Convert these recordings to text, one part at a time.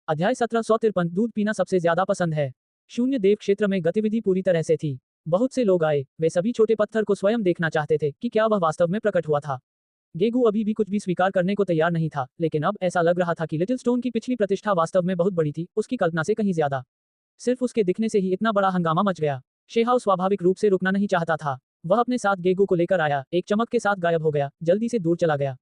अध्याय 1753 दूध पीना सबसे ज्यादा पसंद है। शून्य देव क्षेत्र में गतिविधि पूरी तरह से थी। बहुत से लोग आए, वे सभी छोटे पत्थर को स्वयं देखना चाहते थे कि क्या वह वास्तव में प्रकट हुआ था। गेगू अभी भी कुछ भी स्वीकार करने को तैयार नहीं था, लेकिन अब ऐसा लग रहा था कि लिटिल स्टोन की पिछली प्रतिष्ठा वास्तव में बहुत बड़ी थी, उसकी कल्पना से कहीं ज्यादा। सिर्फ उसके दिखने से ही इतना बड़ा हंगामा मच गया। शेहाव स्वाभाविक रूप से रुकना नहीं चाहता था। वह अपने साथ गेगू को लेकर आया, एक चमक के साथ गायब हो गया, जल्दी से दूर चला गया।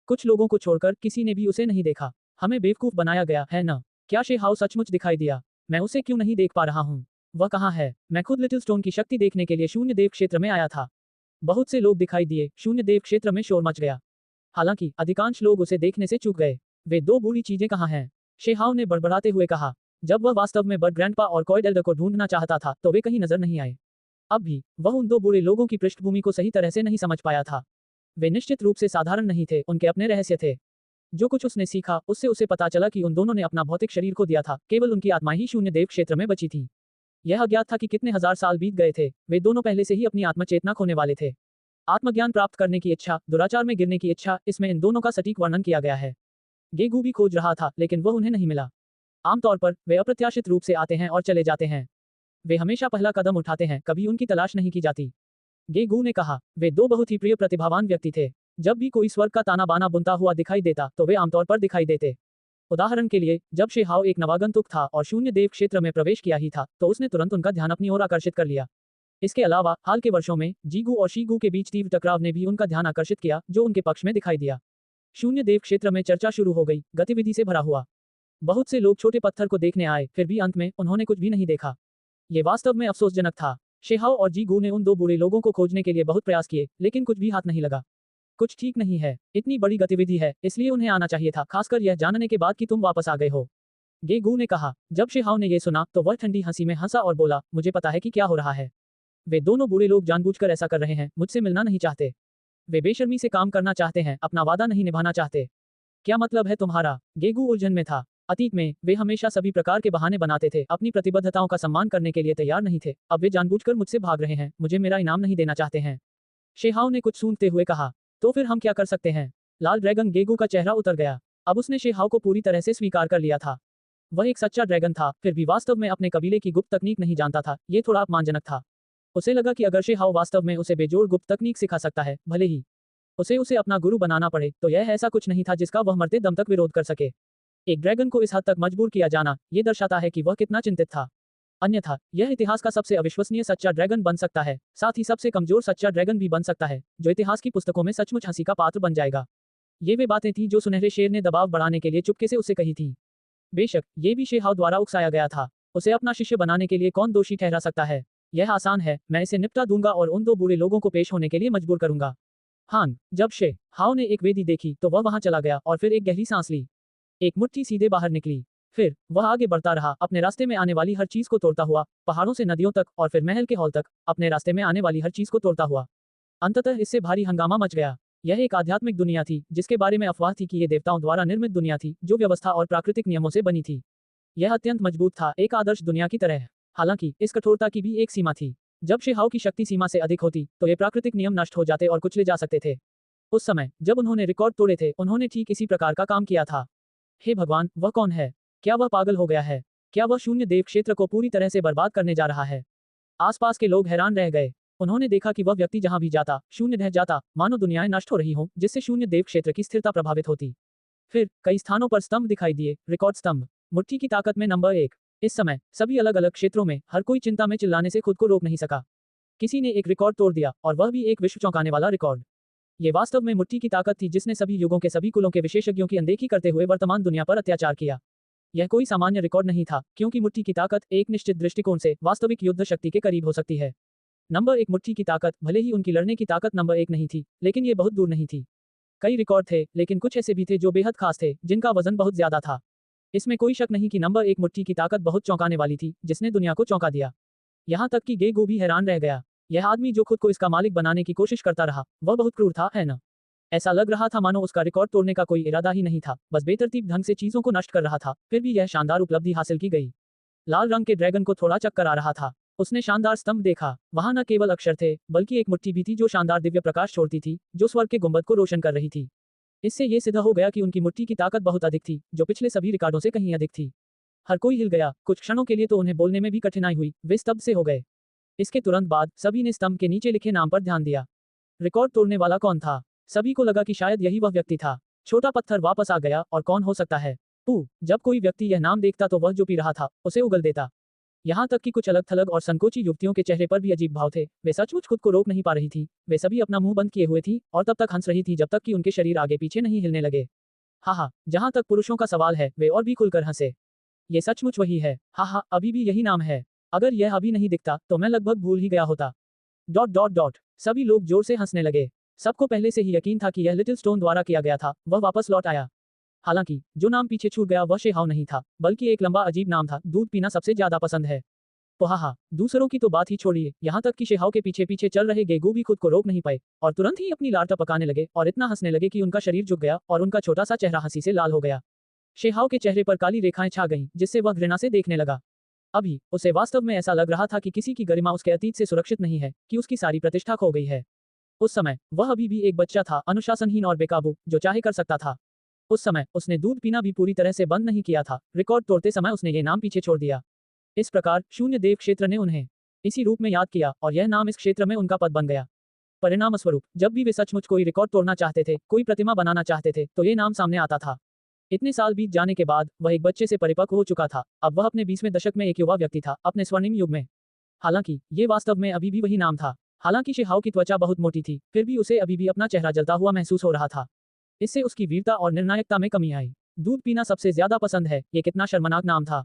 कुछ लोगों को छोड़कर किसी ने भी उसे नहीं देखा। हमें बेवकूफ बनाया गया है न? क्या शेहाव सचमुच दिखाई दिया? मैं उसे क्यों नहीं देख पा रहा हूँ? वह कहाँ है? मैं खुद लिटिल स्टोन की शक्ति देखने के लिए शून्य देव क्षेत्र में आया था। बहुत से लोग दिखाई दिए, शून्य देव क्षेत्र में शोर मच गया। हालांकि अधिकांश लोग उसे देखने से चूक गए। वे दो बूढ़ी चीजें कहाँ हैं? शेहाव ने बड़बड़ाते हुए कहा। जब वह वास्तव में बड ग्रैंडपा और कॉयड एल्डर को ढूंढना चाहता था तो वे कहीं नजर नहीं आए। अब भी वह उन दो बूढ़े लोगों की पृष्ठभूमि को सही तरह से नहीं समझ पाया था। वे निश्चित रूप से साधारण नहीं थे, उनके अपने रहस्य थे। जो कुछ उसने सीखा उससे उसे पता चला कि उन दोनों ने अपना भौतिक शरीर को दिया था, केवल उनकी आत्मा ही शून्य देव क्षेत्र में बची थी। यह अज्ञात था कि कितने हजार साल बीत गए थे। वे दोनों पहले से ही अपनी आत्मचेतना खोने वाले थे। आत्मज्ञान प्राप्त करने की इच्छा, दुराचार में गिरने की इच्छा, इसमें इन दोनों का सटीक वर्णन किया गया है। गेगू भी खोज रहा था, लेकिन वह उन्हें नहीं मिला। आमतौर पर वे अप्रत्याशित रूप से आते हैं और चले जाते हैं। वे हमेशा पहला कदम उठाते हैं, कभी उनकी तलाश नहीं की जाती। गेगू ने कहा। वे दो बहुत ही प्रिय प्रतिभावान व्यक्ति थे। जब भी कोई स्वर्ग का ताना बाना बुनता हुआ दिखाई देता तो वे आमतौर पर दिखाई देते। उदाहरण के लिए, जब शेहाव एक नवागंतुक था और शून्य देव क्षेत्र में प्रवेश किया ही था तो उसने तुरंत उनका ध्यान अपनी ओर आकर्षित कर लिया। इसके अलावा हाल के वर्षों में जीगू और शीगू के बीच तीव्र टकराव ने भी उनका ध्यान आकर्षित किया, जो उनके पक्ष में दिखाई दिया। शून्य देव क्षेत्र में चर्चा शुरू हो गई, गतिविधि से भरा हुआ। बहुत से लोग छोटे पत्थर को देखने आए, फिर भी अंत में उन्होंने कुछ भी नहीं देखा। ये वास्तव में अफसोसजनक था। शेहाव और जीगू ने उन दो बूढ़े लोगों को खोजने के लिए बहुत प्रयास किए, लेकिन कुछ भी हाथ नहीं लगा। कुछ ठीक नहीं है। इतनी बड़ी गतिविधि है, इसलिए उन्हें आना चाहिए था, खासकर यह जानने के बाद कि तुम वापस आ गए हो। गेगू ने कहा। जब शेहाव ने यह सुना तो वह ठंडी हंसी में हंसा और बोला, मुझे पता है कि क्या हो रहा है। वे दोनों बूढ़े लोग जानबूझकर ऐसा कर रहे हैं, मुझसे मिलना नहीं चाहते। वे बेशर्मी से काम करना चाहते हैं, अपना वादा नहीं निभाना चाहते। क्या मतलब है तुम्हारा? गेगू उलझन में था। अतीत में वे हमेशा सभी प्रकार के बहाने बनाते थे, अपनी प्रतिबद्धताओं का सम्मान करने के लिए तैयार नहीं थे। अब वे जानबूझकर मुझसे भाग रहे हैं, मुझे मेरा इनाम नहीं देना चाहते हैं। शेहाव ने कुछ सूंघते हुए कहा। तो फिर हम क्या कर सकते हैं? लाल ड्रैगन गेगू का चेहरा उतर गया। अब उसने शेहाव को पूरी तरह से स्वीकार कर लिया था। वह एक सच्चा ड्रैगन था, फिर भी वास्तव में अपने कबीले की गुप्त तकनीक नहीं जानता था। ये थोड़ा अपमानजनक था। उसे लगा कि अगर शेहाव वास्तव में उसे बेजोड़ गुप्त तकनीक सिखा सकता है, भले ही उसे अपना गुरु बनाना पड़े, तो यह ऐसा कुछ नहीं था जिसका वह मरते दम तक विरोध कर सके। एक ड्रैगन को इस हद तक मजबूर किया जाना, ये दर्शाता है कि वह कितना चिंतित था। अन्यथा यह इतिहास का सबसे अविश्वसनीय सच्चा ड्रैगन बन सकता है, साथ ही सबसे कमजोर सच्चा ड्रैगन भी बन सकता है, जो इतिहास की पुस्तकों में सचमुच हंसी का पात्र बन जाएगा। ये वे बातें थी जो सुनहरे शेर ने दबाव बढ़ाने के लिए चुपके से उसे कही थी। बेशक ये भी शेहाव द्वारा उकसाया गया था। उसे अपना शिष्य बनाने के लिए कौन दोषी ठहरा सकता है? यह आसान है, मैं इसे निपटा दूंगा और उन दो बूढ़े लोगों को पेश होने के लिए मजबूर करूंगा। हान, जब शेहाव ने एक वेदी देखी तो वह वहां चला गया और फिर एक गहरी सांस ली। एक मुट्ठी सीधे बाहर निकली। फिर वह आगे बढ़ता रहा, अपने रास्ते में आने वाली हर चीज को तोड़ता हुआ, पहाड़ों से नदियों तक और फिर महल के हॉल तक, अपने रास्ते में आने वाली हर चीज को तोड़ता हुआ। अंततः इससे भारी हंगामा मच गया। यह एक आध्यात्मिक दुनिया थी, जिसके बारे में अफवाह थी कि ये देवताओं द्वारा निर्मित दुनिया थी, जो व्यवस्था और प्राकृतिक नियमों से बनी थी। यह अत्यंत मजबूत था, एक आदर्श दुनिया की तरह। हालांकि इस कठोरता की भी एक सीमा थी। जब शेहाव की शक्ति सीमा से अधिक होती तो ये प्राकृतिक नियम नष्ट हो जाते और कुचले जा सकते थे। उस समय जब उन्होंने रिकॉर्ड तोड़े थे, उन्होंने ठीक इसी प्रकार का काम किया था। हे भगवान, वह कौन है? क्या वह पागल हो गया है? क्या वह शून्य देव क्षेत्र को पूरी तरह से बर्बाद करने जा रहा है? आसपास के लोग हैरान रह गए। उन्होंने देखा कि वह व्यक्ति जहां भी जाता, शून्य ढह जाता, मानो दुनियाएं नष्ट हो रही हों, जिससे शून्य देव क्षेत्र की स्थिरता प्रभावित होती। फिर कई स्थानों पर स्तंभ दिखाई दिए, रिकॉर्ड स्तंभ। मुट्ठी की ताकत में नंबर 1। इस समय सभी अलग अलग क्षेत्रों में हर कोई चिंता में चिल्लाने से खुद को रोक नहीं सका। किसी ने एक रिकॉर्ड तोड़ दिया, और वह भी एक विश्व चौंकाने वाला रिकॉर्ड। ये वास्तव में मुट्ठी की ताकत थी जिसने सभी युगों के सभी कुलों के विशेषज्ञों की अनदेखी करते हुए वर्तमान दुनिया पर अत्याचार किया। यह कोई सामान्य रिकॉर्ड नहीं था, क्योंकि मुट्ठी की ताकत एक निश्चित दृष्टिकोण से वास्तविक युद्ध शक्ति के करीब हो सकती है। नंबर 1 मुट्ठी की ताकत, भले ही उनकी लड़ने की ताकत नंबर 1 नहीं थी, लेकिन ये बहुत दूर नहीं थी। कई रिकॉर्ड थे, लेकिन कुछ ऐसे भी थे जो बेहद खास थे, जिनका वजन बहुत ज्यादा था। इसमें कोई शक नहीं कि नंबर 1 मुट्ठी की ताकत बहुत चौंकाने वाली थी, जिसने दुनिया को चौंका दिया। यहाँ तक कि गेगू भी हैरान रह गया। यह आदमी जो खुद को इसका मालिक बनाने की कोशिश करता रहा, वह बहुत क्रूर था, है न? ऐसा लग रहा था मानो उसका रिकॉर्ड तोड़ने का कोई इरादा ही नहीं था, बस बेतरतीब ढंग से चीजों को नष्ट कर रहा था। फिर भी यह शानदार उपलब्धि हासिल की गई। लाल रंग के ड्रैगन को थोड़ा चक्कर आ रहा था। उसने शानदार स्तंभ देखा। वहां न केवल अक्षर थे, बल्कि एक मुट्ठी भी थी जो शानदार दिव्य प्रकाश छोड़ती थी, जो स्वर्ग के गुंबद को रोशन कर रही थी। इससे ये सिद्ध हो गया कि उनकी मुट्ठी की ताकत बहुत अधिक थी, जो पिछले सभी रिकॉर्डों से कहीं अधिक थी। हर कोई हिल गया, कुछ क्षणों के लिए तो उन्हें बोलने में भी कठिनाई हुई, वे स्तब्ध से हो गए। इसके तुरंत बाद सभी ने स्तंभ के नीचे लिखे नाम पर ध्यान दिया। रिकॉर्ड तोड़ने वाला कौन था? सभी को लगा कि शायद यही वह व्यक्ति था। छोटा पत्थर वापस आ गया, और कौन हो सकता है? जब कोई व्यक्ति यह नाम देखता तो वह जो पी रहा था उसे उगल देता। यहाँ तक कि कुछ अलग थलग और संकोची युवतियों के चेहरे पर भी अजीब भाव थे। वे सचमुच खुद को रोक नहीं पा रही थी। वे सभी अपना मुंह बंद किए हुए थी और तब तक हंस रही थी जब तक कि उनके शरीर आगे पीछे नहीं हिलने लगे। हाँ, जहाँ तक पुरुषों का सवाल है, वे और भी खुलकर हंसे। ये सचमुच वही है। हाँ, अभी भी यही नाम है। अगर यह अभी नहीं दिखता तो मैं लगभग भूल ही गया होता। ... सभी लोग जोर से हंसने लगे। सबको पहले से ही यकीन था कि यह लिटिल स्टोन द्वारा किया गया था, वह वापस लौट आया। हालांकि जो नाम पीछे छूट गया वह शेहाव नहीं था, बल्कि एक लंबा अजीब नाम था, दूध पीना सबसे ज्यादा पसंद है। दूसरों की तो बात ही छोड़िए, यहाँ तक कि शेहाव के पीछे पीछे चल रहे गेगू भी खुद को रोक नहीं पाए और तुरंत ही अपनी लार टपकाने लगे और इतना हंसने लगे कि उनका शरीर झुक गया और उनका छोटा सा चेहरा हंसी से लाल हो गया। शेहाव के चेहरे पर काली रेखाएं छा गईं, जिससे वह घृणा से देखने लगा। अभी उसे वास्तव में ऐसा लग रहा था कि किसी की गरिमा उसके अतीत से सुरक्षित नहीं है, कि उसकी सारी प्रतिष्ठा खो गई है। उस समय वह अभी भी एक बच्चा था, अनुशासनहीन और बेकाबू, जो चाहे कर सकता था। उस समय उसने दूध पीना भी पूरी तरह से बंद नहीं किया था। रिकॉर्ड तोड़ते समय उसने ये नाम पीछे छोड़ दिया। इस प्रकार शून्य देव क्षेत्र ने उन्हें इसी रूप में याद किया और यह नाम इस क्षेत्र में उनका पद बन गया। परिणामस्वरूप जब भी वे सचमुच कोई रिकॉर्ड तोड़ना चाहते थे, कोई प्रतिमा बनाना चाहते थे, तो ये नाम सामने आता था। इतने साल बीत जाने के बाद वह एक बच्चे से परिपक्व हो चुका था। अब वह अपने 20वें दशक में एक युवा व्यक्ति था, अपने स्वर्णिम युग में। हालांकि ये वास्तव में अभी भी वही नाम था। हालांकि शेहाव की त्वचा बहुत मोटी थी, फिर भी उसे अभी भी अपना चेहरा जलता हुआ महसूस हो रहा था। इससे उसकी वीरता और निर्णायकता में कमी आई। दूध पीना सबसे ज्यादा पसंद है, ये कितना शर्मनाक नाम था।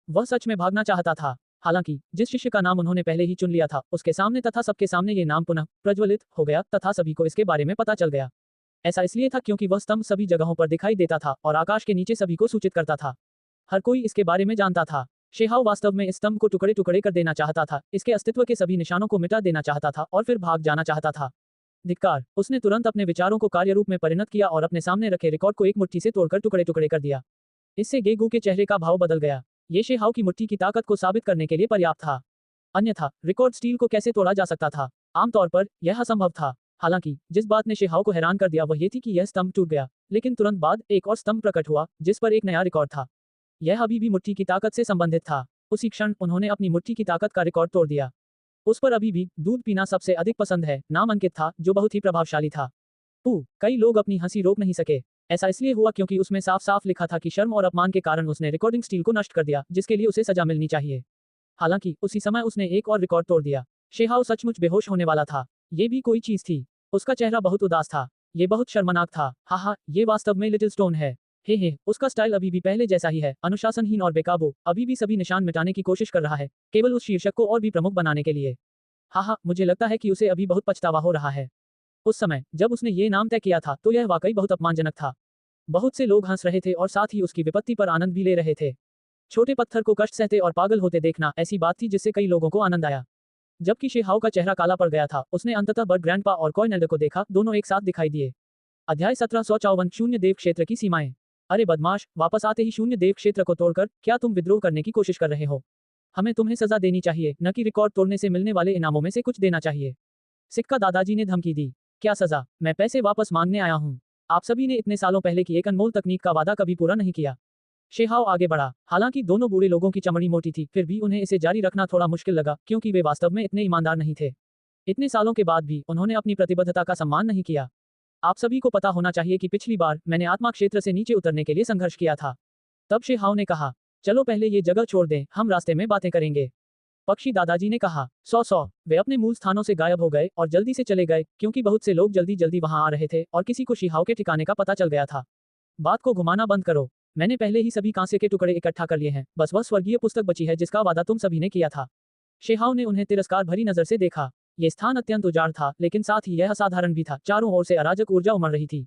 वह सच में भागना चाहता था। हालांकि जिस शिष्य का नाम उन्होंने पहले ही चुन लिया था, उसके सामने तथा सबके सामने ये नाम पुनः प्रज्वलित हो गया तथा सभी को इसके बारे में पता चल गया। ऐसा इसलिए था क्योंकि वह स्तंभ सभी जगहों पर दिखाई देता था और आकाश के नीचे सभी को सूचित करता था। हर कोई इसके बारे में जानता था। शेहाव वास्तव में इस स्तंभ को टुकड़े टुकड़े कर देना चाहता था, इसके अस्तित्व के सभी निशानों को मिटा देना चाहता था और फिर भाग जाना चाहता था। धिक्कार! उसने तुरंत अपने विचारों को कार्य रूप में परिणत किया और अपने सामने रखे रिकॉर्ड को एक मुट्ठी से तोड़कर टुकड़े टुकड़े कर दिया। इससे गेगू के चेहरे का भाव बदल गया। ये शेहाव की मुट्ठी की ताकत को साबित करने के लिए पर्याप्त था। अन्यथा रिकॉर्ड स्टील को कैसे तोड़ा जा सकता था? आमतौर पर यह असंभव था। हालांकि जिस बात ने शेहाव को हैरान कर दिया वह ये थी कि यह स्तंभ टूट गया, लेकिन तुरंत बाद एक और स्तंभ प्रकट हुआ, जिस पर एक नया रिकॉर्ड था। यह अभी भी मुट्ठी की ताकत से संबंधित था। उसी क्षण उन्होंने अपनी मुट्ठी की ताकत का रिकॉर्ड तोड़ दिया। उस पर अभी भी दूध पीना सबसे अधिक पसंद है नाम अंकित था, जो बहुत ही प्रभावशाली था। कई लोग अपनी हंसी रोक नहीं सके। ऐसा इसलिए हुआ क्योंकि उसमें साफ साफ लिखा था कि शर्म और अपमान के कारण उसने रिकॉर्डिंग स्टील को नष्ट कर दिया, जिसके लिए उसे सजा मिलनी चाहिए। हालांकि उसी समय उसने एक और रिकॉर्ड तोड़ दिया। शेहाव सचमुच बेहोश होने वाला था। ये भी कोई चीज थी। उसका चेहरा बहुत उदास था। ये बहुत शर्मनाक था। हाँ, ये वास्तव में लिटिल स्टोन है। हे, उसका स्टाइल अभी भी पहले जैसा ही है, अनुशासनहीन और बेकाबू, अभी भी सभी निशान मिटाने की कोशिश कर रहा है, केवल उस शीर्षक को और भी प्रमुख बनाने के लिए। हाँ, मुझे लगता है कि उसे अभी बहुत पछतावा हो रहा है। उस समय जब उसने ये नाम तय किया था तो यह वाकई बहुत अपमानजनक था। बहुत से लोग हंस रहे थे और साथ ही उसकी विपत्ति पर आनंद भी ले रहे थे। छोटे पत्थर को कष्ट सहते और पागल होते देखना ऐसी बात थी जिससे कई लोगों को आनंद आया। जबकि शेहाव का चेहरा काला पड़ गया था, उसने अंततः बर्ड ग्रैंडपा और कॉयनेल्ड को देखा, दोनों एक साथ दिखाई दिए। अध्याय 1754 शून्य देव क्षेत्र की सीमाएं। अरे बदमाश, वापस आते ही शून्य देव क्षेत्र को तोड़कर क्या तुम विद्रोह करने की कोशिश कर रहे हो? हमें तुम्हें सजा देनी चाहिए, न कि रिकॉर्ड तोड़ने से मिलने वाले इनामों में से कुछ देना चाहिए। सिक्का दादाजी ने धमकी दी। क्या सजा? मैं पैसे वापस मांगने आया हूँ। आप सभी ने इतने सालों पहले की एक अनमोल तकनीक का वादा कभी पूरा नहीं किया। शेहाव आगे बढ़ा। हालांकि दोनों बूढ़े लोगों की चमड़ी मोटी थी, फिर भी उन्हें इसे जारी रखना थोड़ा मुश्किल लगा, क्योंकि वे वास्तव में इतने ईमानदार नहीं थे। इतने सालों के बाद भी उन्होंने अपनी प्रतिबद्धता का सम्मान नहीं किया। आप सभी को पता होना चाहिए कि पिछली बार मैंने आत्मा क्षेत्र से नीचे उतरने के लिए संघर्ष किया था। तब शेहाव ने कहा, चलो पहले ये जगह छोड़ दें, हम रास्ते में बातें करेंगे। पक्षी दादाजी ने कहा, सौ। वे अपने मूल स्थानों से गायब हो गए और जल्दी से चले गए, क्योंकि बहुत से लोग जल्दी जल्दी वहां आ रहे थे और किसी को शेहाव के ठिकाने का पता चल गया था। बात को घुमाना बंद करो। मैंने पहले ही सभी कांसे के टुकड़े इकट्ठा कर लिए हैं, बस वह स्वर्गीय पुस्तक बची है जिसका वादा तुम सभी ने किया था। शेहाव ने उन्हें तिरस्कार भरी नजर से देखा। यह स्थान अत्यंत उजाड़ था, लेकिन साथ ही यह असाधारण भी था। चारों ओर से अराजक ऊर्जा उमड़ रही थी।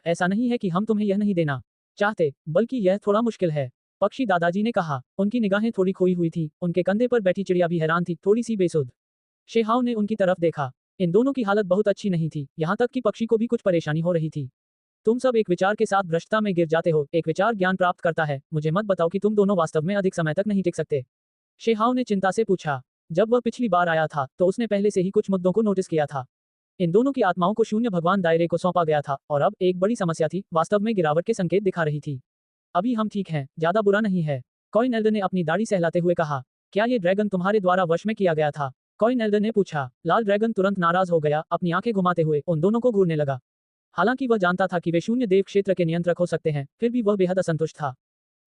ऐसा नहीं है कि हम तुम्हें यह नहीं देना चाहते, बल्कि यह थोड़ा मुश्किल है, पक्षी दादाजी ने कहा। उनकी निगाहें थोड़ी खोई हुई थी, उनके कंधे पर बैठी चिड़िया भी हैरान थी, थोड़ी सी बेसुध। शेहाव ने उनकी तरफ देखा। इन दोनों की हालत बहुत अच्छी नहीं थी, यहाँ तक कि पक्षी को भी कुछ परेशानी हो रही थी। तुम सब एक विचार के साथ भ्रष्टता में गिर जाते हो। एक विचार ज्ञान प्राप्त करता है। मुझे मत बताओ कि तुम दोनों वास्तव में अधिक समय तक नहीं टिक सकते। शेहाव ने चिंता से पूछा। जब वह पिछली बार आया था तो उसने पहले से ही कुछ मुद्दों को नोटिस किया था। इन दोनों की आत्माओं को शून्य भगवान दायरे को सौंपा गया था और अब एक बड़ी समस्या थी, वास्तव में गिरावट के संकेत दिखा रही थी। अभी हम ठीक हैं, ज्यादा बुरा नहीं है। कॉइन एल्डर ने अपनी दाढ़ी सहलाते हुए कहा, क्या ये ड्रैगन तुम्हारे द्वारा वश में किया गया था? कॉइन एल्डर ने पूछा। लाल ड्रैगन तुरंत नाराज हो गया, अपनी आंखें घुमाते हुए उन दोनों को घूरने लगा। हालांकि वह जानता था कि वे शून्य देव क्षेत्र के नियंत्रक हो सकते हैं, फिर भी वह बेहद असंतुष्ट था।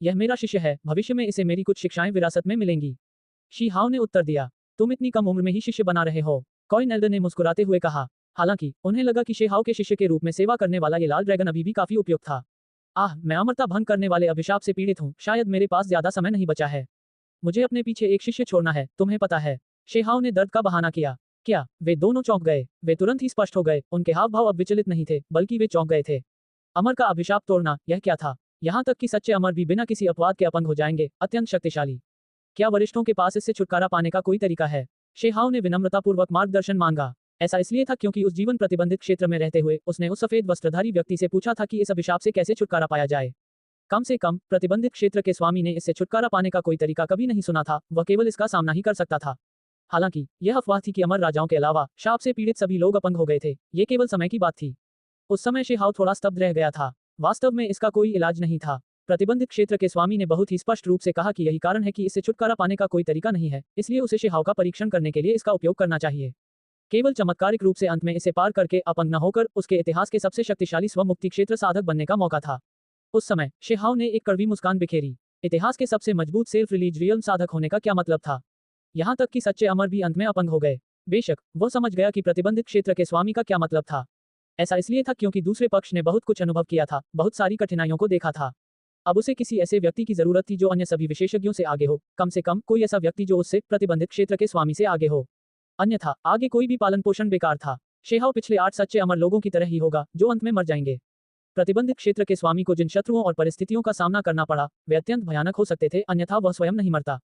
यह मेरा शिष्य है, भविष्य में इसे मेरी कुछ शिक्षाएं विरासत में मिलेंगी। शी हाओ ने उत्तर दिया। तुम इतनी कम उम्र में ही शिष्य बना रहे हो, कॉइन एल्डर ने मुस्कुराते हुए कहा। हालांकि उन्हें लगा कि शेहाओ के शिष्य के रूप में सेवा करने वाला ये लाल ड्रैगन अभी भी काफी उपयुक्त था। मैं अमरता भंग करने वाले अभिशाप से पीड़ित हूँ, शायद मेरे पास ज्यादा समय नहीं बचा है। मुझे अपने पीछे एक शिष्य छोड़ना है, तुम्हें पता है। शेहाओ ने दर्द का बहाना किया। क्या? वे दोनों चौंक गए। वे तुरंत ही स्पष्ट हो गए, उनके हाव भाव अब विचलित नहीं थे, बल्कि वे चौंक गए थे। अमर का अभिशाप तोड़ना, यह क्या था? यहाँ तक कि सच्चे अमर भी बिना किसी अपवाद के अपंग हो जाएंगे, अत्यंत शक्तिशाली। क्या वरिष्ठों के पास इससे छुटकारा पाने का कोई तरीका है? शेहाओ ने विनम्रतापूर्वक मार्गदर्शन मांगा। ऐसा इसलिए था क्योंकि उस जीवन प्रतिबंधित क्षेत्र में रहते हुए उसने उस सफेद वस्त्रधारी व्यक्ति से पूछा था कि इस अभिशाप से कैसे छुटकारा पाया जाए। कम से कम प्रतिबंधित क्षेत्र के स्वामी ने इससे छुटकारा पाने का कोई तरीका कभी नहीं सुना था, वह केवल इसका सामना ही कर सकता था। हालांकि यह अफवाह थी कि अमर राजाओं के अलावा शाप से पीड़ित सभी लोग अपंग हो गए थे, ये केवल समय की बात थी। उस समय शेहाओ थोड़ा स्तब्ध रह गया था। वास्तव में इसका कोई इलाज नहीं था। प्रतिबंधित क्षेत्र के स्वामी ने बहुत ही स्पष्ट रूप से कहा कि यही कारण है कि इससे छुटकारा पाने का कोई तरीका नहीं है, इसलिए उसे शेहाओ का परीक्षण करने के लिए इसका उपयोग करना चाहिए। केवल चमत्कारिक रूप से अंत में इसे पार करके अपंग न होकर उसके इतिहास के सबसे शक्तिशाली स्वमुक्ति क्षेत्र साधक बनने का मौका था। उस समय शेहाओ ने एक कड़वी मुस्कान बिखेरी। इतिहास के सबसे मजबूत सेल्फ रिलीज रियल साधक होने का क्या मतलब था? यहाँ तक कि सच्चे अमर भी अंत में अपंग हो गए। बेशक वह समझ गया कि प्रतिबंधित क्षेत्र के स्वामी का क्या मतलब था। ऐसा इसलिए था क्योंकि दूसरे पक्ष ने बहुत कुछ अनुभव किया था, बहुत सारी कठिनाइयों को देखा था। अब उसे किसी ऐसे व्यक्ति की जरूरत थी जो अन्य सभी विशेषज्ञों से आगे हो, कम से कम कोई ऐसा व्यक्ति जो उससे प्रतिबंधित क्षेत्र के स्वामी से आगे हो। अन्यथा आगे कोई भी पालन पोषण बेकार था। शेहाओ पिछले 8 सच्चे अमर लोगों की तरह ही होगा, जो अंत में मर जाएंगे। प्रतिबंधित क्षेत्र के स्वामी को जिन शत्रुओं और परिस्थितियों का सामना करना पड़ा, वे अत्यंत भयानक हो सकते थे, अन्यथा वह स्वयं नहीं मरता।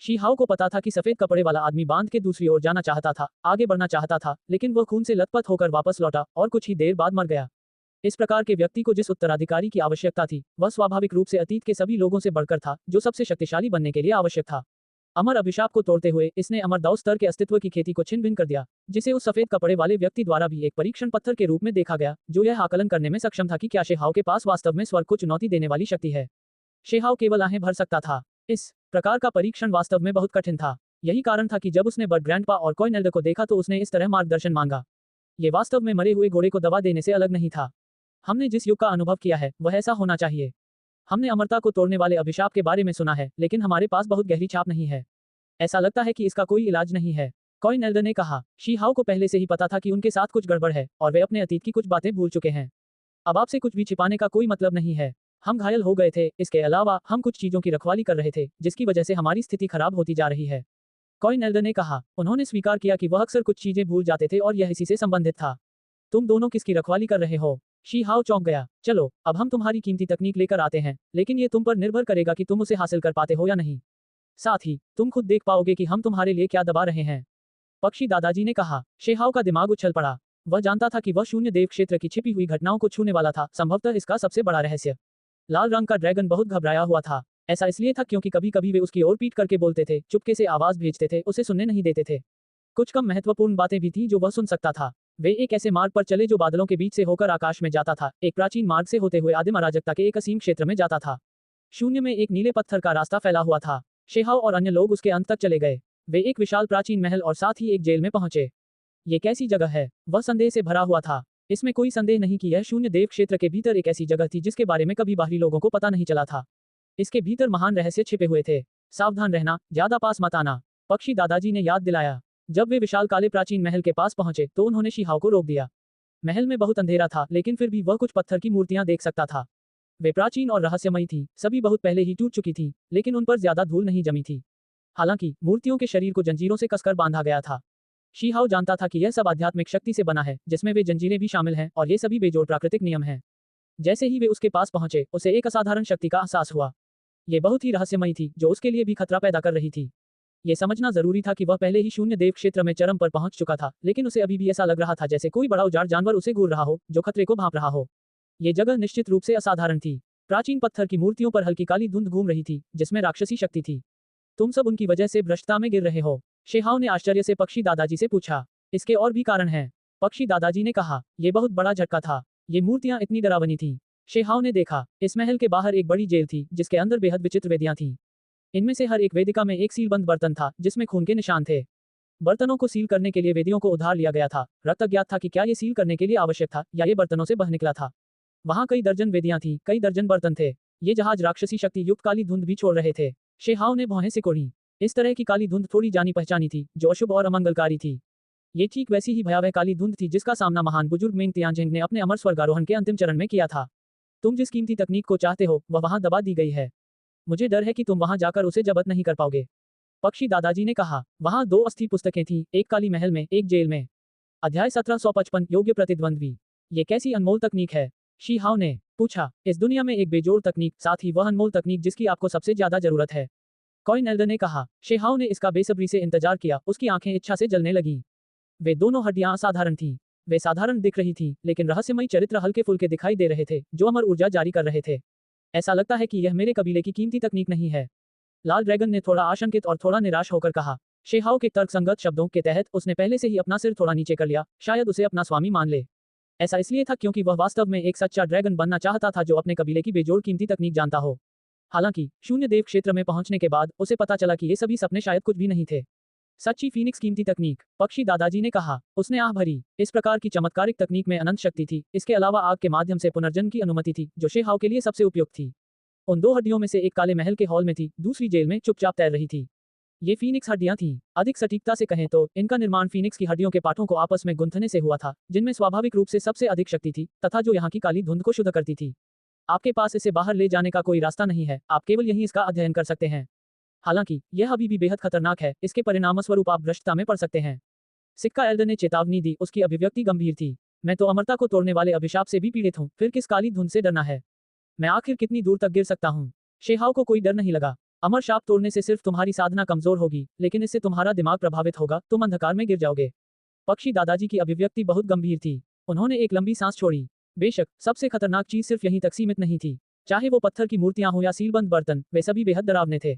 शीहाओ को पता था कि सफेद कपड़े वाला आदमी बांध के दूसरी ओर जाना चाहता था, आगे बढ़ना चाहता था, लेकिन वह खून से लथपथ होकर वापस लौटा और कुछ ही देर बाद मर गया। इस प्रकार के व्यक्ति को जिस उत्तराधिकारी की आवश्यकता थी, वह स्वाभाविक रूप से अतीत के सभी लोगों से बढ़कर था, जो सबसे शक्तिशाली बनने के लिए आवश्यक था। अमर अभिशाप को तोड़ते हुए इसने अमर दाव स्तर के अस्तित्व की खेती को छिन्न भिन्न कर दिया, जिसे उस सफेद कपड़े वाले व्यक्ति द्वारा भी एक परीक्षण पत्थर के रूप में देखा गया, जो यह आकलन करने में सक्षम था कि क्या शेहाओ के पास वास्तव में स्वर्ग को चुनौती देने वाली शक्ति है। शेहाओ केवल आहें भर सकता था। इस प्रकार का परीक्षण वास्तव में बहुत कठिन था। यही कारण था कि जब उसने बर्ड ग्रैंडपा और कॉइन एल्डर को देखा तो उसने इस तरह मार्गदर्शन मांगा। ये वास्तव में मरे हुए घोड़े को दवा देने से अलग नहीं था। हमने जिस युग का अनुभव किया है वह ऐसा होना चाहिए। हमने अमरता को तोड़ने वाले अभिशाप के बारे में सुना है, लेकिन हमारे पास बहुत गहरी छाप नहीं है। ऐसा लगता है कि इसका कोई इलाज नहीं है, कॉइन एल्डर ने कहा। शीहाओ को पहले से ही पता था कि उनके साथ कुछ गड़बड़ है और वे अपने अतीत की कुछ बातें भूल चुके हैं। अब आपसे कुछ भी छिपाने का कोई मतलब नहीं है। हम घायल हो गए थे, इसके अलावा हम कुछ चीजों की रखवाली कर रहे थे, जिसकी वजह से हमारी स्थिति खराब होती जा रही है, कॉइन एल्डर ने कहा। उन्होंने स्वीकार किया कि वह अक्सर कुछ चीजें भूल जाते थे और यह इसी से संबंधित था। तुम दोनों किसकी रखवाली कर रहे हो? शीहाओ चौंक गया। चलो, अब हम तुम्हारी कीमती तकनीक लेकर आते हैं, लेकिन ये तुम पर निर्भर करेगा कि तुम उसे हासिल कर पाते हो या नहीं। साथ ही तुम खुद देख पाओगे कि हम तुम्हारे लिए क्या दबा रहे हैं, पक्षी दादाजी ने कहा। शेहाओ का दिमाग उछल पड़ा। वह जानता था कि वह शून्य देव क्षेत्र की छिपी हुई घटनाओं को छूने वाला था, संभवतः इसका सबसे बड़ा रहस्य। लाल रंग का ड्रैगन बहुत घबराया हुआ था। ऐसा इसलिए था क्योंकि कभी कभी वे उसकी ओर पीट करके बोलते थे, चुपके से आवाज भेजते थे, उसे सुनने नहीं देते थे। कुछ कम महत्वपूर्ण बातें भी थी जो वह सुन सकता था। वे एक ऐसे मार्ग पर चले जो बादलों के बीच से होकर आकाश में जाता था, एक प्राचीन मार्ग से होते हुए आदिम अराजकता के एक असीम क्षेत्र में जाता था। शून्य में एक नीले पत्थर का रास्ता फैला हुआ था। शेहाओ और अन्य लोग उसके अंत तक चले गए। वे एक विशाल प्राचीन महल और साथ ही एक जेल में पहुंचे। ये कैसी जगह है? वह संदेह से भरा हुआ था। इसमें कोई संदेह नहीं कि यह शून्य देव क्षेत्र के भीतर एक ऐसी जगह थी जिसके बारे में कभी बाहरी लोगों को पता नहीं चला था। इसके भीतर महान रहस्य छिपे हुए थे। सावधान रहना, ज्यादा पास मत आना, पक्षी दादाजी ने याद दिलाया। जब वे विशाल काले प्राचीन महल के पास पहुंचे तो उन्होंने शीहाओ को रोक दिया। महल में बहुत अंधेरा था, लेकिन फिर भी वह कुछ पत्थर की मूर्तियां देख सकता था। वे प्राचीन और रहस्यमयी थी, सभी बहुत पहले ही टूट चुकी थी, लेकिन उन पर ज्यादा धूल नहीं जमी थी। हालांकि मूर्तियों के शरीर को जंजीरों से कसकर बांधा गया था। शीहाओ जानता था कि यह सब आध्यात्मिक शक्ति से बना है, जिसमें वे जंजीरें भी शामिल हैं, और ये सभी बेजोड़ प्राकृतिक नियम हैं। जैसे ही वे उसके पास पहुंचे, उसे एक असाधारण शक्ति का एहसास हुआ। ये बहुत ही रहस्यमयी थी, जो उसके लिए भी खतरा पैदा कर रही थी। ये समझना जरूरी था कि वह पहले ही शून्य देव क्षेत्र में चरम पर पहुंच चुका था, लेकिन उसे अभी भी ऐसा लग रहा था जैसे कोई बड़ा उजाड़ जानवर उसे घूर रहा हो, जो खतरे को भांप रहा हो। ये जगह निश्चित रूप से असाधारण थी। प्राचीन पत्थर की मूर्तियों पर हल्की काली धुंध घूम रही थी, जिसमें राक्षसी शक्ति थी। तुम सब उनकी वजह से भ्रष्टता में गिर रहे हो, शेहाओ ने आश्चर्य से पक्षी दादाजी से पूछा। इसके और भी कारण हैं, पक्षी दादाजी ने कहा। यह बहुत बड़ा झटका था। ये मूर्तियां इतनी डरावनी थीं। शेहाओ ने देखा, इस महल के बाहर एक बड़ी जेल थी, जिसके अंदर बेहद विचित्र वेदियां थीं। इनमें से हर एक वेदिका में एक सीलबंद बर्तन था जिसमें खून के निशान थे। बर्तनों को सील करने के लिए वेदियों को उधार लिया गया था। रक्त अज्ञात था कि क्या ये सील करने के लिए आवश्यक था या ये बर्तनों से बह निकला था। वहां कई दर्जन वेदियां थीं, कई दर्जन बर्तन थे। ये जहाज राक्षसी शक्ति युक्त काली धुंध भी छोड़ रहे थे। शेहाव ने भौहें सिकोड़ी। इस तरह की काली धुंध थोड़ी जानी पहचानी थी, जो अशुभ और अमंगलकारी थी। ये ठीक वैसी ही भयावह काली धुंध थी जिसका सामना महान बुजुर्ग मेंग तियांजिंग ने अपने अमर स्वर्गारोहण के अंतिम चरण में किया था। तुम जिस कीमती तकनीक को चाहते हो वह वहां दबा दी गई है। मुझे डर है कि तुम वहां जाकर उसे जब्त नहीं कर पाओगे। पक्षी दादाजी ने कहा। वहां 2 अस्थि पुस्तकें थीं, एक काली महल में, एक जेल में। अध्याय 1755 योग्य प्रतिद्वंद्वी। ये कैसी अनमोल तकनीक है? शी हाव ने पूछा। इस दुनिया में एक बेजोड़ तकनीक, साथ ही वह अनमोल तकनीक जिसकी आपको सबसे ज्यादा जरूरत है। कॉइन एल्डर ने कहा। शेहाव ने इसका बेसब्री से इंतजार किया, उसकी आंखें इच्छा से जलने लगीं। वे दोनों हड्डियां असाधारण थीं। वे साधारण दिख रही थीं, लेकिन रहस्यमयी चरित्र हल्के फुल्के दिखाई दे रहे थे, जो अमर ऊर्जा जारी कर रहे थे। ऐसा लगता है कि यह मेरे कबीले की कीमती तकनीक नहीं है। लाल ड्रैगन ने थोड़ा आशंकित और थोड़ा निराश होकर कहा। शेहाव के तर्कसंगत शब्दों के तहत उसने पहले से ही अपना सिर थोड़ा नीचे कर लिया, शायद उसे अपना स्वामी मान ले। ऐसा इसलिए था क्योंकि वह वास्तव में एक सच्चा ड्रैगन बनना चाहता था जो अपने कबीले की बेजोड़ कीमती तकनीक जानता हो। हालांकि शून्य देव क्षेत्र में पहुंचने के बाद उसे पता चला कि ये सभी सपने शायद कुछ भी नहीं थे। सच्ची फीनिक्स कीमती तकनीक, पक्षी दादाजी ने कहा। उसने आह भरी। इस प्रकार की चमत्कारिक तकनीक में अनंत शक्ति थी। इसके अलावा आग के माध्यम से पुनर्जन्म की अनुमति थी, जो शेहाव के लिए सबसे उपयुक्त थी। उन 2 हड्डियों में से एक काले महल के हॉल में थी, दूसरी जेल में चुपचाप तैर रही थी। ये फीनिक्स हड्डियां थीं। अधिक सटीकता से कहें तो इनका निर्माण फीनिक्स की हड्डियों के पाठों को आपस में गुंथने से हुआ था, जिनमें स्वाभाविक रूप से सबसे अधिक शक्ति थी, तथा जो यहाँ की काली धुंध को शुद्ध करती थी। आपके पास इसे बाहर ले जाने का कोई रास्ता नहीं है, आप केवल यहीं इसका अध्ययन कर सकते हैं। हालांकि यह अभी भी बेहद खतरनाक है, इसके परिणामस्वरूप आप भ्रष्टता में पड़ सकते हैं। सिक्का एल्डर ने चेतावनी दी, उसकी अभिव्यक्ति गंभीर थी। मैं तो अमरता को तोड़ने वाले अभिशाप से भी पीड़ित हूँ, फिर किस काली धुंध से डरना है? मैं आखिर कितनी दूर तक गिर सकता हूँ? शेहाव को कोई डर नहीं लगा। अमर शाप तोड़ने से सिर्फ तुम्हारी साधना कमजोर होगी, लेकिन इससे तुम्हारा दिमाग प्रभावित होगा, तुम अंधकार में गिर जाओगे। पक्षी दादाजी की अभिव्यक्ति बहुत गंभीर थी। उन्होंने एक लंबी सांस छोड़ी। बेशक सबसे खतरनाक चीज सिर्फ यहीं तक सीमित नहीं थी। चाहे वो पत्थर की मूर्तियां हो या सीलबंद बर्तन, वे सभी बेहद डरावने थे।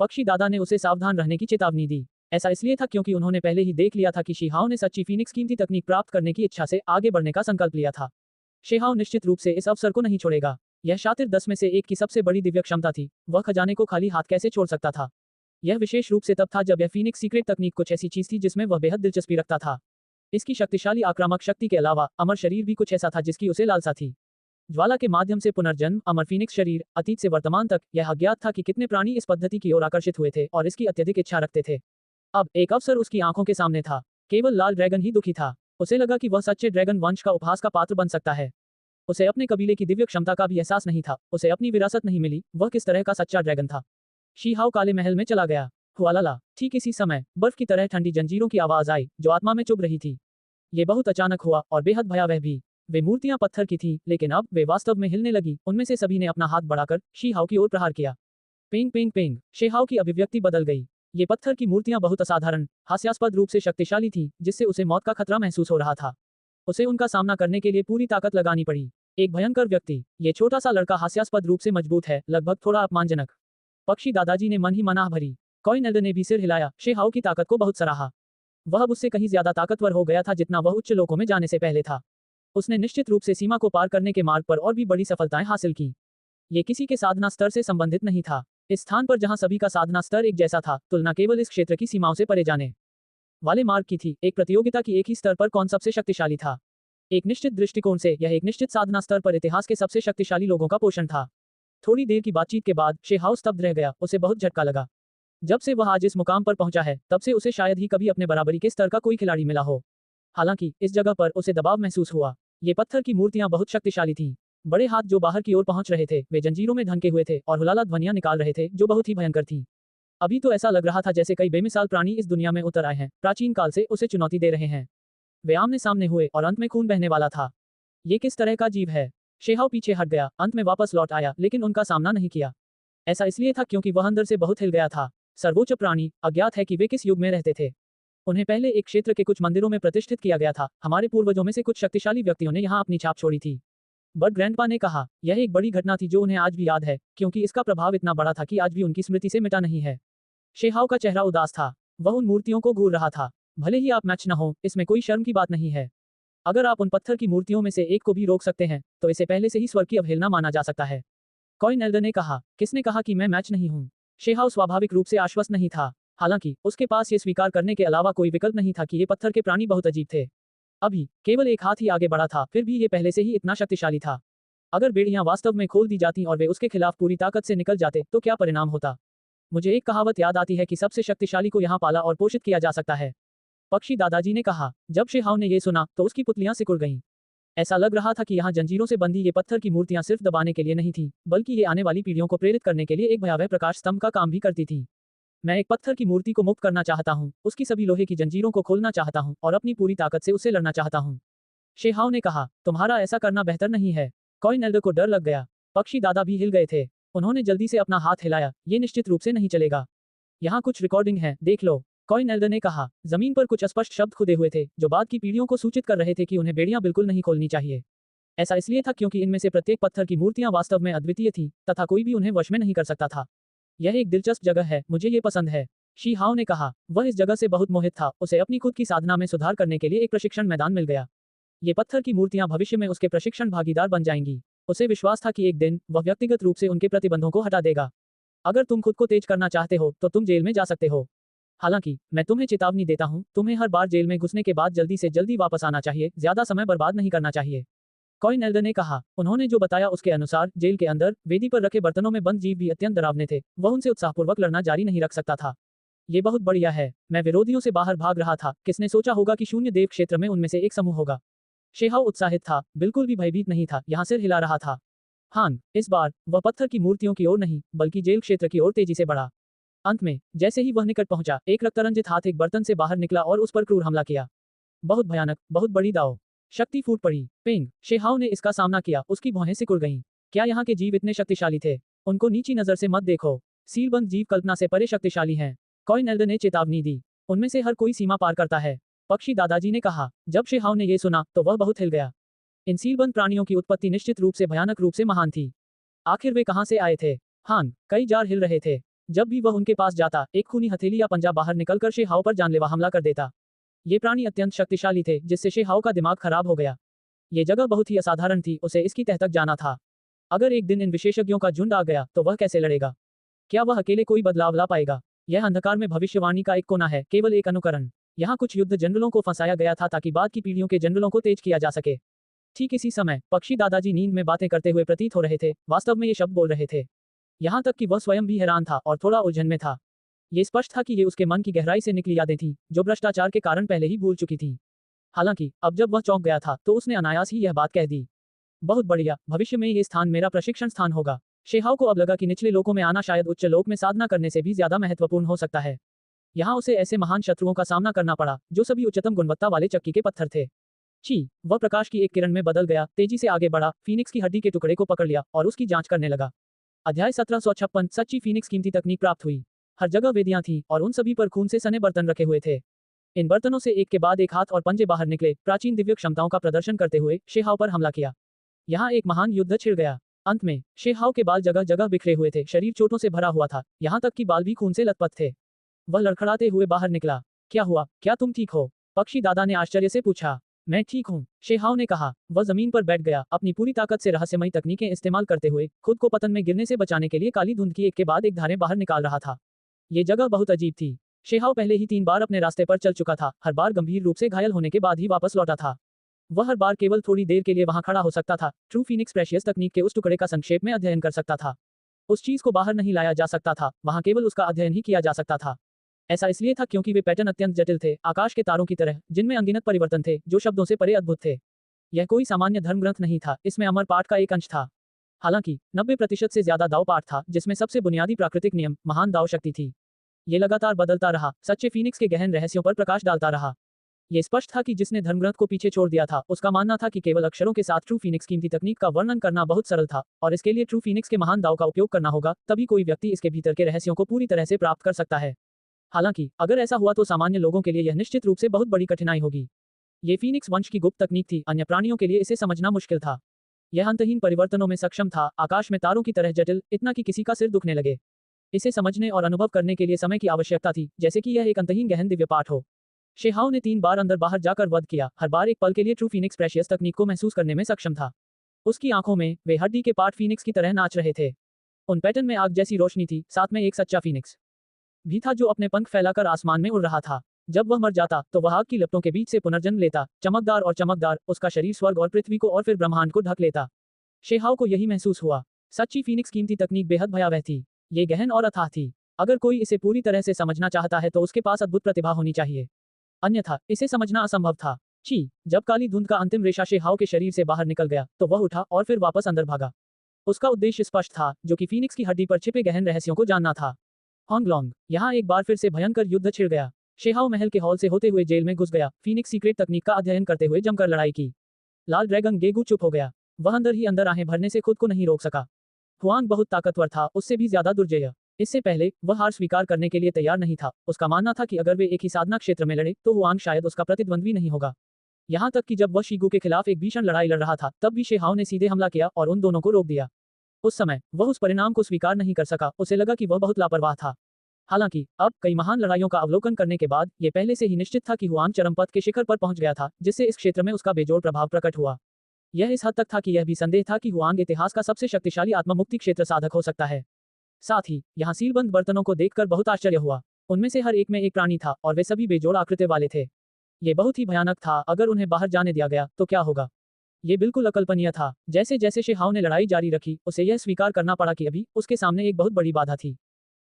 पक्षी दादा ने उसे सावधान रहने की चेतावनी दी। ऐसा इसलिए था क्योंकि उन्होंने पहले ही देख लिया था कि शेहाव ने सच्ची फीनिक्स कीमती तकनीक प्राप्त करने की इच्छा से आगे बढ़ने का संकल्प लिया था। शेहाव निश्चित रूप से इस अवसर को नहीं छोड़ेगा। यह शातिर 10 में से एक की सबसे बड़ी दिव्य क्षमता थी। वह खजाने को खाली हाथ कैसे छोड़ सकता था? यह विशेष रूप से तब था जब यह फीनिक्स सीक्रेट तकनीक कुछ ऐसी चीज थी जिसमें वह बेहद दिलचस्पी रखता था। इसकी शक्तिशाली आक्रामक शक्ति के अलावा अमर शरीर भी कुछ ऐसा था जिसकी उसे लालसा थी। ज्वाला के माध्यम से पुनर्जन्म, अमर फीनिक्स शरीर, अतीत से वर्तमान तक, यह अज्ञात था कि कितने प्राणी इस पद्धति की ओर आकर्षित हुए थे और इसकी अत्यधिक इच्छा रखते थे। अब एक अवसर उसकी आंखों के सामने था। केवल लाल ड्रैगन ही दुखी था। उसे लगा कि वह सच्चे ड्रैगन वंश का उपहास का पात्र बन सकता है। उसे अपने कबीले की दिव्य क्षमता का भी एहसास नहीं था। उसे अपनी विरासत नहीं मिली। वह किस तरह का सच्चा ड्रैगन था? शीहाव काले महल में चला गया। हुआलाला। ठीक इसी समय बर्फ की तरह ठंडी जंजीरों की आवाज आई जो आत्मा में चुभ रही थी। ये बहुत अचानक हुआ और बेहद भयावह भी। वे मूर्तियां पत्थर की थीं, लेकिन अब वे वास्तव में हिलने लगी। उनमें से सभी ने अपना हाथ बढ़ाकर शीहाव की ओर प्रहार किया। पेंग पेंग पेंग। शेहाव की अभिव्यक्ति बदल गई। ये पत्थर की मूर्तियां बहुत असाधारण, हास्यास्पद रूप से शक्तिशाली थीं, जिससे उसे मौत का खतरा महसूस हो रहा था। उसे उनका सामना करने के लिए पूरी ताकत लगानी पड़ी। एक भयंकर व्यक्ति। ये छोटा सा लड़का हास्यास्पद रूप से मजबूत है, लगभग थोड़ा अपमानजनक। पक्षी दादाजी ने मन ही मन आह भरी। कॉइन एल्डर ने भी सिर हिलाया। शेहाव की ताकत को बहुत सराहा। वह अब उससे कहीं ज्यादा ताकतवर हो गया था जितना वह उच्च लोकों में जाने से पहले था। उसने निश्चित रूप से सीमा को पार करने के मार्ग पर और भी बड़ी सफलताएं हासिल की। ये किसी के साधना स्तर से संबंधित नहीं था। इस स्थान पर जहां सभी का साधना स्तर एक जैसा था, तुलना केवल इस क्षेत्र की सीमाओं से परे जाने वाले मार्ग की थी। एक प्रतियोगिता की एक ही स्तर पर कौन सबसे शक्तिशाली था। एक निश्चित दृष्टिकोण से यह एक निश्चित साधना स्तर पर इतिहास के सबसे शक्तिशाली लोगों का पोषण था। थोड़ी देर की बातचीत के बाद शेहाव स्तब्ध रह गया। उसे बहुत झटका लगा। जब से वह आज इस मुकाम पर पहुंचा है, तब से उसे शायद ही कभी अपने बराबरी के स्तर का कोई खिलाड़ी मिला हो। हालांकि इस जगह पर उसे दबाव महसूस हुआ। ये पत्थर की मूर्तियां बहुत शक्तिशाली थीं। बड़े हाथ जो बाहर की ओर पहुंच रहे थे, वे जंजीरों में ढंके हुए थे और हुलाला ध्वनियां निकाल रहे थे जो बहुत ही भयंकर थीं। अभी तो ऐसा लग रहा था जैसे कई बेमिसाल प्राणी इस दुनिया में उतर आए हैं, प्राचीन काल से उसे चुनौती दे रहे हैं। वे आमने सामने हुए और अंत में खून बहने वाला था। ये किस तरह का जीव है? शेहाव पीछे हट गया, अंत में वापस लौट आया, लेकिन उनका सामना नहीं किया। ऐसा इसलिए था क्योंकि वह अंदर से बहुत हिल गया था। सर्वोच्च प्राणी, अज्ञात है कि वे किस युग में रहते थे। उन्हें पहले एक क्षेत्र के कुछ मंदिरों में प्रतिष्ठित किया गया था। हमारे पूर्वजों में से कुछ शक्तिशाली व्यक्तियों ने यहाँ अपनी छाप छोड़ी थी। बर्ड ग्रैंडपा ने कहा। यह एक बड़ी घटना थी जो उन्हें आज भी याद है, क्योंकि इसका प्रभाव इतना बड़ा था कि आज भी उनकी स्मृति से मिटा नहीं है। शेहाव का चेहरा उदास था। वह उन मूर्तियों को घूर रहा था। भले ही आप मैच न हो, इसमें कोई शर्म की बात नहीं है। अगर आप उन पत्थर की मूर्तियों में से एक को भी रोक सकते हैं, तो इसे पहले से ही स्वर्ग की अवहेलना माना जा सकता है। कॉइन एल्डर ने कहा। किसने कहा कि मैं मैच नहीं हूं? शेहाव स्वाभाविक रूप से आश्वस्त नहीं था। हालांकि उसके पास ये स्वीकार करने के अलावा कोई विकल्प नहीं था कि ये पत्थर के प्राणी बहुत अजीब थे। अभी केवल एक हाथ ही आगे बढ़ा था, फिर भी ये पहले से ही इतना शक्तिशाली था। अगर बेड़ियां वास्तव में खोल दी जाती और वे उसके खिलाफ पूरी ताकत से निकल जाते तो क्या परिणाम होता। मुझे एक कहावत याद आती है कि सबसे शक्तिशाली को यहाँ पाला और पोषित किया जा सकता है। पक्षी दादाजी ने कहा। जब शेहाव ने ये सुना तो उसकी पुतलियां सिकुड़ गईं। ऐसा लग रहा था कि यहाँ जंजीरों से बंधी ये पत्थर की मूर्तियां सिर्फ दबाने के लिए नहीं थी, बल्कि ये आने वाली पीढ़ियों को प्रेरित करने के लिए एक भयावह प्रकाश स्तंभ का काम भी करती थी। मैं एक पत्थर की मूर्ति को मुक्त करना चाहता हूँ, उसकी सभी लोहे की जंजीरों को खोलना चाहता हूँ और अपनी पूरी ताकत से उससे लड़ना चाहता हूँ। शेहाव ने कहा, तुम्हारा ऐसा करना बेहतर नहीं है। कॉइन एल्डर को डर लग गया। पक्षी दादा भी हिल गए थे। उन्होंने जल्दी से अपना हाथ हिलाया। ये निश्चित रूप से नहीं चलेगा। यहाँ कुछ रिकॉर्डिंग है, देख लो। कॉइन एल्डर ने कहा। जमीन पर कुछ अस्पष्ट शब्द खुदे हुए थे जो बाद की पीढ़ियों को सूचित कर रहे थे कि उन्हें बेड़ियां बिल्कुल नहीं खोलनी चाहिए। ऐसा इसलिए था क्योंकि इनमें से प्रत्येक पत्थर की मूर्तियां वास्तव में अद्वितीय थी तथा कोई भी उन्हें वश में नहीं कर सकता था। यह एक दिलचस्प जगह है, मुझे ये पसंद है। शी हाओ ने कहा। वह इस जगह से बहुत मोहित था। उसे अपनी खुद की साधना में सुधार करने के लिए एक प्रशिक्षण मैदान मिल गया। ये पत्थर की मूर्तियां भविष्य में उसके प्रशिक्षण भागीदार बन जाएंगी। उसे विश्वास था कि एक दिन वह व्यक्तिगत रूप से उनके प्रतिबंधों को हटा देगा। अगर तुम खुद को तेज करना चाहते हो तो तुम जेल में जा सकते हो। हालांकि मैं तुम्हें चेतावनी देता हूं, तुम्हें हर बार जेल में घुसने के बाद जल्दी से जल्दी वापस आना चाहिए, ज्यादा समय बर्बाद नहीं करना चाहिए। कॉइन एल्डर ने कहा। उन्होंने जो बताया उसके अनुसार जेल के अंदर वेदी पर रखे बर्तनों में बंद जीव भी अत्यंत डरावने थे। वह उनसे उत्साहपूर्वक लड़ना जारी नहीं रख सकता था। ये बहुत बढ़िया है। मैं विरोधियों से बाहर भाग रहा था। किसने सोचा होगा कि शून्य देव क्षेत्र में उनमें से एक समूह होगा। शेहाव उत्साहित था, बिल्कुल भी भयभीत नहीं था, यहाँ सिर हिला रहा था। हान, इस बार वह पत्थर की मूर्तियों की ओर नहीं बल्कि जेल क्षेत्र की ओर तेजी से बढ़ा। अंत में जैसे ही वह निकट पहुंचा, एक रक्तरंजित हाथ एक बर्तन से बाहर निकला और उस पर क्रूर हमला किया। बहुत भयानक, बहुत बड़ी दाव। शक्ति फूट पड़ी। पिंग, शेहाव ने इसका सामना किया, उसकी भौहें सिकुड़ गईं। क्या यहाँ के जीव इतने शक्तिशाली थे? उनको नीची नजर से मत देखो। सीलबंद जीव कल्पना से परे शक्तिशाली हैं। कॉइन एल्डर ने चेतावनी दी। उनमें से हर कोई सीमा पार करता है। पक्षी दादाजी ने कहा। जब शेहाव ने यह सुना तो वह बहुत हिल गया। इन सीलबंद प्राणियों की उत्पत्ति निश्चित रूप से भयानक रूप से महान थी। आखिर वे कहां से आए थे? हान, कई जार हिल रहे थे। जब भी वह उनके पास जाता, एक खूनी हथेली या पंजा बाहर निकलकर शेहाव पर जानलेवा हमला कर देता। ये प्राणी अत्यंत शक्तिशाली थे, जिससे शेहाव का दिमाग खराब हो गया। ये जगह बहुत ही असाधारण थी, उसे इसकी तह तक जाना था। अगर एक दिन इन विशेषज्ञों का झुंड आ गया तो वह कैसे लड़ेगा? क्या वह अकेले कोई बदलाव ला पाएगा? यह अंधकार में भविष्यवाणी का एक कोना है, केवल एक अनुकरण। यहाँ कुछ युद्ध जनरलों को फंसाया गया था ताकि बाद की पीढ़ियों के जनरलों को तेज किया जा सके। ठीक इसी समय पक्षी दादाजी नींद में बातें करते हुए प्रतीत हो रहे थे, वास्तव में ये शब्द बोल रहे थे। यहाँ तक कि वह स्वयं भी हैरान था और थोड़ा उलझन में था। ये स्पष्ट था कि ये उसके मन की गहराई से निकली यादें थीं, जो भ्रष्टाचार के कारण पहले ही भूल चुकी थी। हालांकि अब जब वह चौंक गया था तो उसने अनायास ही यह बात कह दी। बहुत बढ़िया, भविष्य में ये स्थान मेरा प्रशिक्षण स्थान होगा। शेहाव को अब लगा कि निचले लोकों में आना शायद उच्च लोक में साधना करने से भी ज्यादा महत्वपूर्ण हो सकता है। यहाँ उसे ऐसे महान शत्रुओं का सामना करना पड़ा जो सभी उच्चतम गुणवत्ता वाले चक्की के पत्थर थे। ची, वह प्रकाश की एक किरण में बदल गया, तेजी से आगे बढ़ा, फीनिक्स की हड्डी के टुकड़े को पकड़ लिया और उसकी जांच करने लगा। अध्याय 1756। सच्ची फीनिक्स कीमती तकनीक प्राप्त हुई। हर जगह वेदियां थीं और उन सभी पर खून से सने बर्तन रखे हुए थे। इन बर्तनों से एक के बाद एक हाथ और पंजे बाहर निकले, प्राचीन दिव्य क्षमताओं का प्रदर्शन करते हुए शेहाव पर हमला किया। यहाँ एक महान युद्ध छिड़ गया। अंत में शेहाव के बाल जगह जगह बिखरे हुए थे, शरीर चोटों से भरा हुआ था, यहाँ तक कि बाल भी खून से लथपथ थे। वह लड़खड़ाते हुए बाहर निकला। क्या हुआ? क्या तुम ठीक हो? पक्षी दादा ने आश्चर्य से पूछा। मैं ठीक हूँ, शेहाव ने कहा। वह जमीन पर बैठ गया, अपनी पूरी ताकत से रहस्यमयी तकनीकें इस्तेमाल करते हुए खुद को पतन में गिरने से बचाने के लिए काली धुंध की एक के बाद एक धारें बाहर निकाल रहा था। ये जगह बहुत अजीब थी। शेहाव पहले ही 3 बार अपने रास्ते पर चल चुका था, हर बार गंभीर रूप से घायल होने के बाद ही वापस लौटा था। वह हर बार केवल थोड़ी देर के लिए वहां खड़ा हो सकता था, ट्रू फीनिक्स प्रेशियस तकनीक के उस टुकड़े का संक्षेप में अध्ययन कर सकता था। उस चीज को बाहर नहीं लाया जा सकता था, वहां केवल उसका अध्ययन ही किया जा सकता था। ऐसा इसलिए था क्योंकि वे पैटर्न अत्यंत जटिल थे, आकाश के तारों की तरह, जिनमें अनगिनत परिवर्तन थे, जो शब्दों से परे अद्भुत थे। यह कोई सामान्य धर्म ग्रंथ नहीं था, इसमें अमर पाठ का एक अंश था। हालांकि 90% से ज्यादा दाव पाठ था, जिसमें सबसे बुनियादी प्राकृतिक नियम, महान दाव शक्ति थी। ये लगातार बदलता रहा, सच्चे फीनिक्स के गहन रहस्यों पर प्रकाश डालता रहा। ये स्पष्ट था कि जिसने धर्मग्रंथ को पीछे छोड़ दिया था, उसका मानना था कि केवल अक्षरों के साथ ट्रू फीनिक्स कीमती तकनीक का वर्णन करना बहुत सरल था, और इसके लिए ट्रू फीनिक्स के महान दाव का उपयोग करना होगा, तभी कोई व्यक्ति इसके भीतर के रहस्यों को पूरी तरह से प्राप्त कर सकता है। हालांकि अगर ऐसा हुआ तो सामान्य लोगों के लिए यह निश्चित रूप से बहुत बड़ी कठिनाई होगी। ये फीनिक्स वंश की गुप्त तकनीक थी, अन्य प्राणियों के लिए इसे समझना मुश्किल था। यह अंतहीन परिवर्तनों में सक्षम था, आकाश में तारों की तरह जटिल, इतना कि किसी का सिर दुखने लगे। इसे समझने और अनुभव करने के लिए समय की आवश्यकता थी, जैसे कि यह एक अंतहीन गहन दिव्य पाठ हो। शेहाव ने 3 बार अंदर बाहर जाकर वध किया, हर बार एक पल के लिए ट्रू फीनिक्स प्रेशियस तकनीक को महसूस करने में सक्षम था। उसकी आंखों में वे हड्डी के पार्ट फीनिक्स की तरह नाच रहे थे। उन पैटर्न में आग जैसी रोशनी थी, साथ में एक सच्चा फीनिक्स भी था जो अपने पंख फैलाकर आसमान में उड़ रहा था। जब वह मर जाता तो वह आग की लपटों के बीच से पुनर्जन्म लेता, चमकदार और चमकदार, उसका शरीर स्वर्ग और पृथ्वी को और फिर ब्रह्मांड को ढक लेता। शेहाव को यही महसूस हुआ। सच्ची फीनिक्स कीमती तकनीक बेहद भयावह थी। ये गहन और अथाह थी। अगर कोई इसे पूरी तरह से समझना चाहता है तो उसके पास अद्भुत प्रतिभा होनी चाहिए, अन्यथा इसे समझना असंभव था। ची, जब काली धुंध का अंतिम रेशा शेहाव के शरीर से बाहर निकल गया तो वह उठा और फिर वापस अंदर भागा। उसका उद्देश्य स्पष्ट था, जो कि फीनिक्स की हड्डी पर छिपे गहन रहस्यों को जानना था। होंगलोंग, यहाँ एक बार फिर से भयंकर युद्ध छिड़ गया। शेहाव महल के हॉल से होते हुए जेल में घुस गया, फीनिक्स सीक्रेट तकनीक का अध्ययन करते हुए जमकर लड़ाई की। लाल ड्रैगन गेगू चुप हो गया। वह अंदर ही अंदर आहें भरने से खुद को नहीं रोक सका। हुआंग बहुत ताकतवर था, उससे भी ज्यादा दुर्जय। इससे पहले वह हार स्वीकार करने के लिए तैयार नहीं था। उसका मानना था कि अगर वे एक ही साधना क्षेत्र में लड़े तो हुआंग शायद उसका प्रतिद्वंद्वी नहीं होगा। यहाँ तक कि जब वह शीगू के खिलाफ एक भीषण लड़ाई लड़ रहा था तब भी शेहाव ने सीधे हमला किया और उन दोनों को रोक दिया। उस समय वह उस परिणाम को स्वीकार नहीं कर सका, उसे लगा कि वह बहुत लापरवाह था। हालांकि अब कई महान लड़ाइयों का अवलोकन करने के बाद ये पहले से ही निश्चित था कि हुआंग चरमपथ के शिखर पर पहुंच गया था, जिससे इस क्षेत्र में उसका बेजोड़ प्रभाव प्रकट हुआ। यह इस हद तक था कि यह भी संदेह था कि हुआंग इतिहास का सबसे शक्तिशाली आत्ममुक्ति क्षेत्र साधक हो सकता है। साथ ही यहाँ सीलबंद बर्तनों को देखकर बहुत आश्चर्य हुआ। उनमें से हर एक में एक प्राणी था और वे सभी बेजोड़ आकृति वाले थे। ये बहुत ही भयानक था। अगर उन्हें बाहर जाने दिया गया तो क्या होगा? ये बिल्कुल अकल्पनीय था। जैसे जैसे शेहाव ने लड़ाई जारी रखी, उसे यह स्वीकार करना पड़ा कि अभी उसके सामने एक बहुत बड़ी बाधा थी।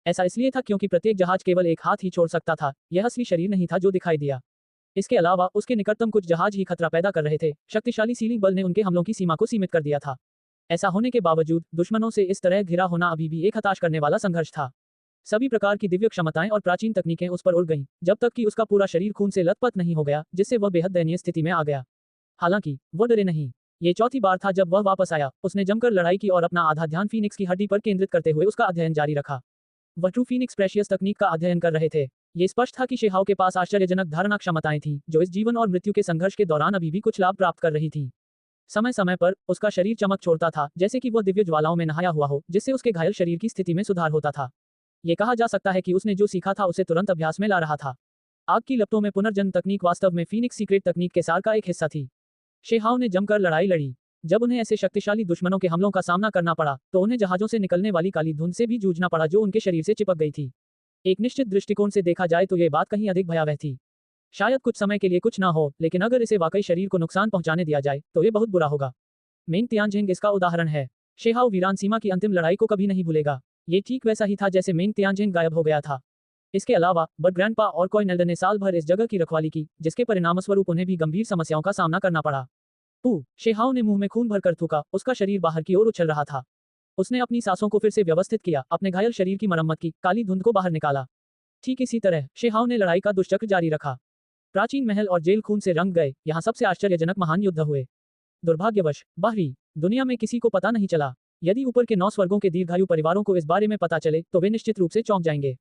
ऐसा इसलिए था क्योंकि प्रत्येक जहाज केवल एक हाथ ही छोड़ सकता था। यह असली शरीर नहीं था जो दिखाई दिया। इसके अलावा उसके निकटतम कुछ जहाज ही खतरा पैदा कर रहे थे। शक्तिशाली सीलिंग बल ने उनके हमलों की सीमा को सीमित कर दिया था। ऐसा होने के बावजूद दुश्मनों से इस तरह घिरा होना अभी भी एक हताश करने वाला संघर्ष था। सभी प्रकार की दिव्य क्षमताएं और प्राचीन तकनीकें उस पर उड़ गईं, जब तक कि उसका पूरा शरीर खून से लथपथ नहीं हो गया, जिससे वह बेहद दयनीय स्थिति में आ गया। हालांकि वह डरे नहीं। ये चौथी बार था जब वह वापस आया। उसने जमकर लड़ाई की और अपना आधा ध्यान फीनिक्स की हड्डी पर केंद्रित करते हुए उसका अध्ययन जारी रखा। वह ट्रू फीनिक्स प्रेशियस तकनीक का अध्ययन कर रहे थे। ये स्पष्ट था कि शेहाव के पास आश्चर्यजनक धारणा क्षमताएं थीं, जो इस जीवन और मृत्यु के संघर्ष के दौरान अभी भी कुछ लाभ प्राप्त कर रही थी। समय समय पर उसका शरीर चमक छोड़ता था, जैसे कि वह दिव्य ज्वालाओं में नहाया हुआ हो, जिससे उसके घायल शरीर की स्थिति में सुधार होता था। ये कहा जा सकता है कि उसने जो सीखा था उसे तुरंत अभ्यास में ला रहा था। आग की लपटों में पुनर्जन्म तकनीक वास्तव में फीनिक्स सीक्रेट तकनीक के सार का एक हिस्सा थी। शेहाव ने जमकर लड़ाई लड़ी। जब उन्हें ऐसे शक्तिशाली दुश्मनों के हमलों का सामना करना पड़ा तो उन्हें जहाजों से निकलने वाली काली धुंध से भी जूझना पड़ा जो उनके शरीर से चिपक गई थी। एक निश्चित दृष्टिकोण से देखा जाए तो ये बात कहीं अधिक भयावह थी। शायद कुछ समय के लिए कुछ ना हो, लेकिन अगर इसे वाकई शरीर को नुकसान पहुंचाने दिया जाए तो ये बहुत बुरा होगा। मेंग तियानजिंग इसका उदाहरण है। शेहाव वीरान सीमा की अंतिम लड़ाई को कभी नहीं भूलेगा। ये ठीक वैसा ही था जैसे मेंग तियानजिंग गायब हो गया था। इसके अलावा बट ग्रैंडपा और कोयनेल्डर ने साल भर इस जगह की रखवाली की, जिसके परिणामस्वरूप उन्हें भी गंभीर समस्याओं का सामना करना पड़ा। शेहाव ने मुंह में खून भरकर थूका। उसका शरीर बाहर की ओर उछल रहा था। उसने अपनी सांसों को फिर से व्यवस्थित किया, अपने घायल शरीर की मरम्मत की, काली धुंध को बाहर निकाला। ठीक इसी तरह शेहाव ने लड़ाई का दुष्चक्र जारी रखा। प्राचीन महल और जेल खून से रंग गए। यहाँ सबसे आश्चर्यजनक महान युद्ध हुए। दुर्भाग्यवश बाहरी दुनिया में किसी को पता नहीं चला। यदि ऊपर के 9 स्वर्गों के दीर्घायु परिवारों को इस बारे में पता चले तो वे निश्चित रूप से चौंक जाएंगे।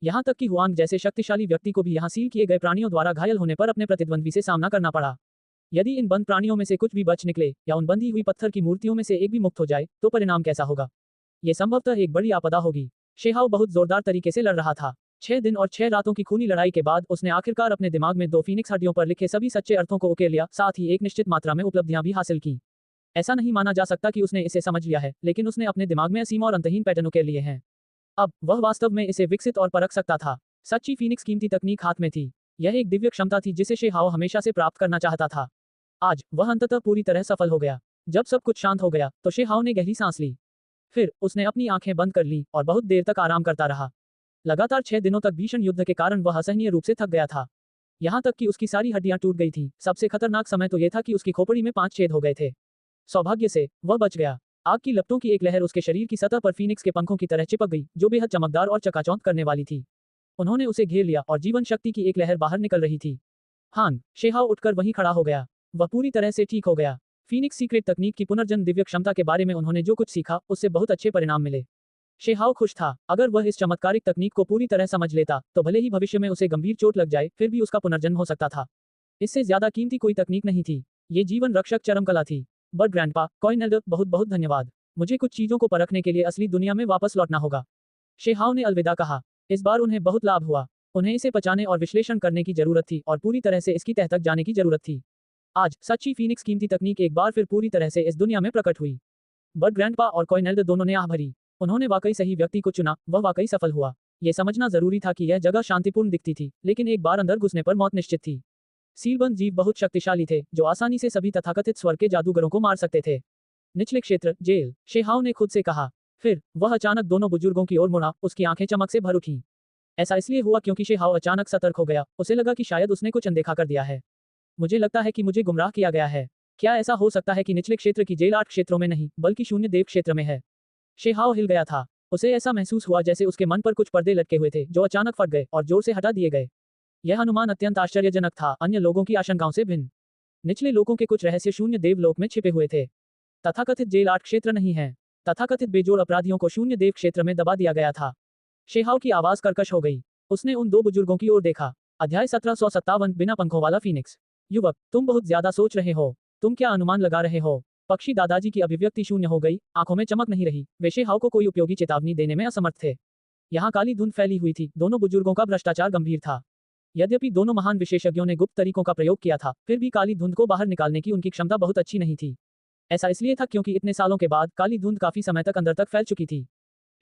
यहाँ तक कि हुआंग जैसे शक्तिशाली व्यक्ति को भी यहाँ सील किए गए प्राणियों द्वारा घायल होने पर अपने प्रतिद्वंद्वी से सामना करना पड़ा। यदि इन बंद प्राणियों में से कुछ भी बच निकले या उन बंधी हुई पत्थर की मूर्तियों में से एक भी मुक्त हो जाए तो परिणाम कैसा होगा? ये संभवतः एक बड़ी आपदा होगी। शेहाव बहुत जोरदार तरीके से लड़ रहा था। 6 दिन और 6 रातों की खूनी लड़ाई के बाद उसने आखिरकार अपने दिमाग में 2 फीनिक्स हड्डियों पर लिखे सभी सच्चे अर्थों को उकेर लिया, साथ ही एक निश्चित मात्रा में उपलब्धियां भी हासिल की। ऐसा नहीं माना जा सकता कि उसने इसे समझ लिया है, लेकिन उसने अपने दिमाग में असीम और अंतहीन पैटर्न उकेर लिए हैं। अब वह वास्तव में इसे विकसित और परख सकता था। सच्ची फीनिक्स कीमती तकनीक हाथ में थी। यह एक दिव्य क्षमता थी जिसे शेहाव हमेशा से प्राप्त करना चाहता था। आज वह अंततः पूरी तरह सफल हो गया। जब सब कुछ शांत हो गया तो शेहाव ने गहरी सांस ली। फिर उसने अपनी आंखें बंद कर ली और बहुत देर तक आराम करता रहा। लगातार 6 दिनों तक भीषण युद्ध के कारण वह असहनीय रूप से थक गया था। यहाँ तक कि उसकी सारी हड्डियां टूट गई थीं। सबसे खतरनाक समय तो यह था कि उसकी खोपड़ी में 5 छेद हो गए थे। सौभाग्य से वह बच गया। आग की लपटों की एक लहर उसके शरीर की सतह पर फीनिक्स के पंखों की तरह चिपक गई, जो बेहद चमकदार और चकाचौंध करने वाली थी। उन्होंने उसे घेर लिया और जीवन शक्ति की एक लहर बाहर निकल रही थी। शेहाव उठकर वहीं खड़ा हो गया। वह पूरी तरह से ठीक हो गया। फीनिक्स सीक्रेट तकनीक की पुनर्जन्म दिव्य क्षमता के बारे में उन्होंने जो कुछ सीखा उससे बहुत अच्छे परिणाम मिले। शेहाव खुश था। अगर वह इस चमत्कारिक तकनीक को पूरी तरह समझ लेता तो भले ही भविष्य में उसे गंभीर चोट लग जाए, फिर भी उसका पुनर्जन्म हो सकता था। इससे ज्यादा कीमती कोई तकनीक नहीं थी। ये जीवन रक्षक चरम कला थी। बट ग्रैंडपा, कोयनेल्डर, बहुत बहुत धन्यवाद। मुझे कुछ चीजों को परखने के लिए असली दुनिया में वापस लौटना होगा। शेहाव ने अलविदा कहा। इस बार उन्हें बहुत लाभ हुआ। उन्हें इसे पचाने और विश्लेषण करने की जरूरत थी और पूरी तरह से इसकी तह तक जाने की जरूरत थी। आज सच्ची फीनिक्स कीमती तकनीक एक बार फिर पूरी तरह से इस दुनिया में प्रकट हुई। बट ग्रैंडपा और कोयनेल्डर दोनों ने आह भरी। उन्होंने वाकई सही व्यक्ति को चुना, वह वाकई सफल हुआ। यह समझना जरूरी था कि यह जगह शांतिपूर्ण दिखती थी, लेकिन एक बार अंदर घुसने पर मौत निश्चित थी। सीलबंद जीव बहुत शक्तिशाली थे, जो आसानी से सभी तथाकथित स्वर्ग के जादूगरों को मार सकते थे। निचले क्षेत्र, जेल, शेहाव ने खुद से कहा। फिर वह अचानक दोनों बुजुर्गों की ओर मुड़ा, उसकी आंखें चमक से भर उठीं। ऐसा इसलिए हुआ क्योंकि शेहाव अचानक सतर्क हो गया, उसे लगा कि शायद उसने कुछ अनदेखा कर दिया है। मुझे लगता है कि मुझे गुमराह किया गया है। क्या ऐसा हो सकता है कि निचले क्षेत्र की जेल 8 क्षेत्रों में नहीं, बल्कि शून्य देव क्षेत्र में है? शेहाव हिल गया था। उसे ऐसा महसूस हुआ जैसे उसके मन पर कुछ पर्दे लटके हुए थे, जो अचानक फट गए और जोर से हटा दिए गए। यह अनुमान अत्यंत आश्चर्यजनक था, अन्य लोगों की आशंकाओं से भिन्न। निचले लोकों के कुछ रहस्य शून्य देवलोक में छिपे हुए थे। तथाकथित जेल 8 क्षेत्र नहीं है। तथाकथित बेजोड़ अपराधियों को शून्य देव क्षेत्र में दबा दिया गया था। शेहाव की आवाज कर्कश हो गई। उसने उन दो बुजुर्गों की ओर देखा। अध्याय 1757, बिना पंखों वाला फीनिक्स। युवक, तुम बहुत ज्यादा सोच रहे हो। तुम क्या अनुमान लगा रहे हो? पक्षी दादाजी की अभिव्यक्ति शून्य हो गई, आंखों में चमक नहीं रही, वे शेहाव को कोई उपयोगी चेतावनी देने में असमर्थ थे। यहाँ काली धुंध फैली हुई थी, दोनों बुजुर्गों का भ्रष्टाचार गंभीर था। यद्यपि दोनों महान विशेषज्ञों ने गुप्त तरीकों का प्रयोग किया था, फिर भी काली धुंध को बाहर निकालने की उनकी क्षमता बहुत अच्छी नहीं थी। ऐसा इसलिए था क्योंकि इतने सालों के बाद काली धुंध काफी समय तक अंदर तक फैल चुकी थी।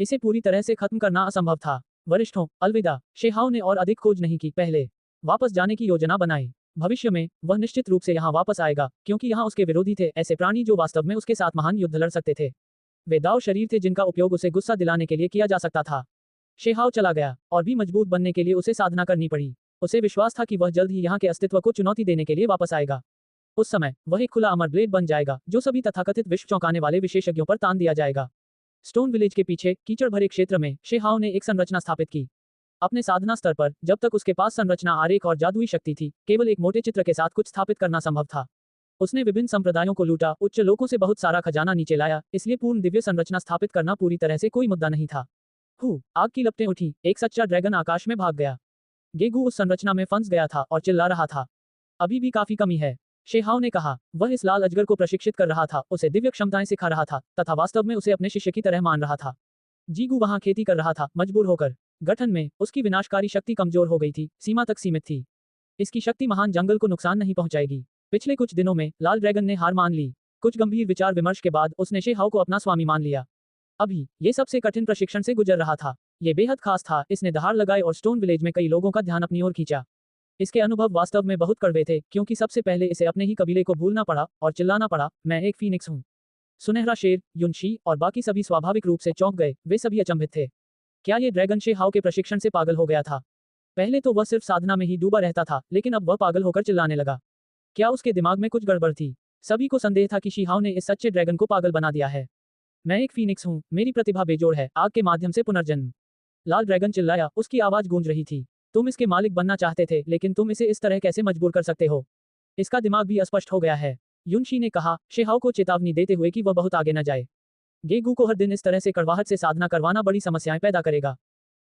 इसे पूरी तरह से खत्म करना असंभव था। वरिष्ठों, अलविदा। शेहाव ने और अधिक खोज नहीं की, पहले वापस जाने की योजना बनाई। भविष्य में वह निश्चित रूप से यहाँ वापस आएगा, क्योंकि यहाँ उसके विरोधी थे, ऐसे प्राणी जो वास्तव में उसके साथ महान युद्ध लड़ सकते थे। वे दाव शरीर थे जिनका उपयोग उसे गुस्सा दिलाने के लिए किया जा सकता था। शेहाव चला गया, और भी मजबूत बनने के लिए उसे साधना करनी पड़ी। उसे विश्वास था कि वह जल्द ही यहाँ के अस्तित्व को चुनौती देने के लिए वापस आएगा। उस समय वह एक खुला अमर ब्लेड बन जाएगा, जो सभी तथाकथित विश्व चौंकाने वाले विशेषज्ञों पर तान दिया जाएगा। स्टोन विलेज के पीछे कीचड़ भरे क्षेत्र में शेहाव ने एक संरचना स्थापित की। अपने साधना स्तर पर, जब तक उसके पास संरचना आरेख और जादुई शक्ति थी, केवल एक मोटे चित्र के साथ कुछ स्थापित करना संभव था। उसने विभिन्न संप्रदायों को लूटा, उच्च लोकों से बहुत सारा खजाना नीचे लाया, इसलिए पूर्ण दिव्य संरचना स्थापित करना पूरी तरह से कोई मुद्दा नहीं था। आग की लपटें उठी, एक सच्चा ड्रैगन आकाश में भाग गया। गेगू उस संरचना में फंस गया था और चिल्ला रहा था। अभी भी काफी कमी है, शेहाव ने कहा। वह इस लाल अजगर को प्रशिक्षित कर रहा था, उसे दिव्य क्षमताएं सिखा रहा था, तथा वास्तव में उसे अपने शिष्य की तरह मान रहा था। जीगू वहां खेती कर रहा था, मजबूर होकर। गठन में उसकी विनाशकारी शक्ति कमजोर हो गई थी, सीमा तक सीमित थी। इसकी शक्ति महान जंगल को नुकसान नहीं पहुंचाएगी। पिछले कुछ दिनों में लाल ड्रैगन ने हार मान ली। कुछ गंभीर विचार विमर्श के बाद उसने शेहाव को अपना स्वामी मान लिया। अभी ये सबसे कठिन प्रशिक्षण से गुजर रहा था। ये बेहद खास था, इसने दहाड़ लगाई और स्टोन विलेज में कई लोगों का ध्यान अपनी ओर खींचा। इसके अनुभव वास्तव में बहुत कड़वे थे, क्योंकि सबसे पहले इसे अपने ही कबीले को भूलना पड़ा और चिल्लाना पड़ा, मैं एक फीनिक्स हूँ। सुनहरा शेर, युनशी और बाकी सभी स्वाभाविक रूप से चौंक गए, वे सभी अचंभित थे। क्या ये ड्रैगन शेहाव के प्रशिक्षण से पागल हो गया था? पहले तो वह सिर्फ साधना में ही डूबा रहता था, लेकिन अब वह पागल होकर चिल्लाने लगा। क्या उसके दिमाग में कुछ गड़बड़ थी? सभी को संदेह था कि शेहाव ने इस सच्चे ड्रैगन को पागल बना दिया है। मैं एक फीनिक्स हूँ, मेरी प्रतिभा बेजोड़ है, आग के माध्यम से पुनर्जन्म। लाल ड्रैगन चिल्लाया, उसकी आवाज गूंज रही थी। तुम इसके मालिक बनना चाहते थे, लेकिन तुम इसे इस तरह कैसे मजबूर कर सकते हो? इसका दिमाग भी अस्पष्ट हो गया है, युनशी ने कहा, शेहाव को चेतावनी देते हुए कि वह बहुत आगे न जाए। गेगू को हर दिन इस तरह से कड़वाहट से साधना करवाना बड़ी समस्याएं पैदा करेगा।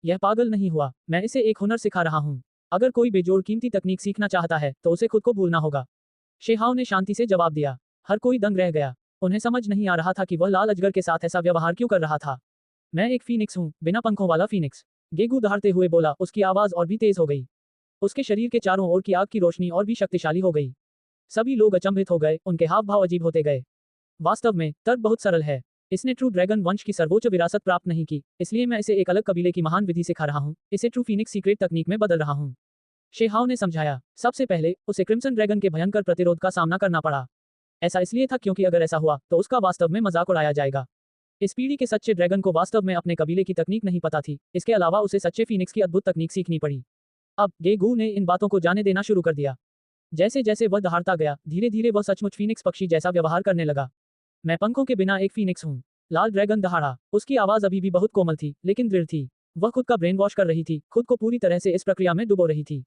यह पागल नहीं हुआ, मैं इसे एक हुनर सिखा रहा हूँ। अगर कोई बेजोड़ कीमती तकनीक सीखना चाहता है, तो उसे खुद को भूलना होगा। शेहाव ने शांति से जवाब दिया। हर कोई दंग रह गया। उन्हें समझ नहीं आ रहा था कि वह लाल अजगर के साथ ऐसा व्यवहार क्यों कर रहा था। मैं एक फीनिक्स हूँ, बिना पंखों वाला फीनिक्स, गेगू दहाड़ते हुए बोला, उसकी आवाज और भी तेज हो गई। उसके शरीर के चारों ओर की आग की रोशनी और भी शक्तिशाली हो गई। सभी लोग अचंभित हो गए, उनके हाव भाव अजीब होते गए। वास्तव में तर्क बहुत सरल है। इसने ट्रू ड्रैगन वंश की सर्वोच्च विरासत प्राप्त नहीं की, इसलिए मैं इसे एक अलग कबीले की महान विधि सिखा रहा हूँ, इसे ट्रू फीनिक्स सीक्रेट तकनीक में बदल रहा हूँ। शेहाव ने समझाया। सबसे पहले उसे क्रिम्सन ड्रैगन के भयंकर प्रतिरोध का सामना करना पड़ा। ऐसा इसलिए था क्योंकि अगर ऐसा हुआ तो उसका वास्तव में मजाक उड़ाया जाएगा। इस पीढ़ी के सच्चे ड्रैगन को वास्तव में अपने कबीले की तकनीक नहीं पता थी, इसके अलावा उसे सच्चे फीनिक्स की अद्भुत तकनीक सीखनी पड़ी। अब गेगू ने इन बातों को जाने देना शुरू कर दिया। जैसे जैसे वह दहाड़ता गया, धीरे धीरे वह सचमुच फीनिक्स पक्षी जैसा व्यवहार करने लगा। मैं पंखों के बिना एक फीनिक्स हूँ। लाल ड्रैगन दहाड़ा। उसकी आवाज अभी भी बहुत कोमल थी, लेकिन दृढ़ थी। वह खुद का ब्रेन वॉश कर रही थी, खुद को पूरी तरह से इस प्रक्रिया में डुबो रही थी।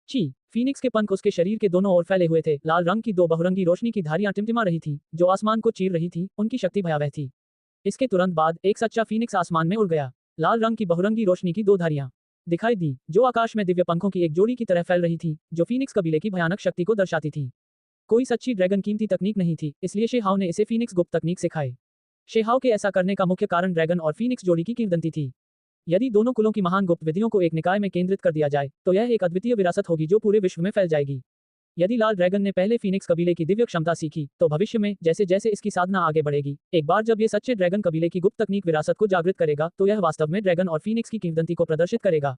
फीनिक्स के पंख उसके शरीर के दोनों ओर फैले हुए थे। लाल रंग की दो बहुरंगी रोशनी की धारियां टिमटिमा रही थी, जो आसमान को चीर रही थी। उनकी शक्ति भयावह थी। इसके तुरंत बाद एक सच्चा फीनिक्स आसमान में उड़ गया। लाल रंग की बहुरंगी रोशनी की दो धारियां दिखाई दी, जो आकाश में दिव्य पंखों की एक जोड़ी की तरह फैल रही थी, जो फीनिक्स कबीले की भयानक शक्ति को दर्शाती थी। कोई सच्ची ड्रैगन कीमती तकनीक नहीं थी, इसलिए शेहाव ने इसे फीनिक्स गुप्त तकनीक सिखाई। शेहाव के ऐसा करने का मुख्य कारण ड्रैगन और फीनिक्स जोड़ी की किंवदंती थी। यदि दोनों कुलों की महान गुप्त विधियों को एक निकाय में केंद्रित कर दिया जाए, तो यह एक अद्वितीय विरासत होगी जो पूरे विश्व में फैल जाएगी। यदि लाल ड्रैगन ने पहले फीनिक्स कबीले की दिव्य क्षमता सीखी, तो भविष्य में जैसे जैसे इसकी साधना आगे बढ़ेगी, एक बार जब ये सच्चे ड्रैगन कबीले की गुप्त तकनीक विरासत को जागृत करेगा, तो यह वास्तव में ड्रैगन और फीनिक्स की किंवदंती को प्रदर्शित करेगा।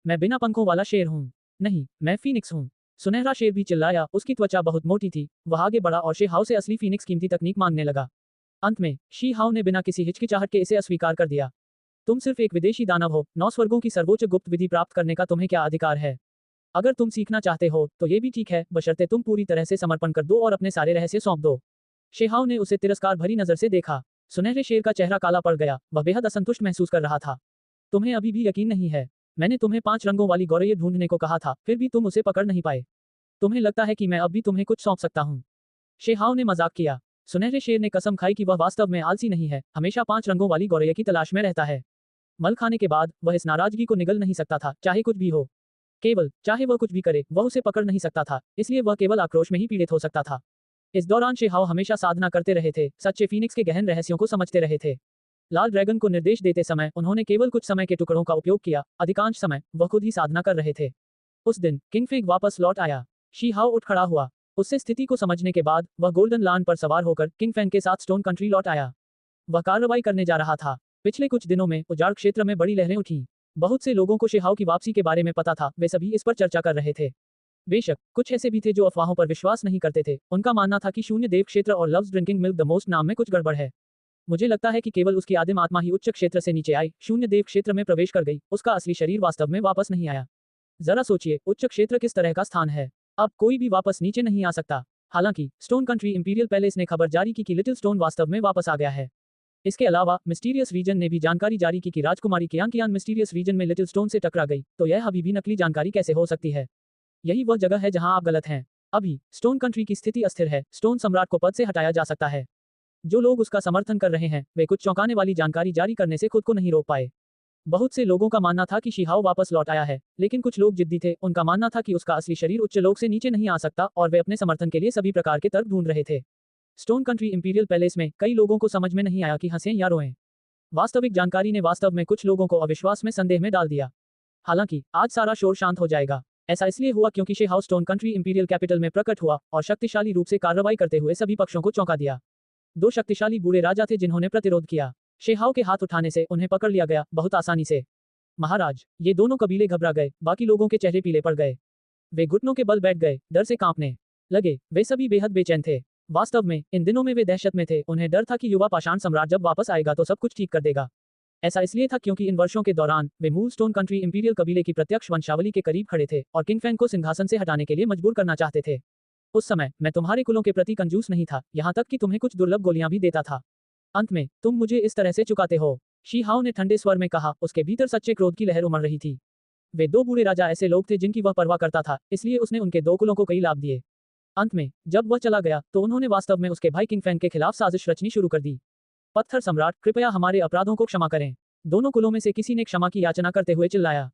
मैं बिना पंखों वाला शेर हूँ। नहीं, मैं फीनिक्स हूँ। सुनहरा शेर भी चिल्लाया, उसकी त्वचा बहुत मोटी थी। वह आगे बढ़ा और शी हाओ से असली फीनिक्स कीमती तकनीक मांगने लगा। अंत में शी हाओ ने बिना किसी हिचकिचाहट के इसे अस्वीकार कर दिया। तुम सिर्फ एक विदेशी दानव हो, 9 स्वर्गों की सर्वोच्च गुप्त विधि प्राप्त करने का तुम्हें क्या अधिकार है? अगर तुम सीखना चाहते हो तो ये भी ठीक है, बशर्ते तुम पूरी तरह से समर्पण कर दो और अपने सारे रहस्य सौंप दो। शेहाव ने उसे तिरस्कार भरी नजर से देखा। सुनहरे शेर का चेहरा काला पड़ गया, वह बेहद असंतुष्ट महसूस कर रहा था। तुम्हें अभी भी यकीन नहीं है? मैंने तुम्हें 5 रंगों वाली गौरैया ढूंढने को कहा था, फिर भी तुम उसे पकड़ नहीं पाए। तुम्हें लगता है कि मैं अब भी तुम्हें कुछ सौंप सकता हूँ? शेहाव ने मजाक किया। सुनहरे शेर ने कसम खाई कि वह वास्तव में आलसी नहीं है, हमेशा 5 रंगों वाली गौरैया की तलाश में रहता है। मल खाने के बाद वह इस नाराजगी को निगल नहीं सकता था, चाहे कुछ भी हो। केवल चाहे वह कुछ भी करे, वह उसे पकड़ नहीं सकता था, इसलिए वह केवल आक्रोश में ही पीड़ित हो सकता था। इस दौरान शेहाव हमेशा साधना करते रहे थे, सच्चे फीनिक्स के गहन रहस्यों को समझते रहे थे। लाल ड्रैगन को निर्देश देते समय उन्होंने केवल कुछ समय के टुकड़ों का उपयोग किया, अधिकांश समय वह खुद ही साधना कर रहे थे। उस दिन किंगफिग वापस लौट आया। शी हाओ उठ खड़ा हुआ। उससे स्थिति को समझने के बाद वह गोल्डन लान पर सवार होकर किंगफेंग के साथ स्टोन कंट्री लौट आया। वह कार्रवाई करने जा रहा था। पिछले कुछ दिनों में उजाड़ क्षेत्र में बड़ी लहरें उठी। बहुत से लोगों को शेहाओ की वापसी के बारे में पता था, वे सभी इस पर चर्चा कर रहे थे। बेशक कुछ ऐसे भी थे जो अफवाहों पर विश्वास नहीं करते थे। उनका मानना था कि शून्य देव क्षेत्र और loves drinking milk the most नाम में कुछ गड़बड़ है। मुझे लगता है कि केवल उसकी आदिम आत्मा ही उच्च क्षेत्र से नीचे आई, शून्य देव क्षेत्र में प्रवेश कर गई, उसका असली शरीर वास्तव में वापस नहीं आया। जरा सोचिए, उच्च क्षेत्र किस तरह का स्थान है। अब कोई भी वापस नीचे नहीं आ सकता। हालांकि स्टोन कंट्री इंपीरियल पैलेस ने खबर जारी की कि लिटिल स्टोन वास्तव में वापस आ गया है। इसके अलावा मिस्टीरियस रीजन ने भी जानकारी जारी की कि राजकुमारी कियान मिस्टीरियस रीजन में लिटिल स्टोन से टकरा गई, तो यह अभी भी नकली जानकारी कैसे हो सकती है? यही वह जगह है जहां आप गलत हैं। अभी स्टोन कंट्री की स्थिति अस्थिर है, स्टोन सम्राट को पद से हटाया जा सकता है। जो लोग उसका समर्थन कर रहे हैं, वे कुछ चौंकाने वाली जानकारी जारी करने से खुद को नहीं रोक पाए। बहुत से लोगों का मानना था कि शिहाओ वापस लौट आया है, लेकिन कुछ लोग जिद्दी थे, उनका मानना था कि उसका असली शरीर उच्च लोक से नीचे नहीं आ सकता, और वे अपने समर्थन के लिए सभी प्रकार के तर्क ढूंढ रहे थे। स्टोन कंट्री इंपीरियल पैलेस में कई लोगों को समझ में नहीं आया कि हंसें या रोएं। वास्तविक जानकारी ने वास्तव में कुछ लोगों को अविश्वास में संदेह में डाल दिया। हालांकि आज सारा शोर शांत हो जाएगा। ऐसा इसलिए हुआ क्योंकि शेहाओ स्टोन कंट्री इंपीरियल कैपिटल में प्रकट हुआ और शक्तिशाली रूप से कार्रवाई करते हुए सभी पक्षों को चौंका दिया। 2 शक्तिशाली बूढ़े राजा थे जिन्होंने प्रतिरोध किया। शेहाओ के हाथ उठाने से उन्हें पकड़ लिया गया, बहुत आसानी से। महाराज, ये दोनों कबीले घबरा गए, बाकी लोगों के चेहरे पीले पड़ गए। वे घुटनों के बल बैठ गए, डर से कांपने लगे। वे सभी बेहद बेचैन थे। वास्तव में इन दिनों में वे दहशत में थे। उन्हें डर था कि युवा पाषाण सम्राट जब वापस आएगा तो सब कुछ ठीक कर देगा। ऐसा इसलिए था क्योंकि इन वर्षों के दौरान वे मूल स्टोन कंट्री इंपीरियल कबीले की प्रत्यक्ष वंशावली के करीब खड़े थे और किंगफेंग को सिंहासन से हटाने के लिए मजबूर करना चाहते थे। उस समय मैं तुम्हारे कुलों के प्रति कंजूस नहीं था, यहाँ तक कि तुम्हें कुछ दुर्लभ गोलियां भी देता था। अंत में तुम मुझे इस तरह से चुकाते हो। शी हाओ ने ठंडे स्वर में कहा, उसके भीतर सच्चे क्रोध की लहर उमड़ रही थी। वे 2 बूढ़े राजा ऐसे लोग थे जिनकी वह परवाह करता था, इसलिए उसने उनके 2 कुलों को कई लाभ दिए। अंत में जब वह चला गया तो उन्होंने वास्तव में उसके भाई किंगफेंग के खिलाफ साजिश रचनी शुरू कर दी। पत्थर सम्राट, कृपया हमारे अपराधों को क्षमा करें। दोनों कुलों में से किसी ने क्षमा की याचना करते हुए चिल्लाया।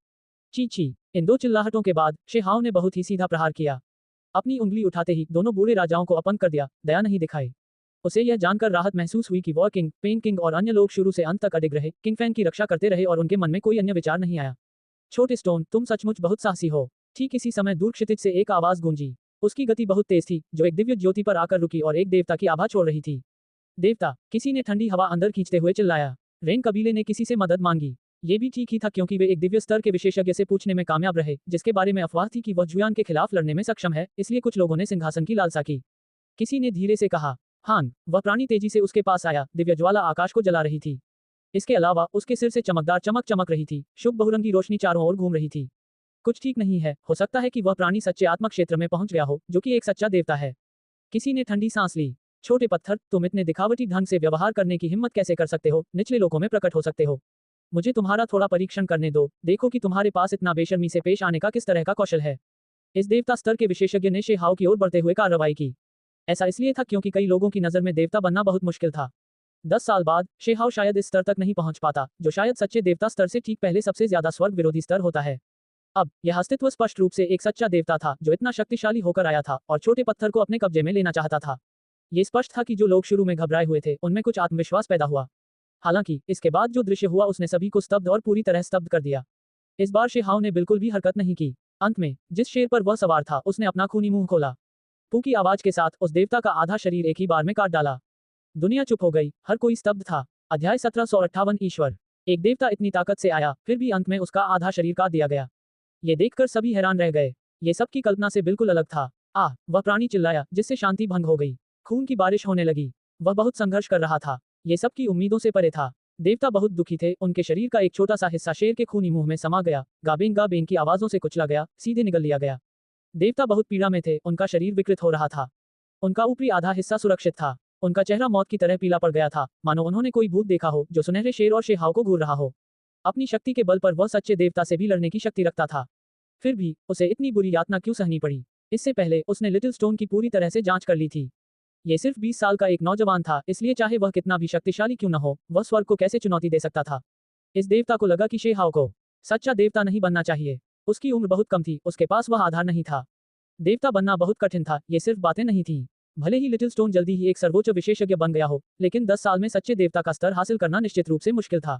ची ची। इन 2 चिल्लाहटों के बाद शेहाओ ने बहुत ही सीधा प्रहार किया। अपनी उंगली उठाते ही दोनों बूढ़े राजाओं को अपंग कर दिया, दया नहीं दिखाई। उसे यह जानकर राहत महसूस हुई कि वॉर किंग, पेन किंग और अन्य लोग शुरू से अंत तक अडिग रहे, किंगफेंग की रक्षा करते रहे और उनके मन में कोई अन्य विचार नहीं आया। छोटे स्टोन, तुम सचमुच बहुत साहसी हो। ठीक इसी समय दूर क्षितिज से एक आवाज गूंजी। उसकी गति बहुत तेज थी, जो एक दिव्य ज्योति पर आकर रुकी और एक देवता की आभा छोड़ रही थी। देवता, किसी ने ठंडी हवा अंदर खींचते हुए चिल्लाया। रेंग कबीले ने किसी से मदद मांगी। ये भी ठीक ही था क्योंकि वे एक दिव्य स्तर के विशेषज्ञ से पूछने में कामयाब रहे, जिसके बारे में अफवाह थी कि वह जुयान के खिलाफ लड़ने में सक्षम है, इसलिए कुछ लोगों ने सिंहासन की लालसा की। किसी ने धीरे से कहा, हान। वह प्राणी तेजी से उसके पास आया, दिव्य ज्वाला आकाश को जला रही थी। इसके अलावा उसके सिर से चमकदार चमक चमक रही थी, शुभ बहुरंगी रोशनी चारों ओर घूम रही थी। कुछ ठीक नहीं है, हो सकता है कि वह प्राणी सच्चे आत्मा क्षेत्र में पहुंच गया हो, जो कि एक सच्चा देवता है। किसी ने ठंडी सांस ली। छोटे पत्थर, तुम इतने दिखावटी ढंग से व्यवहार करने की हिम्मत कैसे कर सकते हो? निचले लोगों में प्रकट हो सकते हो। मुझे तुम्हारा थोड़ा परीक्षण करने दो, देखो कि तुम्हारे पास इतना बेशर्मी से पेश आने का किस तरह का कौशल है। इस देवता स्तर के विशेषज्ञ ने शेहाओ की ओर बढ़ते हुए कार्रवाई की। ऐसा इसलिए था क्योंकि कई लोगों की नजर में देवता बनना बहुत मुश्किल था। 10 साल बाद शेहाओ शायद इस स्तर तक नहीं पहुंच पाता, जो शायद सच्चे देवता स्तर से ठीक पहले सबसे ज्यादा स्वर्ग विरोधी स्तर होता है। अब यह अस्तित्व स्पष्ट रूप से एक सच्चा देवता था जो इतना शक्तिशाली होकर आया था और छोटे पत्थर को अपने कब्जे में लेना चाहता था। ये स्पष्ट था कि जो लोग शुरू में घबराए हुए थे उनमें कुछ आत्मविश्वास पैदा हुआ। हालांकि इसके बाद जो दृश्य हुआ उसने सभी को स्तब्ध और पूरी तरह स्तब्ध कर दिया। इस बार शेहाओ ने बिल्कुल भी हरकत नहीं की। अंत में जिस शेर पर वह सवार था उसने अपना खूनी मुंह खोला। पू की आवाज के साथ उस देवता का आधा शरीर एक ही बार में काट डाला। दुनिया चुप हो गई, हर कोई स्तब्ध था। अध्याय 1758 ईश्वर। एक देवता इतनी ताकत से आया, फिर भी अंत में उसका आधा शरीर काट दिया गया। ये देखकर सभी हैरान रह गए। ये सब की कल्पना से बिल्कुल अलग था। वह प्राणी चिल्लाया, जिससे शांति भंग हो गई। खून की बारिश होने लगी। वह बहुत संघर्ष कर रहा था। ये सब की उम्मीदों से परे था। देवता बहुत दुखी थे। उनके शरीर का एक छोटा सा हिस्सा शेर के खूनी मुंह में समा गया। गाबेन गाबेन की आवाजों से कुचला गया, सीधे निगल लिया गया। देवता बहुत पीड़ा में थे। उनका शरीर विकृत हो रहा था। उनका ऊपरी आधा हिस्सा सुरक्षित था। उनका चेहरा मौत की तरह पीला पड़ गया था, मानो उन्होंने कोई भूत देखा हो जो सुनहरे शेर और शेहाव को घूर रहा हो। अपनी शक्ति के बल पर वह सच्चे देवता से भी लड़ने की शक्ति रखता था। फिर भी उसे इतनी बुरी यातना क्यों सहनी पड़ी? इससे पहले उसने लिटिल स्टोन की पूरी तरह से जांच कर ली थी। ये सिर्फ 20 साल का एक नौजवान था, इसलिए चाहे वह कितना भी शक्तिशाली क्यों न हो, वह स्वर्ग को कैसे चुनौती दे सकता था। इस देवता को लगा कि शेहाव को सच्चा देवता नहीं बनना चाहिए। उसकी उम्र बहुत कम थी, उसके पास वह आधार नहीं था। देवता बनना बहुत कठिन था, ये सिर्फ बातें नहीं थीं। भले ही लिटिल स्टोन जल्दी ही एक सर्वोच्च विशेषज्ञ बन गया हो, लेकिन 10 साल में सच्चे देवता का स्तर हासिल करना निश्चित रूप से मुश्किल था।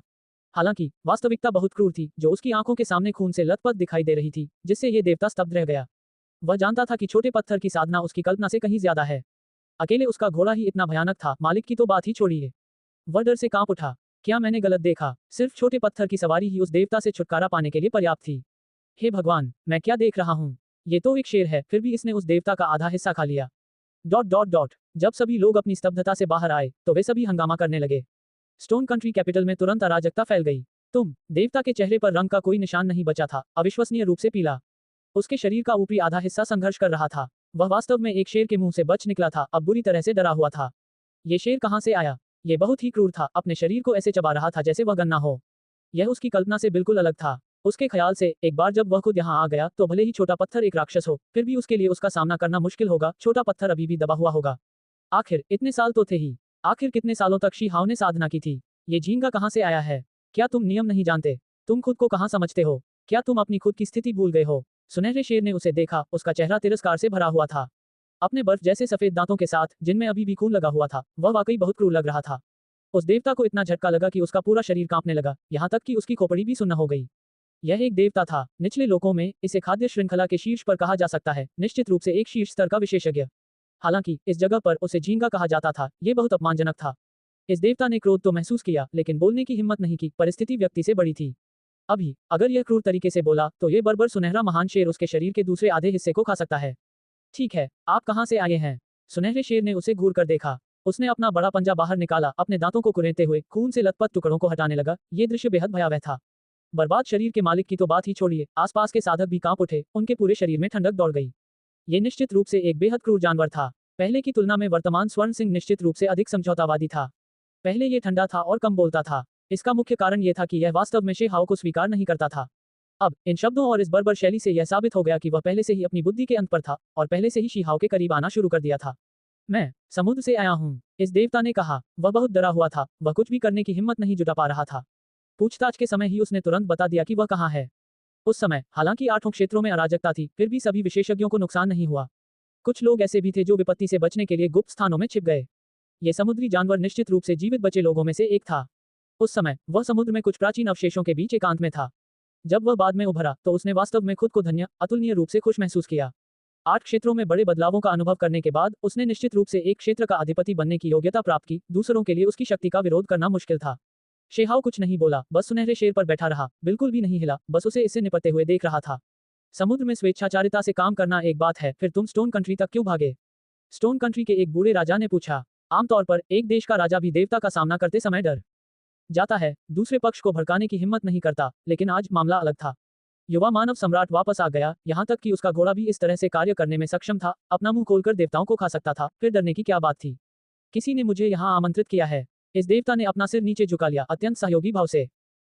हालांकि वास्तविकता बहुत क्रूर थी, जो उसकी आंखों के सामने खून से लथपथ दिखाई दे रही थी, जिससे ये देवता स्तब्ध रह गया। वह जानता था कि छोटे पत्थर की साधना उसकी कल्पना से कहीं ज्यादा है। अकेले उसका घोड़ा ही इतना भयानक था, मालिक की तो बात ही छोड़िए। वह डर से कांप उठा। क्या मैंने गलत देखा? सिर्फ छोटे पत्थर की सवारी ही उस देवता से छुटकारा पाने के लिए पर्याप्त थी। हे भगवान, मैं क्या देख रहा हूँ? ये तो एक शेर है, फिर भी इसने उस देवता का आधा हिस्सा खा लिया। ... जब सभी लोग अपनी स्तब्धता से बाहर आए, तो वे सभी हंगामा करने लगे। स्टोन कंट्री कैपिटल में तुरंत अराजकता फैल गई। देवता के चेहरे पर रंग का कोई निशान नहीं बचा था, अविश्वसनीय रूप से पीला। उसके शरीर का ऊपरी आधा हिस्सा संघर्ष कर रहा था। वह वास्तव में एक शेर के मुंह से बच निकला था, अब बुरी तरह से डरा हुआ था। ये शेर कहां से आया? ये बहुत ही क्रूर था, अपने शरीर को ऐसे चबा रहा था जैसे वह गन्ना हो। यह उसकी कल्पना से बिल्कुल अलग था। उसके ख्याल से एक बार जब वह खुद यहाँ आ गया, तो भले ही छोटा पत्थर एक राक्षस हो, फिर भी उसके लिए उसका सामना करना मुश्किल होगा। छोटा पत्थर अभी भी दबा हुआ होगा। आखिर इतने साल तो थे ही। आखिर कितने सालों तक शी हाव ने साधना की थी? ये झींगा कहां से आया है? क्या तुम नियम नहीं जानते? तुम खुद को कहां समझते हो? क्या तुम अपनी खुद की स्थिति भूल गए हो? सुनहरे शेर ने उसे देखा, उसका चेहरा तिरस्कार से भरा हुआ था। अपने बर्फ जैसे सफेद दांतों के साथ, जिनमें अभी भी खून लगा हुआ था, वह वाकई बहुत क्रूर लग रहा था। उस देवता को इतना झटका लगा कि उसका पूरा शरीर कांपने लगा, यहाँ तक कि उसकी खोपड़ी भी सुन्न हो गई। यह एक देवता था। निचले लोकों में इसे खाद्य श्रृंखला के शीर्ष पर कहा जा सकता है, निश्चित रूप से एक शीर्ष स्तर का विशेषज्ञ। हालांकि इस जगह पर उसे झींगा कहा जाता था, यह बहुत अपमानजनक था। इस देवता ने क्रोध तो महसूस किया, लेकिन बोलने की हिम्मत नहीं की। परिस्थिति व्यक्ति से बड़ी थी। अभी अगर यह क्रूर तरीके से बोला, तो ये बर्बर सुनहरा महान शेर उसके शरीर के दूसरे आधे हिस्से को खा सकता है। ठीक है, आप कहां से आए हैं? सुनहरे शेर ने उसे घूर कर देखा। उसने अपना बड़ा पंजा बाहर निकाला, अपने दांतों को कुरेदते हुए खून से लथपथ टुकड़ों को हटाने लगा। ये दृश्य बेहद भयावह था। बर्बाद शरीर के मालिक की तो बात ही छोड़िए, आसपास के साधक भी कांप उठे, उनके पूरे शरीर में ठंडक दौड़ गई। ये निश्चित रूप से एक बेहद क्रूर जानवर था। पहले की तुलना में वर्तमान स्वर्ण सिंह निश्चित रूप से अधिक समझौतावादी था। पहले ये ठंडा था और कम बोलता था। इसका मुख्य कारण यह था कि यह वास्तव में शेहाव को स्वीकार नहीं करता था। अब इन शब्दों और इस बर्बर शैली से यह साबित हो गया कि वह पहले से ही अपनी बुद्धि के अंत पर था और पहले से ही शेहाव के करीब आना शुरू कर दिया था। मैं समुद्र से आया हूँ, इस देवता ने कहा। वह बहुत डरा हुआ था, वह कुछ भी करने की हिम्मत नहीं जुटा पा रहा था। पूछताछ के समय ही उसने तुरंत बता दिया कि वह कहाँ है। उस समय हालांकि 8 क्षेत्रों में अराजकता थी, फिर भी सभी विशेषज्ञों को नुकसान नहीं हुआ। कुछ लोग ऐसे भी थे जो विपत्ति से बचने के लिए गुप्त स्थानों में छिप गए। ये समुद्री जानवर निश्चित रूप से जीवित बचे लोगों में से एक था। उस समय वह समुद्र में कुछ प्राचीन अवशेषों के बीच एकांत में था। जब वह बाद में उभरा, तो उसने वास्तव में खुद को धन्य, अतुलनीय रूप से खुश महसूस किया। 8 क्षेत्रों में बड़े बदलावों का अनुभव करने के बाद उसने निश्चित रूप से एक क्षेत्र का अधिपति बनने की योग्यता प्राप्त की। दूसरों के लिए उसकी शक्ति का विरोध करना मुश्किल था। शेहाव कुछ नहीं बोला, बस सुनहरे शेर पर बैठा रहा, बिल्कुल भी नहीं हिला, बस उसे इससे निपटते हुए देख रहा था। समुद्र में स्वेच्छाचारिता से काम करना एक बात है, फिर तुम स्टोन कंट्री तक क्यों भागे? स्टोन कंट्री के एक बूढ़े राजा ने पूछा। आमतौर पर एक देश का राजा भी देवता का सामना करते समय डर जाता है, दूसरे पक्ष को भड़काने की हिम्मत नहीं करता, लेकिन आज मामला अलग था। युवा मानव सम्राट वापस आ गया, यहाँ तक कि उसका घोड़ा भी इस तरह से कार्य करने में सक्षम था, अपना मुंह खोलकर देवताओं को खा सकता था, फिर डरने की क्या बात थी? किसी ने मुझे यहाँ आमंत्रित किया है। इस देवता ने अपना सिर नीचे झुका लिया, अत्यंत सहयोगी भाव से।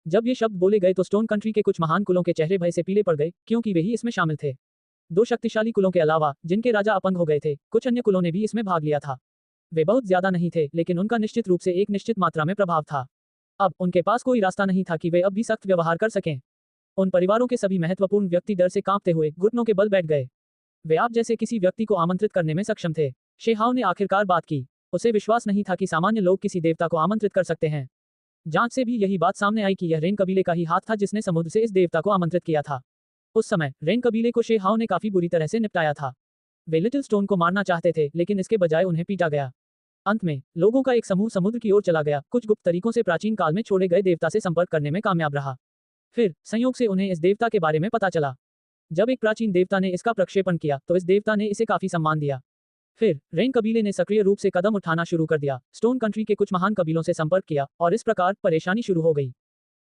जब ये शब्द बोले गए तो स्टोन कंट्री के कुछ महान कुलों के चेहरे भय से पीले पड़ गए, क्योंकि वे ही इसमें शामिल थे। 2 शक्तिशाली कुलों के अलावा, जिनके राजा अपंग हो गए थे, कुछ अन्य कुलों ने भी इसमें भाग लिया था। वे बहुत ज्यादा नहीं थे, लेकिन उनका निश्चित रूप से एक निश्चित मात्रा में प्रभाव था। अब उनके पास कोई रास्ता नहीं था कि वे अब भी सख्त व्यवहार कर सकें। उन परिवारों के सभी महत्वपूर्ण व्यक्ति डर से कांपते हुए घुटनों के बल बैठ गए। वे आप जैसे किसी व्यक्ति को आमंत्रित करने में सक्षम थे। शेहाव ने आखिरकार बात की। उसे विश्वास नहीं था कि सामान्य लोग किसी देवता को आमंत्रित कर सकते हैं। जांच से भी यही बात सामने आई कि यह रेन कबीले का ही हाथ था जिसने समुद्र से इस देवता को आमंत्रित किया था। उस समय रेन कबीले को शेहाव ने काफी बुरी तरह से निपटाया था। वे लिटिल स्टोन को मारना चाहते थे, लेकिन इसके बजाय उन्हें पीटा गया। अंत में लोगों का एक समूह समुद्र की ओर चला गया, कुछ गुप्त तरीकों से प्राचीन काल में छोड़े गए देवता से संपर्क करने में कामयाब रहा। फिर संयोग से उन्हें इस देवता के बारे में पता चला। जब एक प्राचीन देवता ने इसका प्रक्षेपण किया तो इस देवता ने इसे काफी सम्मान दिया। फिर रेन कबीले ने सक्रिय रूप से कदम उठाना शुरू कर दिया, स्टोन कंट्री के कुछ महान कबीलों से संपर्क किया और इस प्रकार परेशानी शुरू हो गई।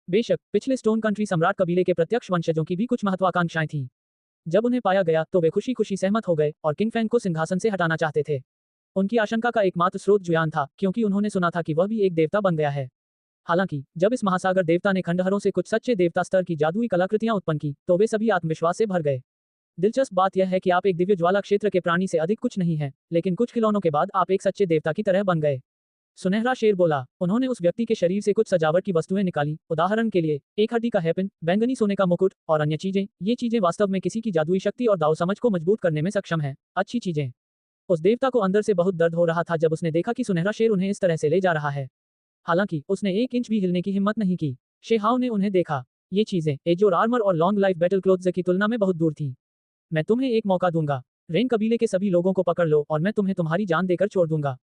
बेशक पिछले स्टोन कंट्री सम्राट कबीले के प्रत्यक्ष वंशजों की भी कुछ महत्वाकांक्षाएं थीं। जब उन्हें पाया गया तो वे खुशी खुशी सहमत हो गए और किंग फेंग को सिंहासन से हटाना चाहते थे। उनकी आशंका का एकमात्र स्रोत जुयान था, क्योंकि उन्होंने सुना था कि वह भी एक देवता बन गया है। हालांकि जब इस महासागर देवता ने खंडहरों से कुछ सच्चे देवता स्तर की जादुई कलाकृतियां उत्पन्न की तो वे सभी आत्मविश्वास से भर गए। दिलचस्प बात यह है कि आप एक दिव्य ज्वाला क्षेत्र के प्राणी से अधिक कुछ नहीं हैं, लेकिन कुछ खिलौनों के बाद आप एक सच्चे देवता की तरह बन गए। सुनहरा शेर बोला। उन्होंने उस व्यक्ति के शरीर से कुछ सजावट की वस्तुएं निकाली, उदाहरण के लिए एक हड्डी का हैपिन, बैंगनी सोने का मुकुट और अन्य चीजें। ये चीजें वास्तव में किसी की जादुई शक्ति और दाव समझ को मजबूत करने में सक्षम हैं। अच्छी चीजें। उस देवता को अंदर से बहुत दर्द हो रहा था जब उसने देखा कि सुनहरा शेर उन्हें इस तरह से ले जा रहा है। हालांकि उसने 1 इंच भी हिलने की हिम्मत नहीं की। शेहाओ ने उन्हें देखा। ये चीजें एजोर आर्मर और लॉन्ग लाइफ बैटल क्लोथ्स की तुलना में बहुत दूर थीं। मैं तुम्हें एक मौका दूंगा। रेन कबीले के सभी लोगों को पकड़ लो और मैं तुम्हें तुम्हारी जान देकर छोड़ दूंगा।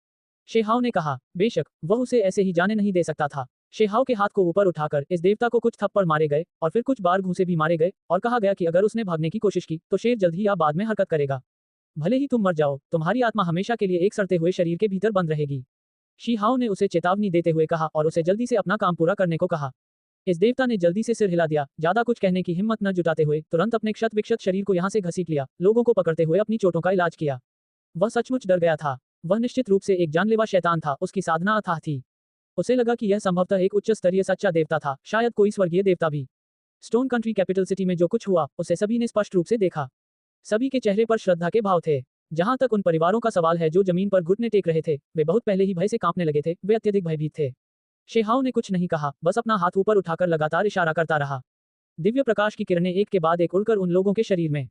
शेहाओ ने कहा। बेशक वह उसे ऐसे ही जाने नहीं दे सकता था। शेहाओ के हाथ को ऊपर उठाकर इस देवता को कुछ थप्पड़ मारे गए और फिर कुछ बार घूंसे भी मारे गए और कहा गया कि अगर उसने भागने की कोशिश की तो शेर जल्द ही या बाद में हरकत करेगा। भले ही तुम मर जाओ, तुम्हारी आत्मा हमेशा के लिए एक सड़ते हुए शरीर के भीतर बंद रहेगी। शीहाओ ने उसे चेतावनी देते हुए कहा और उसे जल्दी से अपना काम पूरा करने को कहा। इस देवता ने जल्दी से सिर हिला दिया, ज्यादा कुछ कहने की हिम्मत न जुटाते हुए तुरंत अपने क्षत विक्षत शरीर को यहाँ से घसीट लिया, लोगों को पकड़ते हुए अपनी चोटों का इलाज किया। वह सचमुच डर गया था। वह निश्चित रूप से एक जानलेवा शैतान था, उसकी साधना अथाह थी। उसे लगा कि यह संभवतः एक उच्च स्तरीय सच्चा देवता था, शायद कोई स्वर्गीय देवता भी। स्टोन कंट्री कैपिटल सिटी में जो कुछ हुआ उसे सभी ने स्पष्ट रूप से देखा। सभी के चेहरे पर श्रद्धा के भाव थे। जहां तक उन परिवारों का सवाल है जो जमीन पर घुटने टेक रहे थे, वे बहुत पहले ही भय से कांपने लगे थे, वे अत्यधिक भयभीत थे। शेहाओ ने कुछ नहीं कहा, बस अपना हाथ ऊपर उठाकर लगातार इशारा करता रहा। दिव्य प्रकाश की किरणें एक के बाद एक उड़कर उन लोगों के शरीर में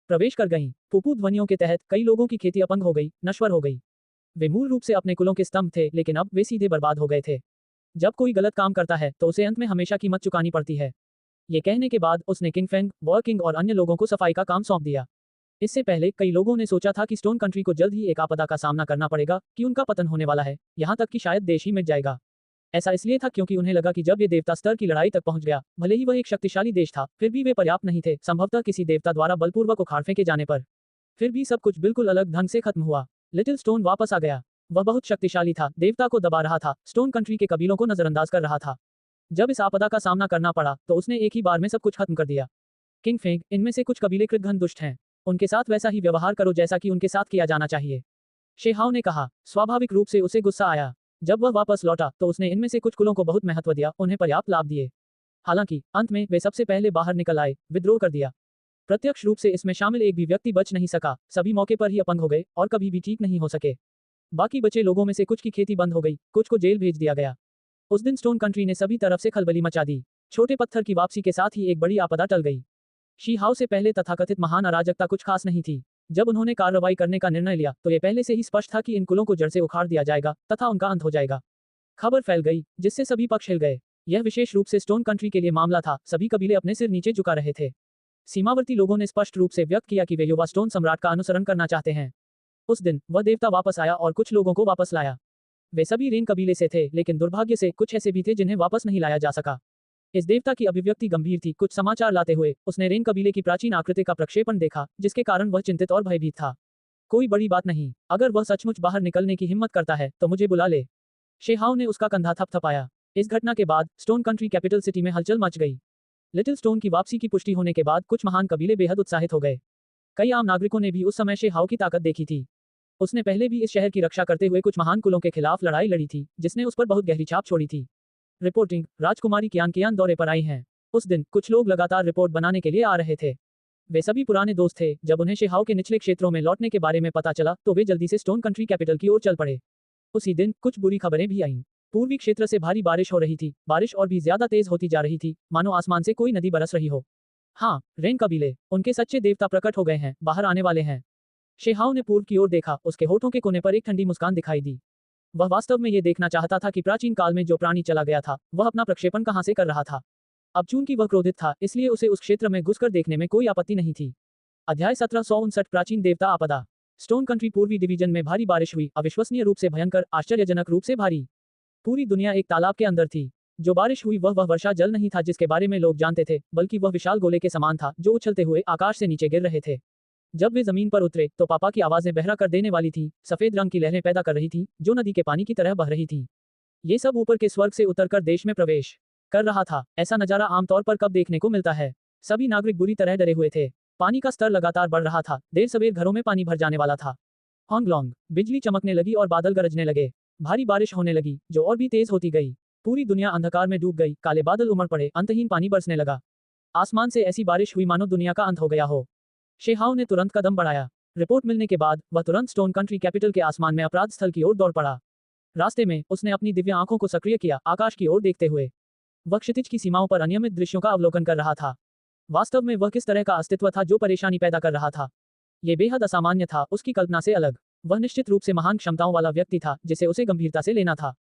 प्रवेश कर गईं। पुपू ध्वनियों के तहत कई लोगों की खेती अपंग हो गई, नश्वर हो गई। वे मूल रूप से अपने कुलों के स्तंभ थे, लेकिन अब वे सीधे बर्बाद हो गए थे। जब कोई गलत काम करता है तो उसे अंत में हमेशा कीमत चुकानी पड़ती है। ये कहने के बाद उसने किंग फेंग, वॉर किंग और अन्य लोगों को सफाई का काम सौंप दिया। इससे पहले कई लोगों ने सोचा था कि स्टोन कंट्री को जल्द ही एक आपदा का सामना करना पड़ेगा, कि उनका पतन होने वाला है, यहाँ तक कि शायद देश ही मिट जाएगा। ऐसा इसलिए था क्योंकि उन्हें लगा कि जब ये देवता स्तर की लड़ाई तक पहुंच गया, भले ही वह एक शक्तिशाली देश था, फिर भी वे पर्याप्त नहीं थे, संभवतः किसी देवता द्वारा बलपूर्वक उखाड़ फेंके जाने पर। फिर भी सब कुछ बिल्कुल अलग ढंग से खत्म हुआ। लिटिल स्टोन वापस आ गया। वह बहुत शक्तिशाली था, देवता को दबा रहा था, स्टोन कंट्री के कबीलों को नजरअंदाज कर रहा था। जब इस आपदा का सामना करना पड़ा तो उसने एक ही बार में सब कुछ खत्म कर दिया। किंग फेंग, इनमें से कुछ कबीले कृतघ्न दुष्ट हैं, उनके साथ वैसा ही व्यवहार करो जैसा कि उनके साथ किया जाना चाहिए। शेहाओ ने कहा। स्वाभाविक रूप से उसे गुस्सा आया। जब वह वापस लौटा तो उसने इनमें से कुछ कुलों को बहुत महत्व दिया, उन्हें पर्याप्त लाभ दिए। हालांकि अंत में वे सबसे पहले बाहर निकल आए, विद्रोह कर दिया। प्रत्यक्ष रूप से इसमें शामिल एक भी व्यक्ति बच नहीं सका, सभी मौके पर ही अपंग हो गए और कभी भी ठीक नहीं हो सके। बाकी बचे लोगों में से कुछ की खेती बंद हो गई, कुछ को जेल भेज दिया गया। उस दिन स्टोन कंट्री ने सभी तरफ से खलबली मचा दी। छोटे पत्थर की वापसी के साथ ही एक बड़ी आपदा टल गई। शीहाओ से पहले तथाकथित महान अराजकता कुछ खास नहीं थी। जब उन्होंने कार्रवाई करने का निर्णय लिया तो यह पहले से ही स्पष्ट था कि इन कुलों को जड़ से उखाड़ दिया जाएगा तथा उनका अंत हो जाएगा। खबर फैल गई जिससे सभी पक्ष हिल गए। यह विशेष रूप से स्टोन कंट्री के लिए मामला था, सभी कबीले अपने सिर नीचे झुका रहे थे। सीमावर्ती लोगों ने स्पष्ट रूप से व्यक्त किया कि वे युवा स्टोन सम्राट का अनुसरण करना चाहते हैं। उस दिन वह देवता वापस आया और कुछ लोगों को वापस लाया। वे सभी रेन कबीले से थे, लेकिन दुर्भाग्य से कुछ ऐसे भी थे जिन्हें वापस नहीं लाया जा सका। इस देवता की अभिव्यक्ति गंभीर थी। कुछ समाचार लाते हुए उसने रेन कबीले की प्राचीन आकृति का प्रक्षेपण देखा, जिसके कारण वह चिंतित और भयभीत था। कोई बड़ी बात नहीं, अगर वह सचमुच बाहर निकलने की हिम्मत करता है तो मुझे बुला ले। शेहाओ ने उसका कंधा थपथपाया। इस घटना के बाद स्टोन कंट्री कैपिटल सिटी में हलचल मच गई। लिटिल स्टोन की वापसी की पुष्टि होने के बाद कुछ महान कबीले बेहद उत्साहित हो गए। कई आम नागरिकों ने भी उस समय शेहाओ की ताकत देखी थी। उसने पहले भी इस शहर की रक्षा करते हुए कुछ महान कुलों के खिलाफ लड़ाई लड़ी थी, जिसने उस पर बहुत गहरी छाप छोड़ी थी। रिपोर्टिंग, राजकुमारी कियान दौरे पर आई हैं। उस दिन कुछ लोग लगातार रिपोर्ट बनाने के लिए आ रहे थे। वे सभी पुराने दोस्त थे। जब उन्हें शेहाओ के निचले क्षेत्रों में लौटने के बारे में पता चला तो वे जल्दी से स्टोन कंट्री कैपिटल की ओर चल पड़े। उसी दिन कुछ बुरी खबरें भी आईं। पूर्वी क्षेत्र से भारी बारिश हो रही थी, बारिश और भी ज्यादा तेज होती जा रही थी, मानो आसमान से कोई नदी बरस रही हो। हाँ, रेन कबीले, उनके सच्चे देवता प्रकट हो गए हैं, बाहर आने वाले हैं। शेहाओ ने पूर्व की ओर देखा, उसके होठों के कोने पर एक ठंडी मुस्कान दिखाई दी। वह वास्तव में ये देखना चाहता था कि प्राचीन काल में जो प्राणी चला गया था, वह अपना प्रक्षेपण कहां से कर रहा था। अब चूंकि वह क्रोधित था, इसलिए उसे उस क्षेत्र में घुसकर देखने में कोई आपत्ति नहीं थी। अध्याय 1759 प्राचीन देवता आपदा। स्टोन कंट्री पूर्वी डिवीजन में भारी बारिश हुई, अविश्वसनीय रूप से भयंकर, आश्चर्यजनक रूप से भारी। पूरी दुनिया एक तालाब के अंदर थी। जो बारिश हुई वह वर्षा जल नहीं था जिसके बारे में लोग जानते थे, बल्कि वह विशाल गोले के समान था जो उछलते हुए आकाश से नीचे गिर रहे थे। जब वे जमीन पर उतरे तो पापा की आवाजें बहरा कर देने वाली थी, सफेद रंग की लहरें पैदा कर रही थी जो नदी के पानी की तरह बह रही थी। ये सब ऊपर के स्वर्ग से उतरकर देश में प्रवेश कर रहा था। ऐसा नजारा आमतौर पर कब देखने को मिलता है। सभी नागरिक बुरी तरह डरे हुए थे। पानी का स्तर लगातार बढ़ रहा था, देर सवेर घरों में पानी भर जाने वाला था। होंगलोंग, बिजली चमकने लगी और बादल गरजने लगे। भारी बारिश होने लगी जो और भी तेज होती गई। पूरी दुनिया अंधकार में डूब गई, काले बादल उमड़ पड़े, अंतहीन पानी बरसने लगा। आसमान से ऐसी बारिश हुई मानो दुनिया का अंत हो गया हो। शेहाओ ने तुरंत कदम बढ़ाया। रिपोर्ट मिलने के बाद वह तुरंत स्टोन कंट्री कैपिटल के आसमान में अपराध स्थल की ओर दौड़ पड़ा। रास्ते में उसने अपनी दिव्य आंखों को सक्रिय किया, आकाश की ओर देखते हुए वह क्षितिज की सीमाओं पर अनियमित दृश्यों का अवलोकन कर रहा था। वास्तव में वह किस तरह का अस्तित्व था जो परेशानी पैदा कर रहा था। यह बेहद असामान्य था, उसकी कल्पना से अलग। वह निश्चित रूप से महान क्षमताओं वाला व्यक्ति था जिसे उसे गंभीरता से लेना था।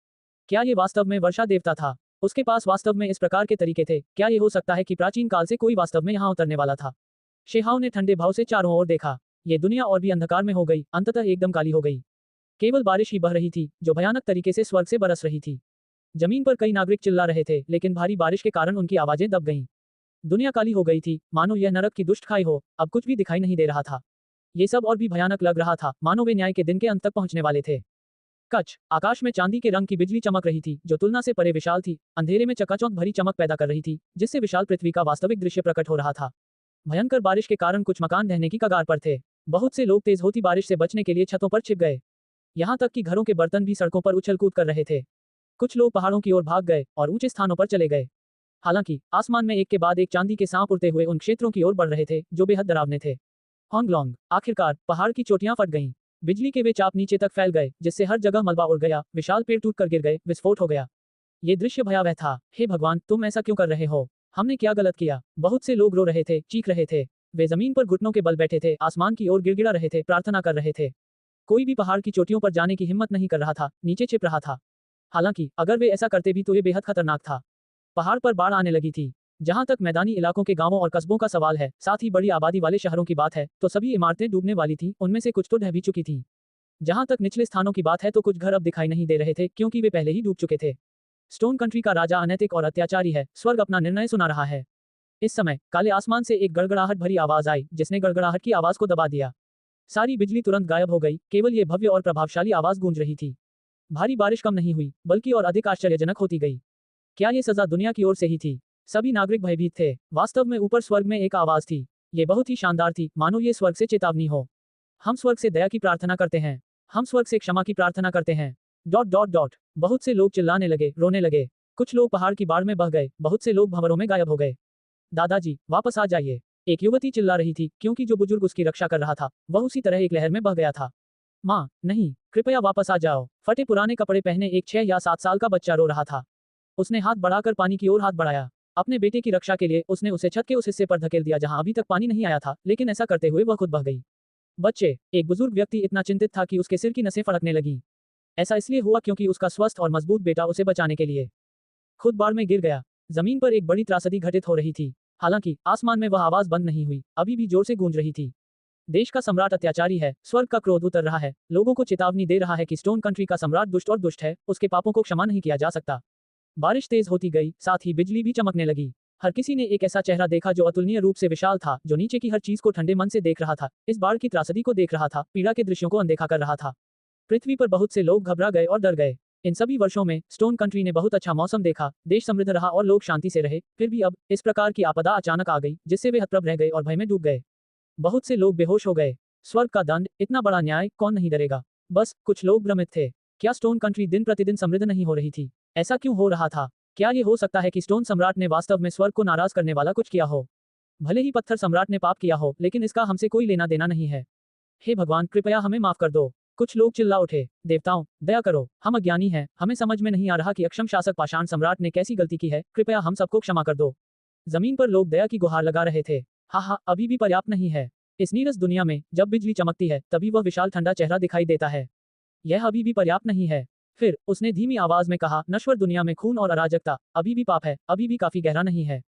क्या ये वास्तव में वर्षा देवता था? उसके पास वास्तव में इस प्रकार के तरीके थे? क्या ये हो सकता है कि प्राचीन काल से कोई वास्तव में यहाँ उतरने वाला था? शेहाओ ने ठंडे भाव से चारों ओर देखा। ये दुनिया और भी अंधकार में हो गई, अंततः एकदम काली हो गई। केवल बारिश ही बह रही थी जो भयानक तरीके से स्वर्ग से बरस रही थी। जमीन पर कई नागरिक चिल्ला रहे थे, लेकिन भारी बारिश के कारण उनकी आवाजें दब गईं। दुनिया काली हो गई थी, मानो यह नरक की दुष्ट खाई हो। अब कुछ भी दिखाई नहीं दे रहा था। ये सब और भी भयानक लग रहा था, मानो वे न्याय के दिन के अंत तक पहुंचने वाले थे। कच, आकाश में चांदी के रंग की बिजली चमक रही थी जो तुलना से परे विशाल थी, अंधेरे में चकाचौंध भरी चमक पैदा कर रही थी जिससे विशाल पृथ्वी का वास्तविक दृश्य प्रकट हो रहा था। भयंकर बारिश के कारण कुछ मकान ढहने की कगार पर थे। बहुत से लोग तेज होती बारिश से बचने के लिए छतों पर छिप गए। यहाँ तक कि घरों के बर्तन भी सड़कों पर उछल कूद कर रहे थे। कुछ लोग पहाड़ों की ओर भाग गए और ऊंचे स्थानों पर चले गए। हालांकि आसमान में एक के बाद एक चांदी के सांप उड़ते हुए उन क्षेत्रों की ओर बढ़ रहे थे जो बेहद डरावने थे। होंगलोंग, आखिरकार पहाड़ की चोटियां फट गईं। बिजली के वे चाप नीचे तक फैल गए जिससे हर जगह मलबा उड़ गया, विशाल पेड़ टूट कर गिर गए, विस्फोट हो गया। ये दृश्य भयावह था। हे भगवान, तुम ऐसा क्यों कर रहे हो? हमने क्या गलत किया? बहुत से लोग रो रहे थे, चीख रहे थे। वे जमीन पर घुटनों के बल बैठे थे, आसमान की ओर गिड़गिड़ा रहे थे, प्रार्थना कर रहे थे। कोई भी पहाड़ की चोटियों पर जाने की हिम्मत नहीं कर रहा था, नीचे छिप रहा था। हालांकि अगर वे ऐसा करते भी तो ये बेहद खतरनाक था। पहाड़ पर बाढ़ आने लगी थी। जहां तक मैदानी इलाकों के गांवों और कस्बों का सवाल है, साथ ही बड़ी आबादी वाले शहरों की बात है, तो सभी इमारतें डूबने वाली थी, उनमें से कुछ तो ढह भी चुकी थी। जहां तक निचले स्थानों की बात है तो कुछ घर अब दिखाई नहीं दे रहे थे क्योंकि वे पहले ही डूब चुके थे। स्टोन कंट्री का राजा अनैतिक और अत्याचारी है, स्वर्ग अपना निर्णय सुना रहा है। इस समय काले आसमान से एक गड़गड़ाहट भरी आवाज आई जिसने गड़गड़ाहट की आवाज को दबा दिया। सारी बिजली तुरंत गायब हो गई, केवल ये भव्य और प्रभावशाली आवाज गूंज रही थी। भारी बारिश कम नहीं हुई, बल्कि और अधिक आश्चर्यजनक होती गई। क्या ये सजा दुनिया की ओर से ही थी? सभी नागरिक भयभीत थे। वास्तव में ऊपर स्वर्ग में एक आवाज थी। ये बहुत ही शानदार थी, मानो ये स्वर्ग से चेतावनी हो। हम स्वर्ग से दया की प्रार्थना करते हैं। हम स्वर्ग से क्षमा की प्रार्थना करते हैं। ... बहुत से लोग चिल्लाने लगे, रोने लगे। कुछ लोग पहाड़ की बाढ़ में बह गए, बहुत से लोग भंवरों में गायब हो गए। दादाजी, वापस आ जाइए, एक युवती चिल्ला रही थी क्योंकि जो बुजुर्ग उसकी रक्षा कर रहा था वह उसी तरह एक लहर में बह गया था। माँ, नहीं, कृपया वापस आ जाओ। फटे पुराने कपड़े पहने एक 6 या 7 साल का बच्चा रो रहा था। उसने हाथ बढ़ाकर पानी की ओर हाथ बढ़ाया। अपने बेटे की रक्षा के लिए उसने उसे छत के उस हिस्से पर धकेल दिया जहां अभी तक पानी नहीं आया था, लेकिन ऐसा करते हुए वह खुद बह गई। बच्चे, एक बुजुर्ग व्यक्ति इतना चिंतित था कि उसके सिर की नसें फड़कने लगीं। ऐसा इसलिए हुआ क्योंकि उसका स्वस्थ और मजबूत बेटा उसे बचाने के लिए खुद बाढ़ में गिर गया। जमीन पर एक बड़ी त्रासदी घटित हो रही थी। हालांकि आसमान में वह आवाज बंद नहीं हुई, अभी भी जोर से गूंज रही थी। देश का सम्राट अत्याचारी है, स्वर्ग का क्रोध उतर रहा है, लोगों को चेतावनी दे रहा है कि स्टोन कंट्री का सम्राट दुष्ट और दुष्ट है, उसके पापों को क्षमा नहीं किया जा सकता। बारिश तेज होती गई, साथ ही बिजली भी चमकने लगी। हर किसी ने एक ऐसा चेहरा देखा जो अतुलनीय रूप से विशाल था, जो नीचे की हर चीज को ठंडे मन से देख रहा था, इस बाढ़ की त्रासदी को देख रहा था, पीड़ा के दृश्यों को अनदेखा कर रहा था। पृथ्वी पर बहुत से लोग घबरा गए और डर गए। इन सभी वर्षों में स्टोन कंट्री ने बहुत अच्छा मौसम देखा, देश समृद्ध रहा और लोग शांति से रहे। फिर भी अब इस प्रकार की आपदा अचानक आ गई जिससे वे हतप्रभ रह गए और भय में डूब गए। बहुत से लोग बेहोश हो गए। स्वर्ग का दंड, इतना बड़ा न्याय, कौन नहीं डरेगा? बस कुछ लोग भ्रमित थे। क्या स्टोन कंट्री दिन प्रतिदिन समृद्ध नहीं हो रही थी? ऐसा क्यों हो रहा था? क्या ये हो सकता है कि स्टोन सम्राट ने वास्तव में स्वर्ग को नाराज करने वाला कुछ किया हो? भले ही पत्थर सम्राट ने पाप किया हो, लेकिन इसका हमसे कोई लेना देना नहीं है। हे भगवान, कृपया हमें माफ कर दो। कुछ लोग चिल्ला उठे, देवताओं, दया करो, हम अज्ञानी हैं, हमें समझ में नहीं आ रहा कि अक्षम शासक पाषाण सम्राट ने कैसी गलती की है, कृपया हम सबको क्षमा कर दो। जमीन पर लोग दया की गुहार लगा रहे थे। हाँ, अभी भी पर्याप्त नहीं है। इस नीरस दुनिया में जब बिजली चमकती है तभी वह विशाल ठंडा चेहरा दिखाई देता है। यह अभी भी पर्याप्त नहीं है। फिर उसने धीमी आवाज में कहा, नश्वर दुनिया में खून और अराजकता अभी भी पाप है, अभी भी काफी गहरा नहीं है।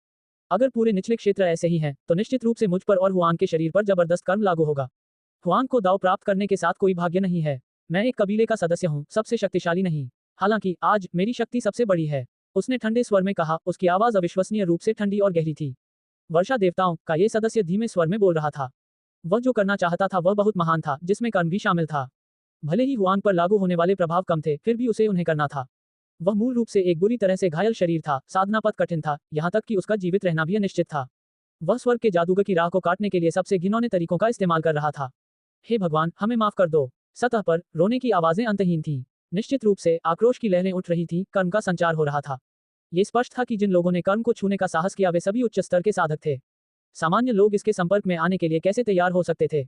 अगर पूरे निचले क्षेत्र ऐसे ही हैं, तो निश्चित रूप से मुझ पर और हुआन के शरीर पर जबरदस्त कर्म लागू होगा। हुआंग को दाव प्राप्त करने के साथ कोई भाग्य नहीं है। मैं एक कबीले का सदस्य हूँ, सबसे शक्तिशाली नहीं। हालांकि आज मेरी शक्ति सबसे बड़ी है, उसने ठंडे स्वर में कहा। उसकी आवाज अविश्वसनीय रूप से ठंडी और गहरी थी। वर्षा देवताओं का ये सदस्य धीमे स्वर में बोल रहा था। वह जो करना चाहता था वह बहुत महान था, जिसमें कर्म भी शामिल था। भले ही हुआंग पर लागू होने वाले प्रभाव कम थे, फिर भी उसे उन्हें करना था। वह मूल रूप से एक बुरी तरह से घायल शरीर था, साधना पथ कठिन था, यहाँ तक कि उसका जीवित रहना भी अनिश्चित था। वह स्वर्ग के जादूगर की राह को काटने के लिए सबसे घिनौने तरीकों का इस्तेमाल कर रहा था। हे भगवान, हमें माफ कर दो। सतह पर रोने की आवाजें अंतहीन थीं। निश्चित रूप से आक्रोश की लहरें उठ रही थीं, कर्म का संचार हो रहा था। ये स्पष्ट था कि जिन लोगों ने कर्म को छूने का साहस किया वे सभी उच्च स्तर के साधक थे। सामान्य लोग इसके संपर्क में आने के लिए कैसे तैयार हो सकते थे?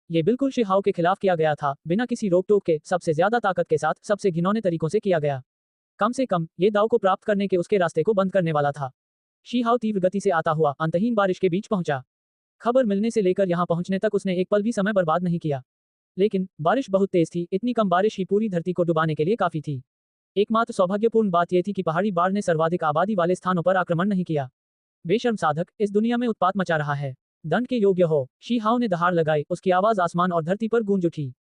ये बिल्कुल शिहाओ के खिलाफ किया गया था, बिना किसी रोक टोक के, सबसे ज्यादा ताकत के साथ, सबसे घिनौने तरीकों से किया गया। कम से कम ये दाव को प्राप्त करने के उसके रास्ते को बंद करने वाला था। शिहाओ तीव्र गति से आता हुआ अंतहीन बारिश के बीच पहुंचा। खबर मिलने से लेकर यहां पहुंचने तक उसने एक पल भी समय बर्बाद नहीं किया। लेकिन बारिश बहुत तेज थी, इतनी कम बारिश ही पूरी धरती को डुबाने के लिए काफी थी। एकमात्र सौभाग्यपूर्ण बात यह थी कि पहाड़ी बाढ़ ने सर्वाधिक आबादी वाले स्थानों पर आक्रमण नहीं किया। बेशर्म साधक, इस दुनिया में उत्पात मचा रहा है, दंड के योग्य हो। शिहाओ ने दहाड़ लगाई, उसकी आवाज आसमान और धरती पर गूंज उठी।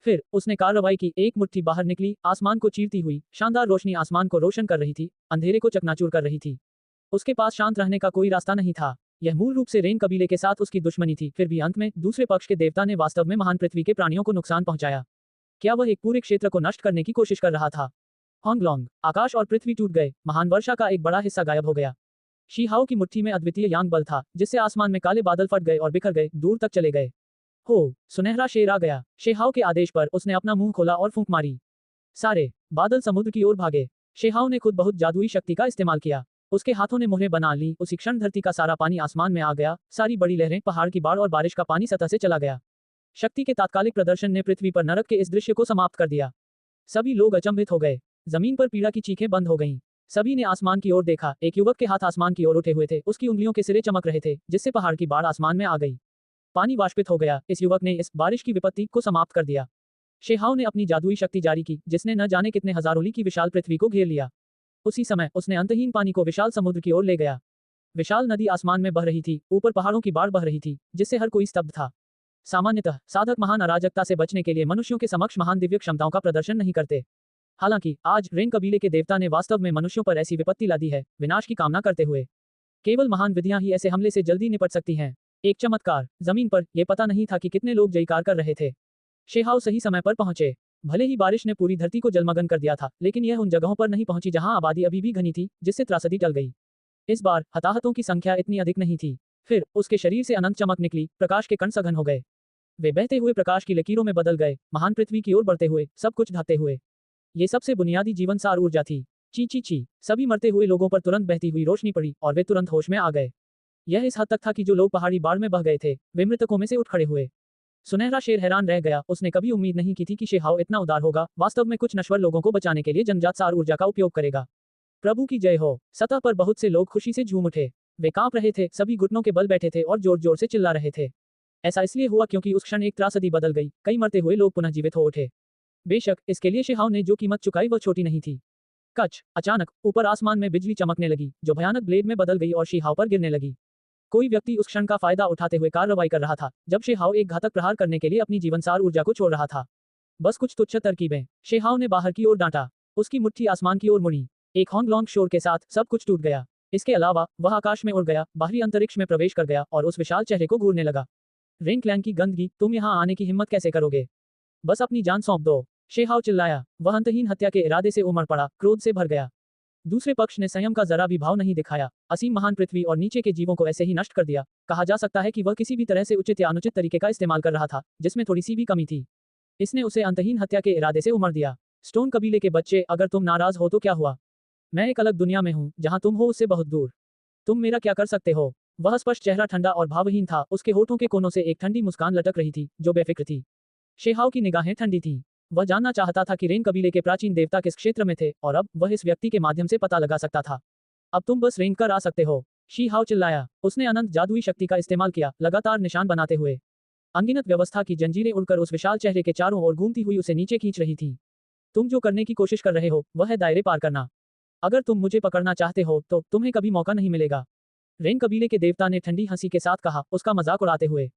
फिर उसने कार्रवाई की। एक मुट्ठी बाहर निकली, आसमान को चीरती हुई। शानदार रोशनी आसमान को रोशन कर रही थी, अंधेरे को चकनाचूर कर रही थी। उसके पास शांत रहने का कोई रास्ता नहीं था। यह मूल रूप से रेन कबीले के साथ उसकी दुश्मनी थी, फिर भी अंत में दूसरे पक्ष के देवता ने वास्तव में महान पृथ्वी के प्राणियों को नुकसान पहुंचाया। क्या वह एक पूरे क्षेत्र को नष्ट करने की कोशिश कर रहा था? होंगलोंग, आकाश और पृथ्वी टूट गए, महान वर्षा का एक बड़ा हिस्सा गायब हो गया। शिहाओ की मुट्ठी में अद्वितीय यांग बल था, जिससे आसमान में काले बादल फट गए और बिखर गए, दूर तक चले गए। हो, सुनहरा शेर आ गया। शिहाओ के आदेश पर उसने अपना मुंह खोला और फूंक मारी। सारे बादल समुद्र की ओर भागे। शिहाओ ने खुद बहुत जादुई शक्ति का इस्तेमाल किया। उसके हाथों ने मुहरें बना ली। उसी क्षण धरती का सारा पानी आसमान में आ गया, सारी बड़ी लहरें, पहाड़ की बाढ़ और बारिश का पानी सतह से चला गया। शक्ति के तात्कालिक प्रदर्शन ने पृथ्वी पर नरक के इस दृश्य को समाप्त कर दिया। सभी लोग अचंभित हो गए। जमीन पर पीड़ा की चीखें बंद हो गईं। सभी ने आसमान की ओर देखा। एक युवक के हाथ आसमान की ओर उठे हुए थे, उसकी उंगलियों के सिरे चमक रहे थे, जिससे पहाड़ की बाढ़ आसमान में आ गई। पानी वाष्पित हो गया। इस युवक ने इस बारिश की विपत्ति को समाप्त कर दिया। शिहाओ ने अपनी जादुई शक्ति जारी की, जिसने न जाने कितने हजारों ली की विशाल पृथ्वी को घेर लिया। उसी समय उसने अंतहीन पानी को विशाल समुद्र की ओर ले गया। विशाल नदी आसमान में बह रही थी, ऊपर पहाड़ों की बाढ़ बह रही थी, जिससे हर कोई स्तब्ध था। सामान्यतः साधक महान अराजकता से बचने के लिए मनुष्यों के समक्ष महान दिव्य क्षमताओं का प्रदर्शन नहीं करते। हालांकि आज रेन कबीले के देवता ने वास्तव में मनुष्यों पर ऐसी विपत्ति ला दी है, विनाश की कामना करते हुए। केवल महान विधियां ही ऐसे हमले से जल्दी निपट सकती हैं। एक चमत्कार। जमीन पर यह पता नहीं था कि कितने लोग जयकार कर रहे थे। शिहाओ सही समय पर पहुंचे। भले ही बारिश ने पूरी धरती को जलमग्न कर दिया था, लेकिन यह उन जगहों पर नहीं पहुंची जहां आबादी अभी भी घनी थी, जिससे त्रासदी टल गई। इस बार हताहतों की संख्या इतनी अधिक नहीं थी। फिर उसके शरीर से अनंत चमक निकली, प्रकाश के कण सघन हो गए। वे बहते हुए प्रकाश की लकीरों में बदल गए, महान पृथ्वी की ओर बढ़ते हुए, सब कुछ ढकते हुए। ये सबसे बुनियादी जीवन सार ऊर्जा थी। ची ची ची, सभी मरते हुए लोगों पर तुरंत बहती हुई रोशनी पड़ी और वे तुरंत होश में आ गए। यह इस हद तक था कि जो लोग पहाड़ी बाढ़ में बह गए थे, वे मृतकों में से उठ खड़े हुए। सुनहरा शेर हैरान रह गया। उसने कभी उम्मीद नहीं की थी कि शिहाओ इतना उदार होगा, वास्तव में कुछ नश्वर लोगों को बचाने के लिए जन्मजात सार ऊर्जा का उपयोग करेगा। प्रभु की जय हो। सतह पर बहुत से लोग खुशी से झूम उठे। वे कांप रहे थे, सभी घुटनों के बल बैठे थे और जोर जोर से चिल्ला रहे थे। ऐसा इसलिए हुआ क्योंकि उस क्षण एक त्रासदी बदल गई, कई मरते हुए लोग पुनः जीवित हो उठे। बेशक इसके लिए शिहाओ ने जो कीमत चुकाई वह छोटी नहीं थी। कच, अचानक ऊपर आसमान में बिजली चमकने लगी, जो भयानक ब्लेड में बदल गई और शिहाओ पर गिरने लगी। कोई व्यक्ति उस क्षण का फायदा उठाते हुए कार्रवाई कर रहा था, जब शिहाओ एक घातक प्रहार करने के लिए अपनी जीवनसार ऊर्जा को छोड़ रहा था। बस कुछ तुच्छ तरकीबें। शिहाओ ने बाहर की ओर डांटा। उसकी मुट्ठी आसमान की ओर मुड़ी। एक होंगलोंग शोर के साथ सब कुछ टूट गया। इसके अलावा वह आकाश में उड़ गया, बाहरी अंतरिक्ष में प्रवेश कर गया और उस विशाल चेहरे को घूरने लगा। रेन क्लैन की गंदगी, तुम यहाँ आने की हिम्मत कैसे करोगे? बस अपनी जान सौंप दो। शिहाओ चिल्लाया। वह अंतहीन हत्या के इरादे से उमड़ पड़ा, क्रोध से भर गया। दूसरे पक्ष ने संयम का जरा भी भाव नहीं दिखाया। असीम महान पृथ्वी और नीचे के जीवों को ऐसे ही नष्ट कर दिया। कहा जा सकता है कि वह किसी भी तरह से उचित या अनुचित तरीके का इस्तेमाल कर रहा था, जिसमें थोड़ी सी भी कमी थी। इसने उसे अंतहीन हत्या के इरादे से उमड़ दिया। स्टोन कबीले के बच्चे, अगर तुम नाराज हो तो क्या हुआ? मैं एक अलग दुनिया में हूँ, जहाँ तुम हो उससे बहुत दूर। तुम मेरा क्या कर सकते हो? वह स्पष्ट चेहरा ठंडा और भावहीन था। उसके होठों के कोनों से एक ठंडी मुस्कान लटक रही थी, जो बेफिक्र थी। शिहाओ की निगाहें ठंडी थीं। वह जानना चाहता था कि रेन कबीले के प्राचीन देवता किस क्षेत्र में थे, और अब वह इस व्यक्ति के माध्यम से पता लगा सकता था। अब तुम बस रेंग कर आ सकते हो। शिहाओ चिल्लाया। उसने अनंत जादुई शक्ति का इस्तेमाल किया, लगातार निशान बनाते हुए। अनगिनत व्यवस्था की जंजीरें उड़कर उस विशाल चेहरे के चारों ओर घूमती हुई उसे नीचे खींच रही थी। तुम जो करने की कोशिश कर रहे हो, वह है दायरे पार करना। अगर तुम मुझे पकड़ना चाहते हो, तो तुम्हें कभी मौका नहीं मिलेगा। रेन कबीले के देवता ने ठंडी हंसी के साथ कहा, उसका मजाक उड़ाते हुए।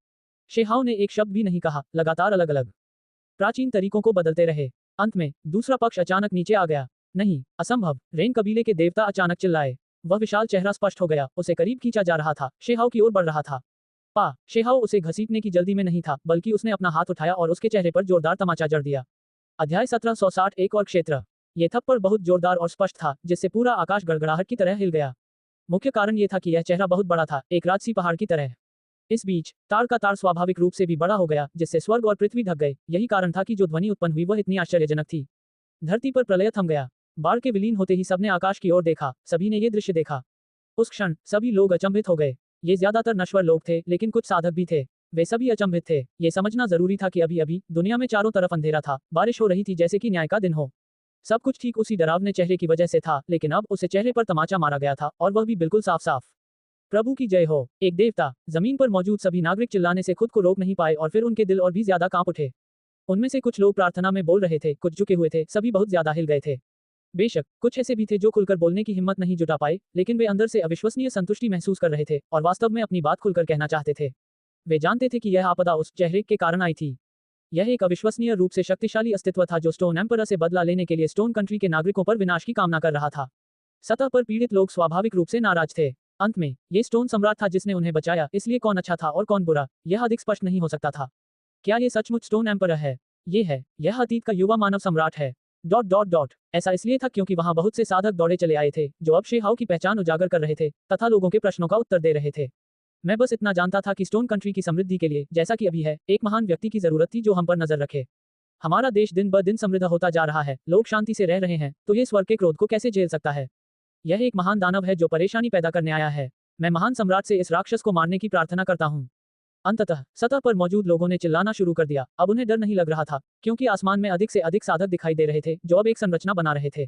शेहाओ ने एक शब्द भी नहीं कहा, लगातार अलग अलग प्राचीन तरीकों को बदलते रहे। अंत में दूसरा पक्ष अचानक नीचे आ गया। नहीं, असंभव। रेन कबीले के देवता अचानक चिल्लाए। वह विशाल चेहरा स्पष्ट हो गया, उसे करीब खींचा जा रहा था, शेहाओ की ओर बढ़ रहा था। शेहाओ उसे घसीटने की जल्दी में नहीं था, बल्कि उसने अपना हाथ उठाया और उसके चेहरे पर जोरदार तमाचा जड़ दिया। अध्याय 1760 एक और क्षेत्र। ये थप्पड़ बहुत जोरदार और स्पष्ट था, जिससे पूरा आकाश गड़गड़ाहट की तरह हिल गया। मुख्य कारण यह था कि यह चेहरा बहुत बड़ा था, एक राजसी पहाड़ की तरह। इस बीच तार का तार स्वाभाविक रूप से भी बड़ा हो गया, जिससे स्वर्ग और पृथ्वी ढक गए। यही कारण था कि जो ध्वनि उत्पन्न हुई वह इतनी आश्चर्यजनक थी। धरती पर प्रलय थम गया। बाढ़ के विलीन होते ही सबने आकाश की ओर देखा। सभी ने ये दृश्य देखा। उस क्षण सभी लोग अचंभित हो गए। ये ज्यादातर नश्वर लोग थे, लेकिन कुछ साधक भी थे। वे सभी अचंभित थे। ये समझना जरूरी था कि अभी अभी दुनिया में चारों तरफ अंधेरा था, बारिश हो रही थी जैसे कि न्याय का दिन हो। सब कुछ ठीक उसी डरावने चेहरे की वजह से था, लेकिन अब उसे चेहरे पर तमाचा मारा गया था, और वह भी बिल्कुल साफ साफ। प्रभु की जय हो। एक देवता। जमीन पर मौजूद सभी नागरिक चिल्लाने से खुद को रोक नहीं पाए और फिर उनके दिल और भी ज्यादा कांप उठे। उनमें से कुछ लोग प्रार्थना में बोल रहे थे, कुछ झुके हुए थे, सभी बहुत ज्यादा हिल गए थे। बेशक कुछ ऐसे भी थे जो खुलकर बोलने की हिम्मत नहीं जुटा पाए, लेकिन वे अंदर से अविश्वसनीय संतुष्टि महसूस कर रहे थे और वास्तव में अपनी बात खुलकर कहना चाहते थे। वे जानते थे कि यह आपदा उस चेहरे के कारण आई थी। यह एक अविश्वसनीय रूप से शक्तिशाली अस्तित्व था जो स्टोन एम्परर से बदला लेने के लिए स्टोन कंट्री के नागरिकों पर विनाश की कामना कर रहा था। सतह पर पीड़ित लोग स्वाभाविक रूप से नाराज थे। अंत में ये स्टोन सम्राट था जिसने उन्हें बचाया, इसलिए कौन अच्छा था और कौन बुरा, यह अधिक स्पष्ट नहीं हो सकता था। क्या ये सचमुच स्टोन एम्परर है? यह अतीत का युवा मानव सम्राट है। ऐसा इसलिए था क्योंकि वहां बहुत से साधक दौड़े चले आए थे, जो अब शेहाओ की पहचान उजागर कर रहे थे तथा लोगों के प्रश्नों का उत्तर दे रहे थे। मैं बस इतना जानता था कि स्टोन कंट्री की समृद्धि के लिए, जैसा कि अभी है, एक महान व्यक्ति की जरूरत थी जो हम पर नजर रखे। हमारा देश दिन ब दिन समृद्ध होता जा रहा है, लोग शांति से रह रहे हैं, तो ये स्वर्ग के क्रोध को कैसे झेल सकता है? यह एक महान दानव है जो परेशानी पैदा करने आया है। मैं महान सम्राट से इस राक्षस को मारने की प्रार्थना करता हूँ। अंततः सतह पर मौजूद लोगों ने चिल्लाना शुरू कर दिया। अब उन्हें डर नहीं लग रहा था, क्योंकि आसमान में अधिक से अधिक साधक दिखाई दे रहे थे जो अब एक संरचना बना रहे थे।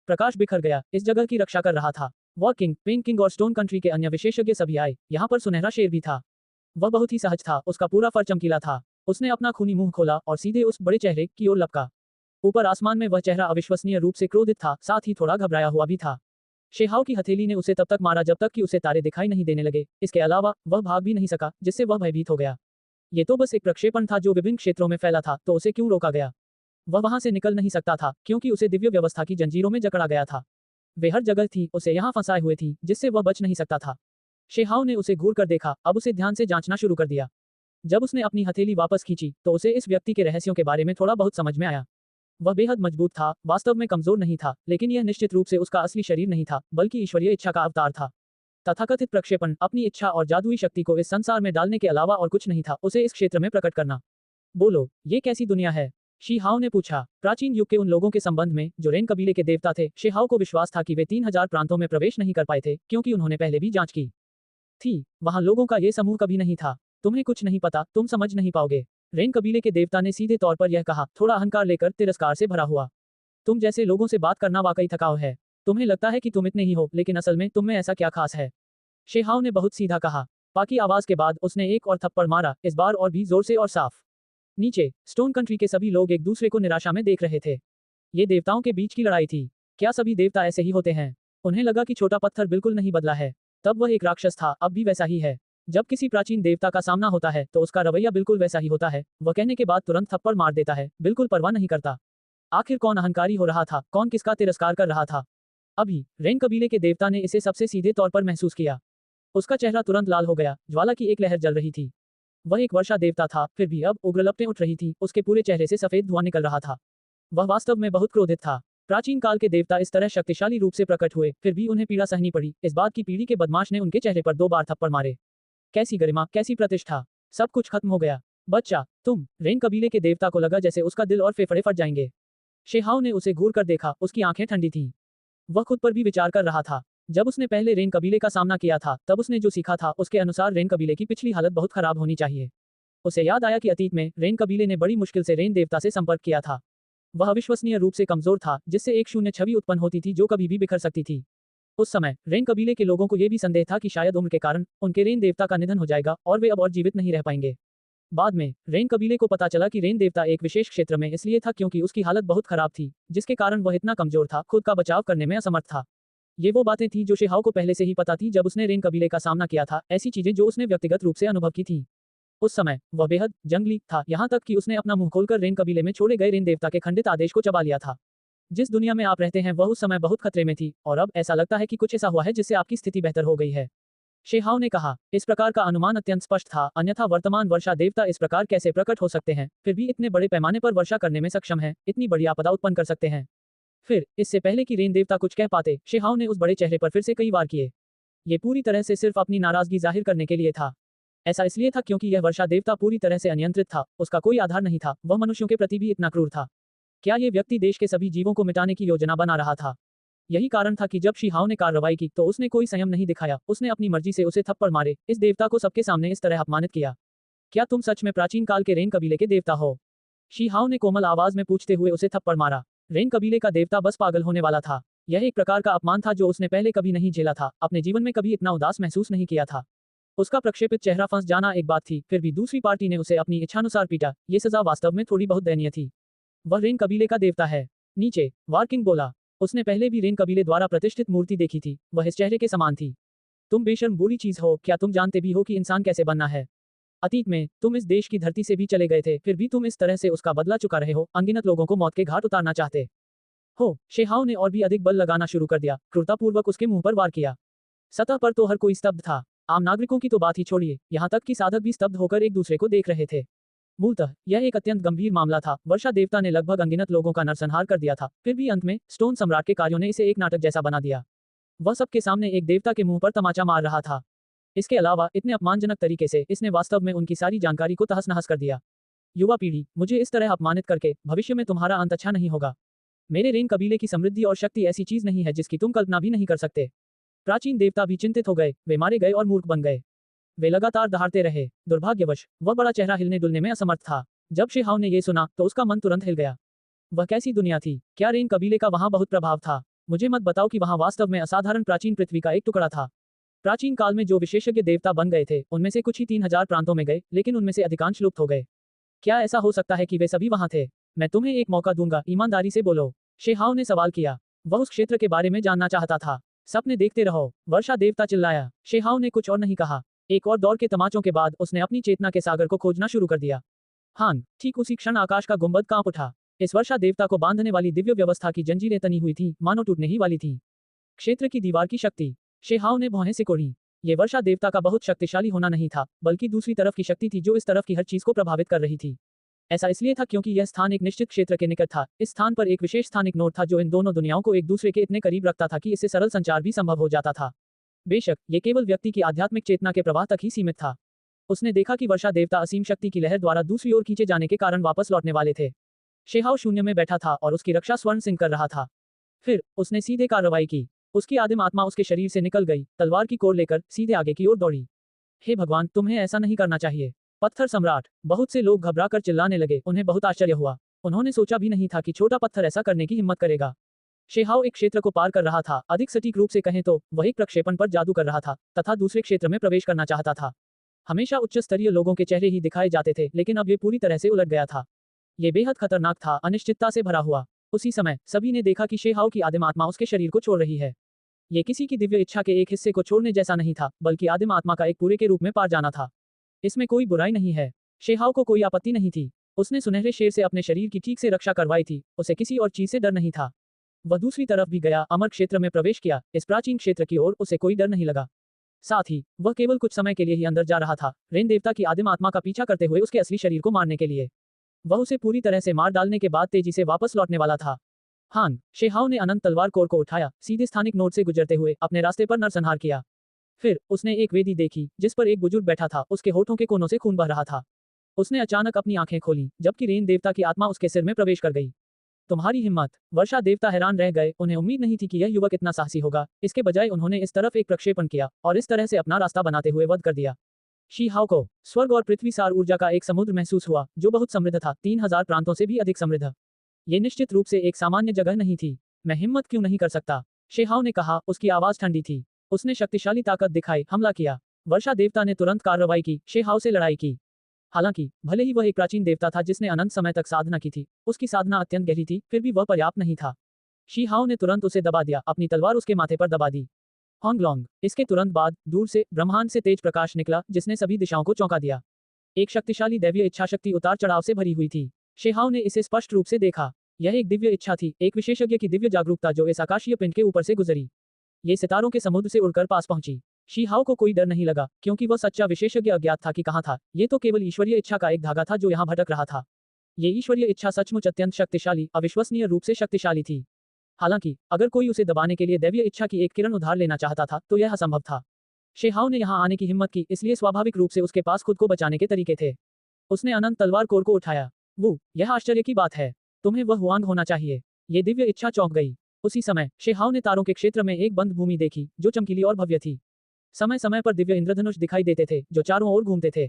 प्रकाश बिखर गया, इस जगह की रक्षा कर रहा था। वॉर किंग, पिंक किंग और स्टोन कंट्री के अन्य विशेषज्ञ सभी आए। यहाँ पर सुनहरा शेर भी था। वह बहुत ही सहज था, उसका पूरा फर चमकीला था। उसने अपना खूनी मुंह खोला और सीधे उस बड़े चेहरे की ओर लपका। ऊपर आसमान में वह चेहरा अविश्वसनीय रूप से क्रोधित था, साथ ही थोड़ा घबराया हुआ भी था। शेहाओ की हथेली ने उसे तब तक मारा जब तक कि उसे तारे दिखाई नहीं देने लगे। इसके अलावा वह भाग भी नहीं सका, जिससे वह भयभीत हो गया। ये तो बस एक प्रक्षेपण था जो विभिन्न क्षेत्रों में फैला था, तो उसे क्यों रोका गया? वह वहां से निकल नहीं सकता था, क्योंकि उसे दिव्य व्यवस्था की जंजीरों में जकड़ा गया था। वे हर जगह थी, उसे यहाँ फंसाए हुए थी, जिससे वह बच नहीं सकता था। शेहाओ ने उसे घूर कर देखा, अब उसे ध्यान से जांचना शुरू कर दिया। जब उसने अपनी हथेली वापस खींची, तो उसे इस व्यक्ति के रहस्यों के बारे में थोड़ा बहुत समझ में आया। वह बेहद मजबूत था, वास्तव में कमजोर नहीं था, लेकिन यह निश्चित रूप से उसका असली शरीर नहीं था, बल्कि ईश्वरीय इच्छा का अवतार था। तथाकथित प्रक्षेपण अपनी इच्छा और जादुई शक्ति को इस संसार में डालने के अलावा और कुछ नहीं था, उसे इस क्षेत्र में प्रकट करना। बोलो, ये कैसी दुनिया है? शीहाओ ने पूछा। प्राचीन युग के उन लोगों के संबंध में जो रेन कबीले के देवता थे, शेहाओ को विश्वास था कि वे 3000 प्रांतों में प्रवेश नहीं कर पाए थे, क्योंकि उन्होंने पहले भी जांच की थी। वहां लोगों का ये समूह कभी नहीं था। तुम्हें कुछ नहीं पता, तुम समझ नहीं पाओगे। रेन कबीले के देवता ने सीधे तौर पर यह कहा, थोड़ा अहंकार लेकर तिरस्कार से भरा हुआ। तुम जैसे लोगों से बात करना वाकई थकाऊ है। तुम्हें लगता है कि तुम इतने ही हो, लेकिन असल में तुम में ऐसा क्या खास है? शेहाओ ने बहुत सीधा कहा। पाकी आवाज के बाद उसने एक और थप्पड़ मारा, इस बार और भी जोर से और साफ। नीचे स्टोन कंट्री के सभी लोग एक दूसरे को निराशा में देख रहे थे। ये देवताओं के बीच की लड़ाई थी। क्या सभी देवता ऐसे ही होते हैं? उन्हें लगा कि छोटा पत्थर बिल्कुल नहीं बदला है। तब वह एक राक्षस था, अब भी वैसा ही है। जब किसी प्राचीन देवता का सामना होता है तो उसका रवैया बिल्कुल वैसा ही होता है। वह कहने के बाद तुरंत थप्पड़ मार देता है, बिल्कुल परवाह नहीं करता। आखिर कौन अहंकारी हो रहा था, कौन किसका तिरस्कार कर रहा था? अभी रेन कबीले के देवता ने इसे सबसे सीधे तौर पर महसूस किया। उसका चेहरा तुरंत लाल हो गया, ज्वाला की एक लहर जल रही थी। वह एक वर्षा देवता था, फिर भी अब उग्र लपटें उठ रही थी, उसके पूरे चेहरे से सफेद धुआं निकल रहा था। वह वास्तव में बहुत क्रोधित था। प्राचीन काल के देवता इस तरह शक्तिशाली रूप से प्रकट हुए, फिर भी उन्हें पीड़ा सहनी पड़ी। इस बात की पीढ़ी के बदमाश ने उनके चेहरे पर 2 बार थप्पड़ मारे। कैसी गरिमा, कैसी प्रतिष्ठा, सब कुछ खत्म हो गया। बच्चा, तुम। रेन कबीले के देवता को लगा जैसे उसका दिल और फेफड़े फट जाएंगे। शेहाओ ने उसे घूर कर देखा, उसकी आंखें ठंडी थीं। वह खुद पर भी विचार कर रहा था। जब उसने पहले रेन कबीले का सामना किया था, तब उसने जो सीखा था उसके अनुसार रेन कबीले की पिछली हालत बहुत खराब होनी चाहिए। उसे याद आया कि अतीत में रेन कबीले ने बड़ी मुश्किल से रेन देवता से संपर्क किया था। वह अविश्वसनीय रूप से कमजोर था, जिससे एक शून्य छवि उत्पन्न होती थी जो कभी भी बिखर सकती थी। उस समय रेन कबीले के लोगों को यह भी संदेह था कि शायद उम्र के कारण उनके रेन देवता का निधन हो जाएगा और वे अब और जीवित नहीं रह पाएंगे। बाद में रेन कबीले को पता चला कि रेन देवता एक विशेष क्षेत्र में इसलिए था क्योंकि उसकी हालत बहुत खराब थी, जिसके कारण वह इतना कमजोर था, खुद का बचाव करने में असमर्थ था। ये वो बातें थी जो शेहाओ को पहले से ही पता थी जब उसने रेन कबीले का सामना किया था, ऐसी चीजें जो उसने व्यक्तिगत रूप से अनुभव की थी। उस समय वह बेहद जंगली था, यहाँ तक कि उसने अपना मुंह खोलकर रेन कबीले में छोड़े गए रेन देवता के खंडित आदेश को चबा लिया था। जिस दुनिया में आप रहते हैं वह उस समय बहुत खतरे में थी, और अब ऐसा लगता है कि कुछ ऐसा हुआ है जिससे आपकी स्थिति बेहतर हो गई है। शेहाव ने कहा, इस प्रकार का अनुमान अत्यंत स्पष्ट था, अन्यथा वर्तमान वर्षा देवता इस प्रकार कैसे प्रकट हो सकते हैं, फिर भी इतने बड़े पैमाने पर वर्षा करने में सक्षम है, इतनी बड़ी आपदा उत्पन्न कर सकते हैं। फिर इससे पहले कि रेन देवता कुछ कह पाते, शेहाव ने उस बड़े चेहरे पर फिर से कई वार किए। ये पूरी तरह से सिर्फ अपनी नाराजगी जाहिर करने के लिए था। ऐसा इसलिए था क्योंकि यह वर्षा देवता पूरी तरह से अनियंत्रित था, उसका कोई आधार नहीं था, वह मनुष्यों के प्रति भी इतना क्रूर था। क्या ये व्यक्ति देश के सभी जीवों को मिटाने की योजना बना रहा था? यही कारण था कि जब शिहाव ने कार्रवाई की तो उसने कोई संयम नहीं दिखाया, उसने अपनी मर्जी से उसे थप्पड़ मारे, इस देवता को सबके सामने इस तरह अपमानित किया। क्या तुम सच में प्राचीन काल के रेन कबीले के देवता हो? शिहाव ने कोमल आवाज में पूछते हुए उसे थप्पड़ मारा। रेन कबीले का देवता बस पागल होने वाला था। यह एक प्रकार का अपमान था जो उसने पहले कभी नहीं झेला था, अपने जीवन में कभी इतना उदास महसूस नहीं किया था। उसका प्रक्षेपित चेहरा फंस जाना एक बात थी, फिर भी दूसरी पार्टी ने उसे अपनी इच्छानुसार पीटा, ये सजा वास्तव में थोड़ी बहुत दयनीय थी। वह रेन कबीले का देवता है। नीचे वारकिंग बोला। उसने पहले भी रेन कबीले द्वारा प्रतिष्ठित मूर्ति देखी थी, वह इस चेहरे के समान थी। तुम बेशर्म बुरी चीज हो, क्या तुम जानते भी हो कि इंसान कैसे बनना है? अतीत में तुम इस देश की धरती से भी चले गए थे, फिर भी तुम इस तरह से उसका बदला चुका रहे हो, अनगिनत लोगों को मौत के घाट उतारना चाहते हो। शेहाव ने और भी अधिक बल लगाना शुरू कर दिया, क्रूरतापूर्वक उसके मुंह पर वार किया। सतह पर तो हर कोई स्तब्ध था, आम नागरिकों की तो बात ही छोड़िए, यहाँ तक कि साधक भी स्तब्ध होकर एक दूसरे को देख रहे थे। मूलतः यह एक अत्यंत गंभीर मामला था, वर्षा देवता ने लगभग अनगिनत लोगों का नरसंहार कर दिया था, फिर भी अंत में स्टोन सम्राट के कार्यों ने इसे एक नाटक जैसा बना दिया। वह सबके सामने एक देवता के मुंह पर तमाचा मार रहा था। इसके अलावा इतने अपमानजनक तरीके से इसने वास्तव में उनकी सारी जानकारी को तहस नहस कर दिया। युवा पीढ़ी, मुझे इस तरह अपमानित करके भविष्य में तुम्हारा अंत अच्छा नहीं होगा। मेरे रेन कबीले की समृद्धि और शक्ति ऐसी चीज नहीं है जिसकी तुम कल्पना भी नहीं कर सकते। प्राचीन देवता भी चिंतित हो गए, वे मारे गए और मूर्ख बन गए। वे लगातार दहाड़ते रहे। दुर्भाग्यवश वह बड़ा चेहरा हिलने डुलने में असमर्थ था। जब शेहाव ने ये सुना तो उसका मन तुरंत हिल गया। वह कैसी दुनिया थी? क्या रेन कबीले का वहां बहुत प्रभाव था? मुझे मत बताओ कि वहां वास्तव में असाधारण प्राचीन पृथ्वी का एक टुकड़ा था। प्राचीन काल में जो विशेषज्ञ देवता बन गए थे उनमें से कुछ ही 3000 प्रांतों में गए, लेकिन उनमें से अधिकांश लुप्त हो गए। क्या ऐसा हो सकता है कि वे सभी वहां थे? मैं तुम्हें एक मौका दूंगा, ईमानदारी से बोलो, शेहाव ने सवाल किया। वह उस क्षेत्र के बारे में जानना चाहता था। सपने देखते रहो, वर्षा देवता चिल्लाया। शेहाव ने कुछ और नहीं कहा। एक और दौर के तमाचों के बाद उसने अपनी चेतना के सागर को खोजना शुरू कर दिया। हां, ठीक उसी क्षण आकाश का गुंबद कांप उठा। इस वर्षा देवता को बांधने वाली दिव्य व्यवस्था की जंजीरें तनी हुई थी, मानो टूटने ही वाली थी। क्षेत्र की दीवार की शक्ति। शेहाव ने भौहें सिकोड़ी। ये वर्षा देवता का बहुत शक्तिशाली होना नहीं था, बल्कि दूसरी तरफ की शक्ति थी जो इस तरफ की हर चीज को प्रभावित कर रही थी। ऐसा इसलिए था क्योंकि यह स्थान एक निश्चित क्षेत्र के निकट था। इस स्थान पर एक विशेष स्थानिक नोड था जो इन दोनों दुनियाओं को एक दूसरे के इतने करीब रखता था कि इससे सरल संचार भी संभव हो जाता था। बेशक ये केवल व्यक्ति की आध्यात्मिक चेतना के प्रवाह तक ही सीमित था। उसने देखा कि वर्षा देवता असीम शक्ति की लहर द्वारा दूसरी ओर खींचे जाने के कारण वापस लौटने वाले थे। शेहाव शून्य में बैठा था और उसकी रक्षा स्वर्ण सिंह कर रहा था। फिर उसने सीधे कार्रवाई की। उसकी आदिम आत्मा उसके शरीर से निकल गई, तलवार की कोर लेकर सीधे आगे की ओर दौड़ी। हे भगवान, तुम्हें ऐसा नहीं करना चाहिए। पत्थर सम्राट। बहुत से लोग घबराकर चिल्लाने लगे, उन्हें बहुत आश्चर्य हुआ। उन्होंने सोचा भी नहीं था कि छोटा पत्थर ऐसा करने की हिम्मत करेगा। शेहाव एक क्षेत्र को पार कर रहा था, अधिक सटीक रूप से कहें तो वह एक प्रक्षेपण पर जादू कर रहा था तथा दूसरे क्षेत्र में प्रवेश करना चाहता था। हमेशा उच्च स्तरीय लोगों के चेहरे ही दिखाए जाते थे, लेकिन अब ये पूरी तरह से उलट गया था। ये बेहद खतरनाक था, अनिश्चितता से भरा हुआ। उसी समय सभी ने देखा कि शेहाव की आदिम आत्मा उसके शरीर को छोड़ रही है। ये किसी की दिव्य इच्छा के एक हिस्से को छोड़ने जैसा नहीं था, बल्कि आदिम आत्मा का एक पूरे के रूप में पार जाना था। इसमें कोई बुराई नहीं है। शेहाव को कोई आपत्ति नहीं थी। उसने सुनहरे शेर से अपने शरीर की ठीक से रक्षा करवाई थी, उसे किसी और चीज से डर नहीं था। वह दूसरी तरफ भी गया, अमर क्षेत्र में प्रवेश किया। इस प्राचीन क्षेत्र की ओर उसे कोई डर नहीं लगा। साथ ही वह केवल कुछ समय के लिए ही अंदर जा रहा था, रेन देवता की आदिम आत्मा का पीछा करते हुए उसके असली शरीर को मारने के लिए। वह उसे पूरी तरह से मार डालने के बाद तेजी से वापस लौटने वाला था। हां, शेहाव ने अनंत तलवार कोर को उठाया, सीधे स्थानिक नोड से गुजरते हुए अपने रास्ते पर नरसंहार किया। फिर उसने एक वेदी देखी जिस पर एक बुजुर्ग बैठा था, उसके होठों के कोनों से खून बह रहा था। उसने अचानक अपनी आंखें खोली, जबकि रेन देवता की आत्मा उसके सिर में प्रवेश कर गई। तुम्हारी हिम्मत! वर्षा देवता हैरान रह गए, उन्हें उम्मीद नहीं थी कि यह युवक इतना साहसी होगा। इसके बजाय उन्होंने इस तरफ एक प्रक्षेपण किया और इस तरह से अपना रास्ता बनाते हुए वध कर दिया। शीहाव को स्वर्ग और पृथ्वी सार ऊर्जा का एक समुद्र महसूस हुआ, जो बहुत समृद्ध था, 3000 प्रांतों से भी अधिक समृद्ध। ये निश्चित रूप से एक सामान्य जगह नहीं थी। मैं हिम्मत क्यों नहीं कर सकता? शेहाव ने कहा, उसकी आवाज ठंडी थी। उसने शक्तिशाली ताकत दिखाई, हमला किया। वर्षा देवता ने तुरंत कार्रवाई की, शेहाव से लड़ाई की। हालांकि भले ही वह एक प्राचीन देवता था जिसने अनंत समय तक साधना की थी, उसकी साधना अत्यंत गहरी थी, फिर भी वह पर्याप्त नहीं था। शीहाव ने तुरंत उसे दबा दिया, अपनी तलवार उसके माथे पर दबा दी। होंगलोंग। इसके तुरंत बाद दूर से ब्रह्मांड से तेज प्रकाश निकला जिसने सभी दिशाओं को चौंका दिया। एक शक्तिशाली दैवीय इच्छाशक्ति उतार चढ़ाव से भरी हुई थी। शेहाओ ने इसे स्पष्ट रूप से देखा। यह एक दिव्य इच्छा थी, एक विशेषज्ञ की दिव्य जागरूकता जो इस आकाशीय पिंड के ऊपर से गुजरी। ये सितारों के समुद्र से उड़कर पास पहुंची। शीहाओ को कोई डर नहीं लगा, क्योंकि वह सच्चा विशेषज्ञ अज्ञात था कि कहाँ था। ये तो केवल ईश्वरीय इच्छा का एक धागा था जो यहाँ भटक रहा था। ये ईश्वरीय इच्छा सचमुच अत्यंत शक्तिशाली, अविश्वसनीय रूप से शक्तिशाली थी। हालांकि अगर कोई उसे दबाने के लिए दैवीय इच्छा की एक किरण उधार लेना चाहता था तो यह असंभव था। शेहाओ ने यहाँ आने की हिम्मत की, इसलिए स्वाभाविक रूप से उसके पास खुद को बचाने के तरीके थे। उसने अनंत तलवार कोर को उठाया। वो, यह आश्चर्य की बात है। तुम्हें वह हुआंग होना चाहिए। ये दिव्य इच्छा चौंक गई। उसी समय शेहाओ ने तारों के क्षेत्र में एक बंद भूमि देखी जो चमकीली और भव्य थी। समय समय पर दिव्य इंद्रधनुष दिखाई देते थे जो चारों ओर घूमते थे।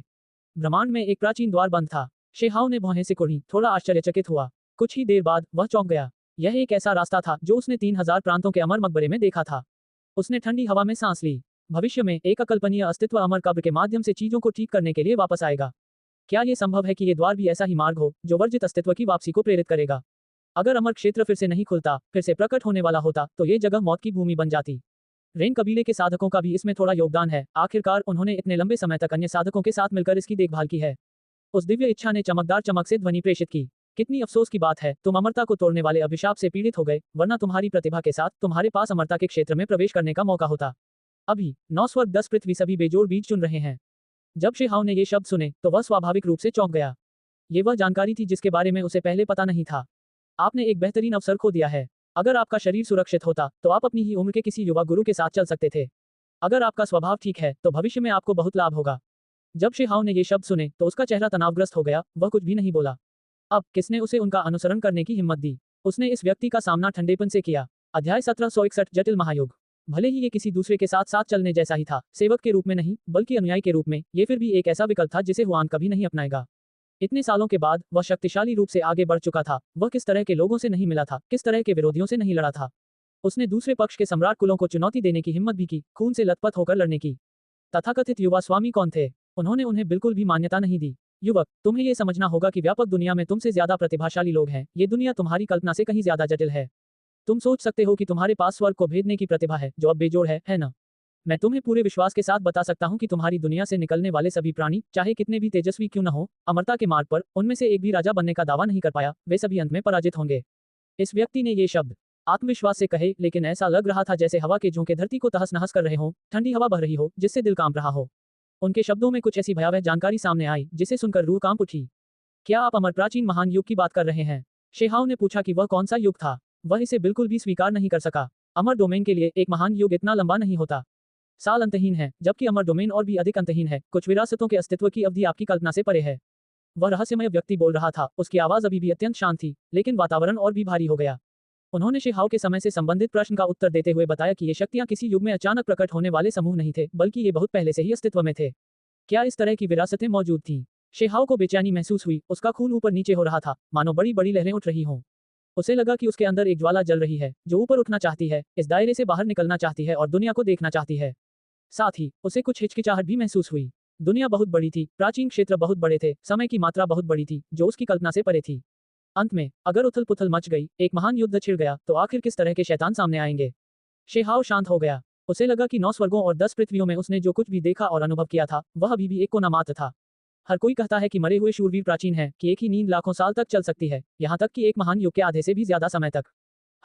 ब्रह्मांड में एक प्राचीन द्वार बंद था। शेहाओ ने भौहें सिकुड़ी, थोड़ा आश्चर्यचकित हुआ। कुछ ही देर बाद वह चौंक गया। यह एक ऐसा रास्ता था जो उसने 3000 प्रांतों के अमर मकबरे में देखा था। उसने ठंडी हवा में सांस ली। भविष्य में एक अकल्पनीय अस्तित्व अमर कब्र के माध्यम से चीजों को ठीक करने के लिए वापस आएगा। क्या ये संभव है कि ये द्वार भी ऐसा ही मार्ग हो जो वर्जित अस्तित्व की वापसी को प्रेरित करेगा? अगर अमर क्षेत्र फिर से नहीं खुलता, फिर से प्रकट होने वाला होता, तो ये जगह मौत की भूमि बन जाती। रेंग कबीले के साधकों का भी इसमें थोड़ा योगदान है। आखिरकार उन्होंने इतने लंबे समय तक अन्य साधकों के साथ मिलकर इसकी देखभाल की है। उस दिव्य इच्छा ने चमकदार चमक से ध्वनि प्रेषित की। कितनी अफसोस की बात है, तुम अमरता को तोड़ने वाले अभिशाप से पीड़ित हो गए, वरना तुम्हारी प्रतिभा के साथ तुम्हारे पास अमरता के क्षेत्र में प्रवेश करने का मौका होता। अभी 9 स्वर्ग 10 पृथ्वी सभी बेजोड़ बीज चुन रहे हैं। जब शेहाओ ने ये शब्द सुने तो वह स्वाभाविक रूप से चौंक गया। ये वह जानकारी थी जिसके बारे में उसे पहले पता नहीं था। आपने एक बेहतरीन अवसर खो दिया है। अगर आपका शरीर सुरक्षित होता तो आप अपनी ही उम्र के किसी युवा गुरु के साथ चल सकते थे। अगर आपका स्वभाव ठीक है तो भविष्य में आपको बहुत लाभ होगा। जब शेहाओ ने ये शब्द सुने तो उसका चेहरा तनावग्रस्त हो गया। वह कुछ भी नहीं बोला। अब किसने उसे उनका अनुसरण करने की हिम्मत दी? उसने इस व्यक्ति का सामना ठंडेपन से किया। अध्याय 1761 जटिल महायुग। भले ही ये किसी दूसरे के साथ साथ चलने जैसा ही था, सेवक के रूप में नहीं बल्कि अनुयायी के रूप में, ये फिर भी एक ऐसा विकल्प था जिसे हुआन कभी नहीं अपनाएगा। इतने सालों के बाद वह शक्तिशाली रूप से आगे बढ़ चुका था। वह किस तरह के लोगों से नहीं मिला था, किस तरह के विरोधियों से नहीं लड़ा था। उसने दूसरे पक्ष के सम्राट कुलों को चुनौती देने की हिम्मत भी की, खून से लथपथ होकर लड़ने की। तथाकथित युवा स्वामी कौन थे? उन्होंने उन्हें बिल्कुल भी मान्यता नहीं दी। युवक, तुम्हें ये समझना होगा कि व्यापक दुनिया में तुमसे ज्यादा प्रतिभाशाली लोग हैं। ये दुनिया तुम्हारी कल्पना से कहीं ज्यादा जटिल है। तुम सोच सकते हो कि तुम्हारे पास स्वर्ग को भेदने की प्रतिभा है जो अब बेजोड़ है ना? मैं तुम्हें पूरे विश्वास के साथ बता सकता हूं कि तुम्हारी दुनिया से निकलने वाले सभी प्राणी, चाहे कितने भी तेजस्वी क्यों न हो, अमरता के मार्ग पर उनमें से एक भी राजा बनने का दावा नहीं कर पाया। वे सभी अंत में पराजित होंगे। इस व्यक्ति ने ये शब्द आत्मविश्वास से कहे, लेकिन ऐसा लग रहा था जैसे हवा के झोंके धरती को तहस नहस कर रहे हों, ठंडी हवा बह रही हो जिससे दिल कांप रहा हो। उनके शब्दों में कुछ ऐसी भयावह जानकारी सामने आई जिसे सुनकर रूह कांप उठी। क्या आप अमर प्राचीन महान युग की बात कर रहे हैं? शेहाओ ने पूछा कि वह कौन सा युग था। वह इसे बिल्कुल भी स्वीकार नहीं कर सका। अमर डोमेन के लिए एक महान युग इतना लंबा नहीं होता। साल अंतहीन है, जबकि अमर डोमेन और भी अधिक अंतहीन है। कुछ विरासतों के अस्तित्व की अवधि आपकी कल्पना से परे है। वह रहस्यमय व्यक्ति बोल रहा था। उसकी आवाज अभी भी अत्यंत शांत थी, लेकिन वातावरण और भी भारी हो गया। उन्होंने शेहाओ के समय से संबंधित प्रश्न का उत्तर देते हुए बताया कि ये शक्तियां किसी युग में अचानक प्रकट होने वाले समूह नहीं थे, बल्कि ये बहुत पहले से ही अस्तित्व में थे। क्या इस तरह की विरासतें मौजूद थीं? शेहाओ को बेचैनी महसूस हुई। उसका खून ऊपर नीचे हो रहा था, मानो बड़ी बड़ी लहरें उठ रही हों। उसे लगा कि उसके अंदर एक ज्वाला जल रही है जो ऊपर उठना चाहती है, इस दायरे से बाहर निकलना चाहती है और दुनिया को देखना चाहती है। साथ ही उसे कुछ हिचकिचाहट भी महसूस हुई। दुनिया बहुत बड़ी थी, प्राचीन क्षेत्र बहुत बड़े थे, समय की मात्रा बहुत बड़ी थी जो उसकी कल्पना से परे थी। अंत में अगर उथल पुथल मच गई, एक महान युद्ध छिड़ गया, तो आखिर किस तरह के शैतान सामने आएंगे? शेहाओ शांत हो गया। उसे लगा कि 9 स्वर्गों और 10 पृथ्वियों में उसने जो कुछ भी देखा और अनुभव किया था, वह अभी भी एक कोना मात्र था। हर कोई कहता है कि मरे हुए शूरवीर प्राचीन हैं, कि एक ही नींद लाखों साल तक चल सकती है, यहाँ तक कि एक महान युग के आधे से भी ज्यादा समय तक।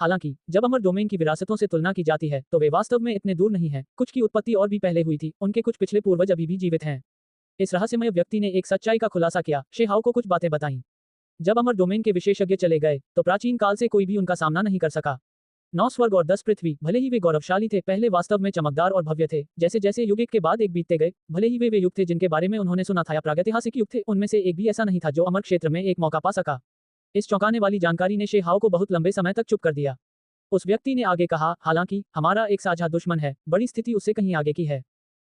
हालांकि जब अमर डोमेन की विरासतों से तुलना की जाती है तो वे वास्तव में इतने दूर नहीं हैं। कुछ की उत्पत्ति और भी पहले हुई थी, उनके कुछ पिछले पूर्वज अभी भी जीवित हैं। इस रहस्यमय व्यक्ति ने एक सच्चाई का खुलासा किया। शेहाओ को कुछ बातें बताईं। जब अमर डोमेन के विशेषज्ञ चले गए तो प्राचीन काल से कोई भी उनका सामना नहीं कर सका। 9 स्वर्ग और 10 पृथ्वी, भले ही वे गौरवशाली थे, पहले वास्तव में चमकदार और भव्य थे। जैसे जैसे युग एक के बाद एक बीतते गए, भले ही वे युग थे जिनके बारे में उन्होंने सुना था या प्रागैतिहासिक युग थे, उनमें से एक भी ऐसा नहीं था जो अमर क्षेत्र में एक मौका पा सका। इस चौंकाने वाली जानकारी ने शेहाओ को बहुत लंबे समय तक चुप कर दिया। उस व्यक्ति ने आगे कहा, हालांकि हमारा एक साझा दुश्मन है, बड़ी स्थिति उससे कहीं आगे की है।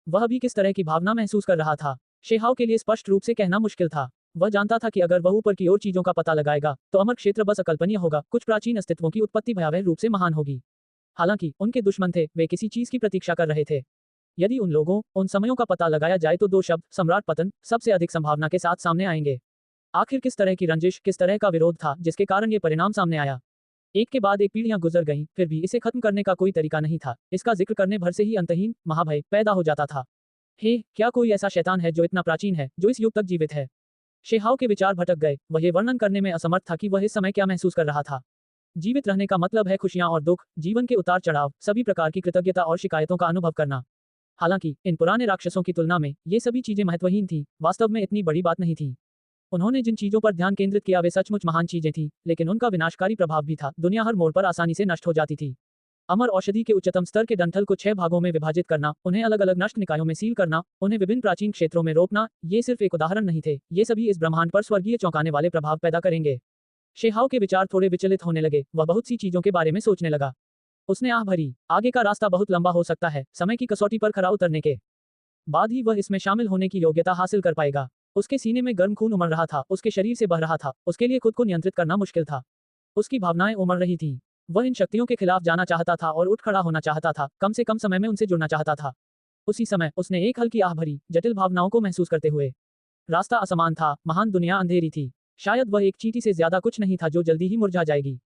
वह भी किस तरह की भावना महसूस कर रहा था, शेहाओ के लिए स्पष्ट रूप से कहना मुश्किल था। वह जानता था कि अगर वह ऊपर की ओर चीजों का पता लगाएगा तो अमर क्षेत्र बस अकल्पनीय होगा। कुछ प्राचीन अस्तित्वों की उत्पत्ति भयावह रूप से महान होगी। हालांकि उनके दुश्मन थे, वे किसी चीज की प्रतीक्षा कर रहे थे। यदि उन लोगों, उन समयों का पता लगाया जाए तो 2 शब्द, सम्राट पतन, सबसे अधिक संभावना के साथ सामने आएंगे। आखिर किस तरह की रंजिश, किस तरह का विरोध था जिसके कारण ये परिणाम सामने आया? एक के बाद एक पीढ़ियां गुजर गईं, फिर भी इसे खत्म करने का कोई तरीका नहीं था। इसका जिक्र करने भर से ही अंतहीन महाभय पैदा हो जाता था। हे, क्या कोई ऐसा शैतान है जो इतना प्राचीन है, जो इस युग तक जीवित है? शेहाव के विचार भटक गए, वह ये वर्णन करने में असमर्थ था कि वह इस समय क्या महसूस कर रहा था। जीवित रहने का मतलब है खुशियां और दुख, जीवन के उतार चढ़ाव, सभी प्रकार की कृतज्ञता और शिकायतों का अनुभव करना। हालांकि इन पुराने राक्षसों की तुलना में ये सभी चीजें महत्वहीन थी, वास्तव में इतनी बड़ी बात नहीं थी। उन्होंने जिन चीजों पर ध्यान केंद्रित किया वे सचमुच महान चीजें थीं, लेकिन उनका विनाशकारी प्रभाव भी था। दुनिया हर मोड़ पर आसानी से नष्ट हो जाती थी। अमर औषधि के उच्चतम स्तर के डंठल को 6 भागों में विभाजित करना, उन्हें अलग अलग नष्ट निकायों में सील करना, उन्हें विभिन्न प्राचीन क्षेत्रों में रोपना, ये सिर्फ एक उदाहरण नहीं थे, ये सभी इस ब्रह्मांड पर स्वर्गीय चौंकाने वाले प्रभाव पैदा करेंगे। शेहाव के विचार थोड़े विचलित होने लगे, वह बहुत सी चीजों के बारे में सोचने लगा। उसने आह भरी, आगे का रास्ता बहुत लंबा हो सकता है, समय की कसौटी पर खरा उतरने के बाद ही वह इसमें शामिल होने की योग्यता हासिल कर पाएगा। उसके सीने में गर्म खून उमड़ रहा था, उसके शरीर से बह रहा था, उसके लिए खुद को नियंत्रित करना मुश्किल था। उसकी भावनाएं उमड़ रही थीं। वह इन शक्तियों के खिलाफ जाना चाहता था और उठ खड़ा होना चाहता था, कम से कम समय में उनसे जुड़ना चाहता था। उसी समय उसने एक हल्की आह भरी, जटिल भावनाओं को महसूस करते हुए। रास्ता असमान था, महान दुनिया अंधेरी थी। शायद वह एक चींटी से ज्यादा कुछ नहीं था जो जल्दी ही मुरझा जाएगी।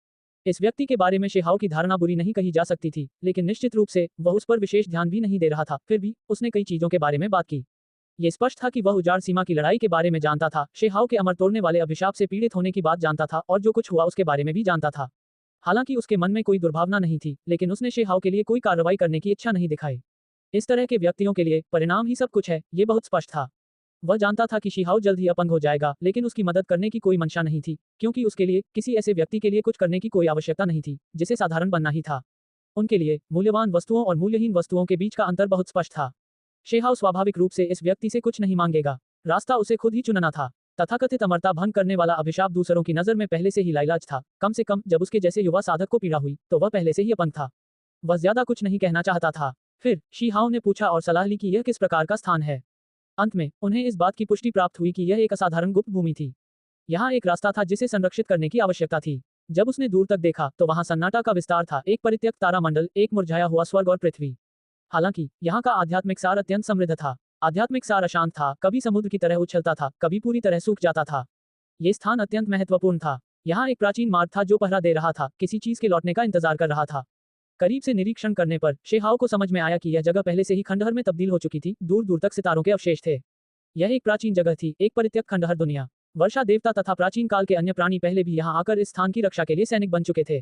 इस व्यक्ति के बारे में शेहाव की धारणा बुरी नहीं कही जा सकती थी, लेकिन निश्चित रूप से वह उस पर विशेष ध्यान भी नहीं दे रहा था। फिर भी उसने कई चीजों के बारे में बात की। ये स्पष्ट था कि वह उजाड़ सीमा की लड़ाई के बारे में जानता था, शेहाव के अमर तोड़ने वाले अभिशाप से पीड़ित होने की बात जानता था और जो कुछ हुआ उसके बारे में भी जानता था। हालांकि उसके मन में कोई दुर्भावना नहीं थी, लेकिन उसने शेहाव के लिए कोई कार्रवाई करने की इच्छा नहीं दिखाई। इस तरह के व्यक्तियों के लिए परिणाम ही सब कुछ है, ये बहुत स्पष्ट था। वह जानता था कि शिहाव जल्द ही अपंग हो जाएगा, लेकिन उसकी मदद करने की कोई मंशा नहीं थी, क्योंकि उसके लिए किसी ऐसे व्यक्ति के लिए कुछ करने की कोई आवश्यकता नहीं थी, जिसे साधारण बनना ही था। उनके लिए मूल्यवान वस्तुओं और मूल्यहीन वस्तुओं के बीच का अंतर बहुत स्पष्ट था। शेहाव स्वाभाविक रूप से इस व्यक्ति से कुछ नहीं मांगेगा, रास्ता उसे खुद ही चुनना था। तथाकथित अमरता भंग करने वाला अभिशाप दूसरों की नजर में पहले से ही लाइलाज था, कम से कम जब उसके जैसे युवा साधक को पीड़ा हुई तो वह पहले से ही अपंग था। वह ज्यादा कुछ नहीं कहना चाहता था। फिर शिहाव ने पूछा और सलाह ली कि यह किस प्रकार का स्थान है। अंत में उन्हें इस बात की पुष्टि प्राप्त हुई कि यह एक असाधारण गुप्त भूमि थी। यहाँ एक रास्ता था जिसे संरक्षित करने की आवश्यकता थी। जब उसने दूर तक देखा तो वहां सन्नाटा का विस्तार था, एक परित्यक्त तारामंडल, एक मुरझाया हुआ स्वर्ग और पृथ्वी। हालांकि यहाँ का आध्यात्मिक सार अत्यंत समृद्ध था। आध्यात्मिक सार अशांत था, कभी समुद्र की तरह उछलता था, कभी पूरी तरह सूख जाता था। ये स्थान अत्यंत महत्वपूर्ण था। यहाँ एक प्राचीन मार्ग था जो पहरा दे रहा था, किसी चीज के लौटने का इंतजार कर रहा था। करीब से निरीक्षण करने पर शेहाव को समझ में आया कि यह जगह पहले से ही खंडहर में तब्दील हो चुकी थी, दूर दूर तक सितारों के अवशेष थे। यह एक प्राचीन जगह थी, एक परित्यक्त खंडहर दुनिया। वर्षा देवता तथा प्राचीन काल के अन्य प्राणी पहले भी यहाँ आकर इस स्थान की रक्षा के लिए सैनिक बन चुके थे।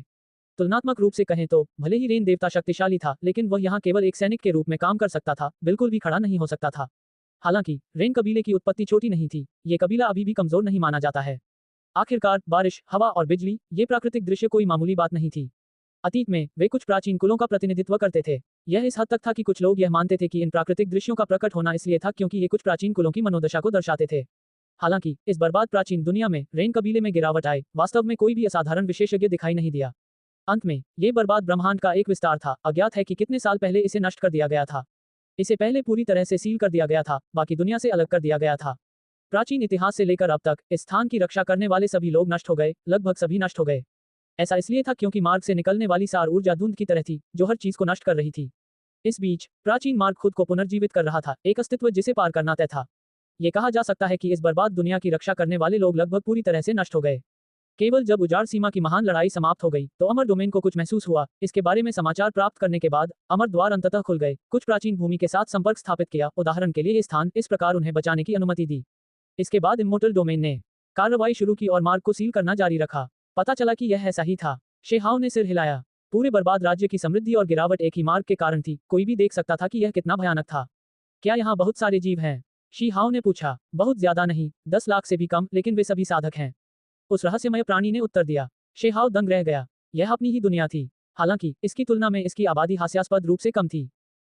तुलनात्मक रूप से कहें तो भले ही रेन देवता शक्तिशाली था, लेकिन वह यहाँ केवल एक सैनिक के रूप में काम कर सकता था, बिल्कुल भी खड़ा नहीं हो सकता था। हालांकि रेन कबीले की उत्पत्ति छोटी नहीं थी, ये कबीला अभी भी कमजोर नहीं माना जाता है। आखिरकार बारिश, हवा और बिजली, ये प्राकृतिक दृश्य कोई मामूली बात नहीं थी। अतीत में वे कुछ प्राचीन कुलों का प्रतिनिधित्व करते थे। यह इस हद तक था कि कुछ लोग यह मानते थे कि इन प्राकृतिक दृश्यों का प्रकट होना इसलिए था क्योंकि ये कुछ प्राचीन कुलों की मनोदशा को दर्शाते थे। हालांकि इस बर्बाद प्राचीन दुनिया में रेन कबीले में गिरावट आए, वास्तव में कोई भी असाधारण विशेषज्ञ दिखाई नहीं दिया। अंत में ये बर्बाद ब्रह्मांड का एक विस्तार था। अज्ञात है कि कितने साल पहले इसे नष्ट कर दिया गया था। इसे पहले पूरी तरह से सील कर दिया गया था, बाकी दुनिया से अलग कर दिया गया था। प्राचीन इतिहास से लेकर अब तक इस स्थान की रक्षा करने वाले सभी लोग नष्ट हो गए, लगभग सभी नष्ट हो गए। ऐसा इसलिए था क्योंकि मार्ग से निकलने वाली सार ऊर्जा धुंध की तरह थी, जो हर चीज को नष्ट कर रही थी। इस बीच प्राचीन मार्ग खुद को पुनर्जीवित कर रहा था, एक अस्तित्व जिसे पार करना तय था। ये कहा जा सकता है कि इस बर्बाद दुनिया की रक्षा करने वाले लोग लगभग पूरी तरह से नष्ट हो गए। केवल जब उजाड़ सीमा की महान लड़ाई समाप्त हो गई तो अमर डोमेन को कुछ महसूस हुआ। इसके बारे में समाचार प्राप्त करने के बाद अमर द्वार अंततः खुल गए। कुछ प्राचीन भूमि के साथ संपर्क स्थापित किया, उदाहरण के लिए ये स्थान, इस प्रकार उन्हें बचाने की अनुमति दी। इसके बाद इम्मोर्टल डोमेन ने कार्रवाई शुरू की और मार्ग को सील करना जारी रखा। पता चला कि यह ऐसा ही था। शेहाव ने सिर हिलाया। पूरे बर्बाद राज्य की समृद्धि और गिरावट एक ही मार्ग के कारण थी। कोई भी देख सकता था कि यह कितना भयानक था। क्या यहाँ बहुत सारे जीव हैं? शिहाव ने पूछा। बहुत ज्यादा नहीं, 10 लाख से भी कम, लेकिन वे सभी साधक हैं, उस रहस्यमय प्राणी ने उत्तर दिया। शेहाव दंग रह गया। यह अपनी ही दुनिया थी, हालांकि इसकी तुलना में इसकी आबादी हास्यास्पद रूप से कम थी।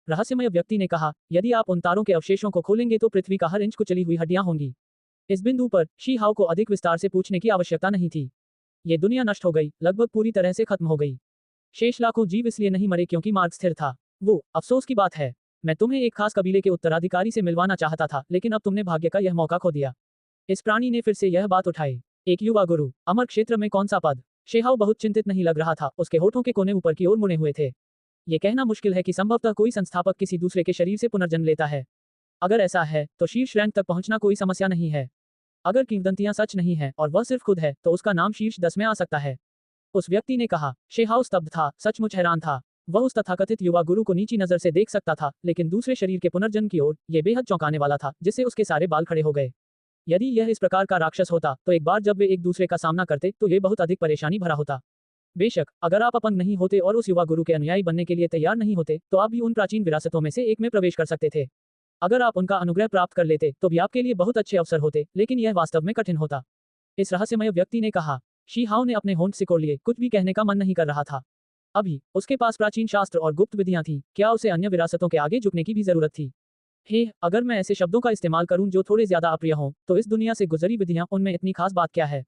रहस्यमय व्यक्ति ने कहा, यदि आप उन तारों के अवशेषों को खोलेंगे तो पृथ्वी का हर इंच कुचली हुई हड्डियां होंगी। इस बिंदु पर शिहाव को अधिक विस्तार से पूछने की आवश्यकता नहीं थी। ये दुनिया नष्ट हो गई, लगभग पूरी तरह से खत्म हो गई। शेष लाखों जीव इसलिए नहीं मरे क्योंकि मार्ग स्थिर था। वो अफसोस की बात है। मैं तुम्हें एक खास कबीले के उत्तराधिकारी से मिलवाना चाहता था, लेकिन अब तुमने भाग्य का यह मौका खो दिया। इस प्राणी ने फिर से यह बात उठाई। एक युवा गुरु, अमर क्षेत्र में कौन सा पद? शेहाव बहुत चिंतित नहीं लग रहा था, उसके होठों के कोने ऊपर की ओर मुड़े हुए थे। ये कहना मुश्किल है कि संभवतः कोई संस्थापक किसी दूसरे के शरीर से पुनर्जन्म लेता है। अगर ऐसा है तो शीर्ष रैंक तक पहुंचना कोई समस्या नहीं है। अगर किंवदंतियां सच नहीं है और वह सिर्फ खुद है तो उसका नाम शीर्ष 10 में आ सकता है। उस व्यक्ति ने कहा। शेहाव स्तब्ध था, सचमुच हैरान था। वह उस तथाकथित युवा गुरु को नीची नजर से देख सकता था, लेकिन दूसरे शरीर के पुनर्जन्म की ओर यह बेहद चौंकाने वाला था, जिससे उसके सारे बाल खड़े हो गए। यदि यह इस प्रकार का राक्षस होता, तो एक बार जब वे एक दूसरे का सामना करते, तो यह बहुत अधिक परेशानी भरा होता। बेशक, अगर आप अपंग नहीं होते और उस युवा गुरु के अनुयायी बनने के लिए तैयार नहीं होते, तो आप भी उन प्राचीन विरासतों में से एक में प्रवेश कर सकते थे। अगर आप उनका अनुग्रह प्राप्त कर लेते, तो भी आपके लिए बहुत अच्छे अवसर होते, लेकिन यह वास्तव में कठिन होता। इस रहस्यमय व्यक्ति ने कहा। शी हाओ ने अपने होंठ सिकोड़ लिए, कुछ भी कहने का मन नहीं कर रहा था। अभी उसके पास प्राचीन शास्त्र और गुप्त विधियां थी, क्या उसे अन्य विरासतों के आगे झुकने की भी जरूरत थी? हे, अगर मैं ऐसे शब्दों का इस्तेमाल करूं जो थोड़े ज्यादा अप्रिय हों, तो इस दुनिया से गुजरी विधियां, उनमें इतनी खास बात क्या है?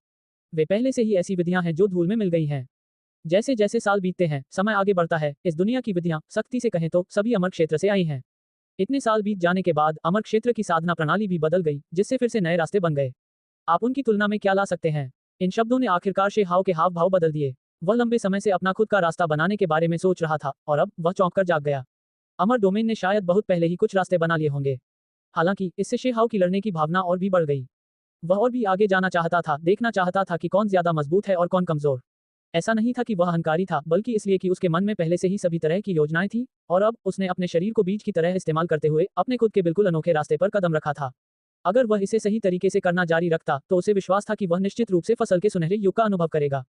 वे पहले से ही ऐसी विधियां हैं जो धूल में मिल गई हैं। जैसे जैसे साल बीतते हैं, समय आगे बढ़ता है, इस दुनिया की विधियां, सख्ती से कहें तो, सभी अमर क्षेत्र से आई हैं। इतने साल बीत जाने के बाद अमर क्षेत्र की साधना प्रणाली भी बदल गई, जिससे फिर से नए रास्ते बन गए। आप उनकी तुलना में क्या ला सकते हैं? इन शब्दों ने आखिरकार शे हाओ के हाव भाव बदल दिए। वह लंबे समय से अपना खुद का रास्ता बनाने के बारे में सोच रहा था, और अब वह चौंक कर जाग गया। अमर डोमेन ने शायद बहुत पहले ही कुछ रास्ते बना लिए होंगे। हालांकि इससे शे हाओ की लड़ने की भावना और भी बढ़ गई। वह और भी आगे जाना चाहता था, देखना चाहता था कि कौन ज्यादा मजबूत है और कौन कमजोर। ऐसा नहीं था कि वह अहंकारी था, बल्कि इसलिए कि उसके मन में पहले से ही सभी तरह की योजनाएं थी, और अब उसने अपने शरीर को बीज की तरह इस्तेमाल करते हुए अपने खुद के बिल्कुल अनोखे रास्ते पर कदम रखा था। अगर वह इसे सही तरीके से करना जारी रखता, तो उसे विश्वास था कि वह निश्चित रूप से फसल के सुनहरे युग का अनुभव करेगा।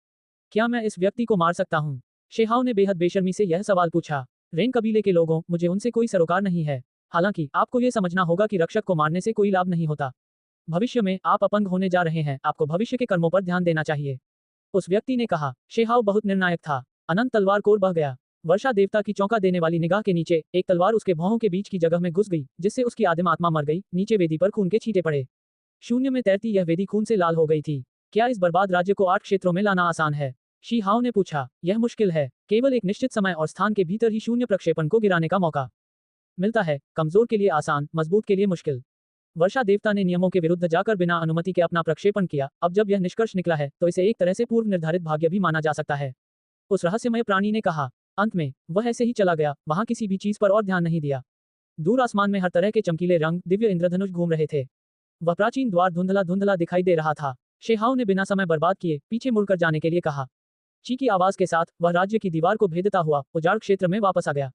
क्या मैं इस व्यक्ति को मार सकता हूँ? शे हाओ ने बेहद बेशर्मी से यह सवाल पूछा। रेंग कबीले के लोगों, मुझे उनसे कोई सरोकार नहीं है। हालांकि आपको यह समझना होगा कि रक्षक को मारने से कोई लाभ नहीं होता। भविष्य में आप अपंग होने जा रहे हैं, आपको भविष्य के कर्मों पर ध्यान देना चाहिए। उस व्यक्ति ने कहा। शे हाओ बहुत निर्णायक था। अनंत तलवार कोर बह गया। वर्षा देवता की चौंका देने वाली निगाह के नीचे एक तलवार उसके भौहों के बीच की जगह में घुस गई, जिससे उसकी आदिम आत्मा मर गई। नीचे वेदी पर खून के छींटे पड़े। शून्य में तैरती यह वेदी खून से लाल हो गई थी। क्या इस बर्बाद राज्य को 8 क्षेत्रों में लाना आसान है? शी हाओ ने पूछा। यह मुश्किल है। केवल एक निश्चित समय और स्थान के भीतर ही शून्य प्रक्षेपण को गिराने का मौका मिलता है। कमजोर के लिए आसान, मजबूत के लिए मुश्किल। वर्षा देवता ने नियमों के विरुद्ध जाकर बिना अनुमति के अपना प्रक्षेपण किया। अब जब यह निष्कर्ष निकला है, तो इसे एक तरह से पूर्व निर्धारित भाग्य भी माना जा सकता है। उस रहस्यमय प्राणी ने कहा। अंत में वह ऐसे ही चला गया, वहां किसी भी चीज पर और ध्यान नहीं दिया। दूर आसमान में हर तरह के चमकीले रंग, दिव्य इंद्रधनुष घूम रहे थे। वह प्राचीन द्वार धुंधला धुंधला दिखाई दे रहा था। शे हाओ ने बिना समय बर्बाद किए पीछे मुड़कर जाने के लिए कहा। ची की आवाज के साथ वह राज्य की दीवार को भेदता हुआ उजाड़ क्षेत्र में वापस आ गया।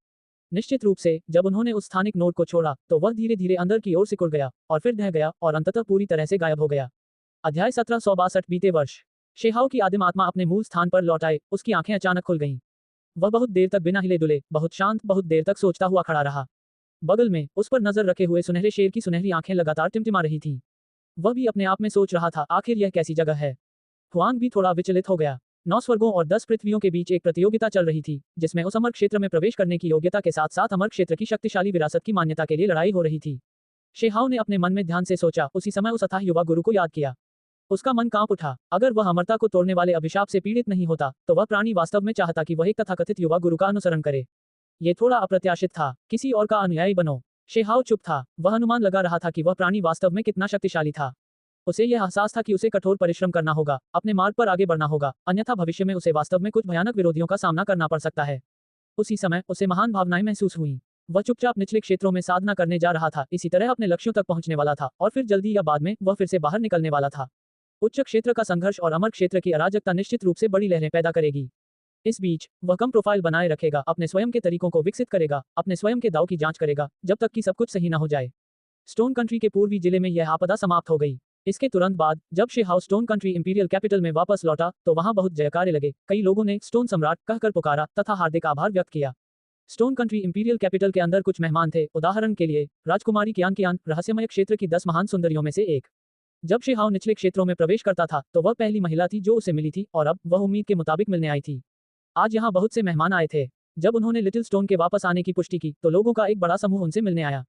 निश्चित रूप से जब उन्होंने उस स्थानिक नोड को छोड़ा, तो वह धीरे धीरे अंदर की ओर सिकुड़ गया, और फिर ढह गया, और अंततः पूरी तरह से गायब हो गया। अध्याय 1762। बीते वर्ष। शे हाओ की आदिम आत्मा अपने मूल स्थान पर लौट आए। उसकी आंखें अचानक खुल गईं। वह बहुत देर तक बिना हिले डुले, बहुत शांत, बहुत देर तक सोचता हुआ खड़ा रहा। बगल में उस पर नजर रखे हुए सुनहरे शेर की सुनहरी आंखें लगातार टिमटिमा रही थीं। वह भी अपने आप में सोच रहा था, आखिर यह कैसी जगह है? हुआंग भी थोड़ा विचलित हो गया। 9 स्वर्गों और 10 पृथ्वियों के बीच एक प्रतियोगिता चल रही थी, जिसमें उस अमर क्षेत्र में प्रवेश करने की योग्यता के साथ साथ अमर क्षेत्र की शक्तिशाली विरासत की मान्यता के लिए लड़ाई हो रही थी। शे हाओ ने अपने मन में ध्यान से सोचा, उसी समय उस अथाह युवा गुरु को याद किया। उसका मन कांप उठा। अगर वह अमरता को तोड़ने वाले अभिशाप से पीड़ित नहीं होता, तो वह प्राणी वास्तव में चाहता कि वह एक तथाकथित युवा गुरु का अनुसरण करे। ये थोड़ा अप्रत्याशित था। किसी और का अनुयायी बनो। शे हाओ चुप था। वह अनुमान लगा रहा था कि वह प्राणी वास्तव में कितना शक्तिशाली था। उसे यह एहसास था कि उसे कठोर परिश्रम करना होगा, अपने मार्ग पर आगे बढ़ना होगा, अन्यथा भविष्य में उसे वास्तव में कुछ भयानक विरोधियों का सामना करना पड़ सकता है। उसी समय उसे महान भावनाएं महसूस हुईं। वह चुपचाप निचले क्षेत्रों में साधना करने जा रहा था, इसी तरह अपने लक्ष्यों तक पहुंचने वाला था, और फिर जल्दी या बाद में वह फिर से बाहर निकलने वाला था। उच्च क्षेत्र का संघर्ष और अमर क्षेत्र की अराजकता निश्चित रूप से बड़ी लहरें पैदा करेगी। इस बीच वह कम प्रोफाइल बनाए रखेगा, अपने स्वयं के तरीकों को विकसित करेगा, अपने स्वयं के दाव की जांच करेगा, जब तक कि सब कुछ सही न हो जाए। स्टोन कंट्री के पूर्वी जिले में यह आपदा समाप्त हो गई। इसके तुरंत बाद जब शे हाओ स्टोन कंट्री इंपीरियल कैपिटल में वापस लौटा, तो वहां बहुत जयकारे लगे। कई लोगों ने स्टोन सम्राट कहकर पुकारा तथा हार्दिक आभार व्यक्त किया। स्टोन कंट्री इंपीरियल कैपिटल के अंदर कुछ मेहमान थे। उदाहरण के लिए राजकुमारी कियान रहस्यमय क्षेत्र की 10 महान सुंदरियों में से एक। जब शे हाओ निचले क्षेत्रों में प्रवेश करता था, तो वह पहली महिला थी जो उसे मिली थी, और अब वह उम्मीद के मुताबिक मिलने आई थी। आज यहाँ बहुत से मेहमान आए थे। जब उन्होंने लिटिल स्टोन के वापस आने की पुष्टि की, तो लोगों का एक बड़ा समूह उनसे मिलने आया।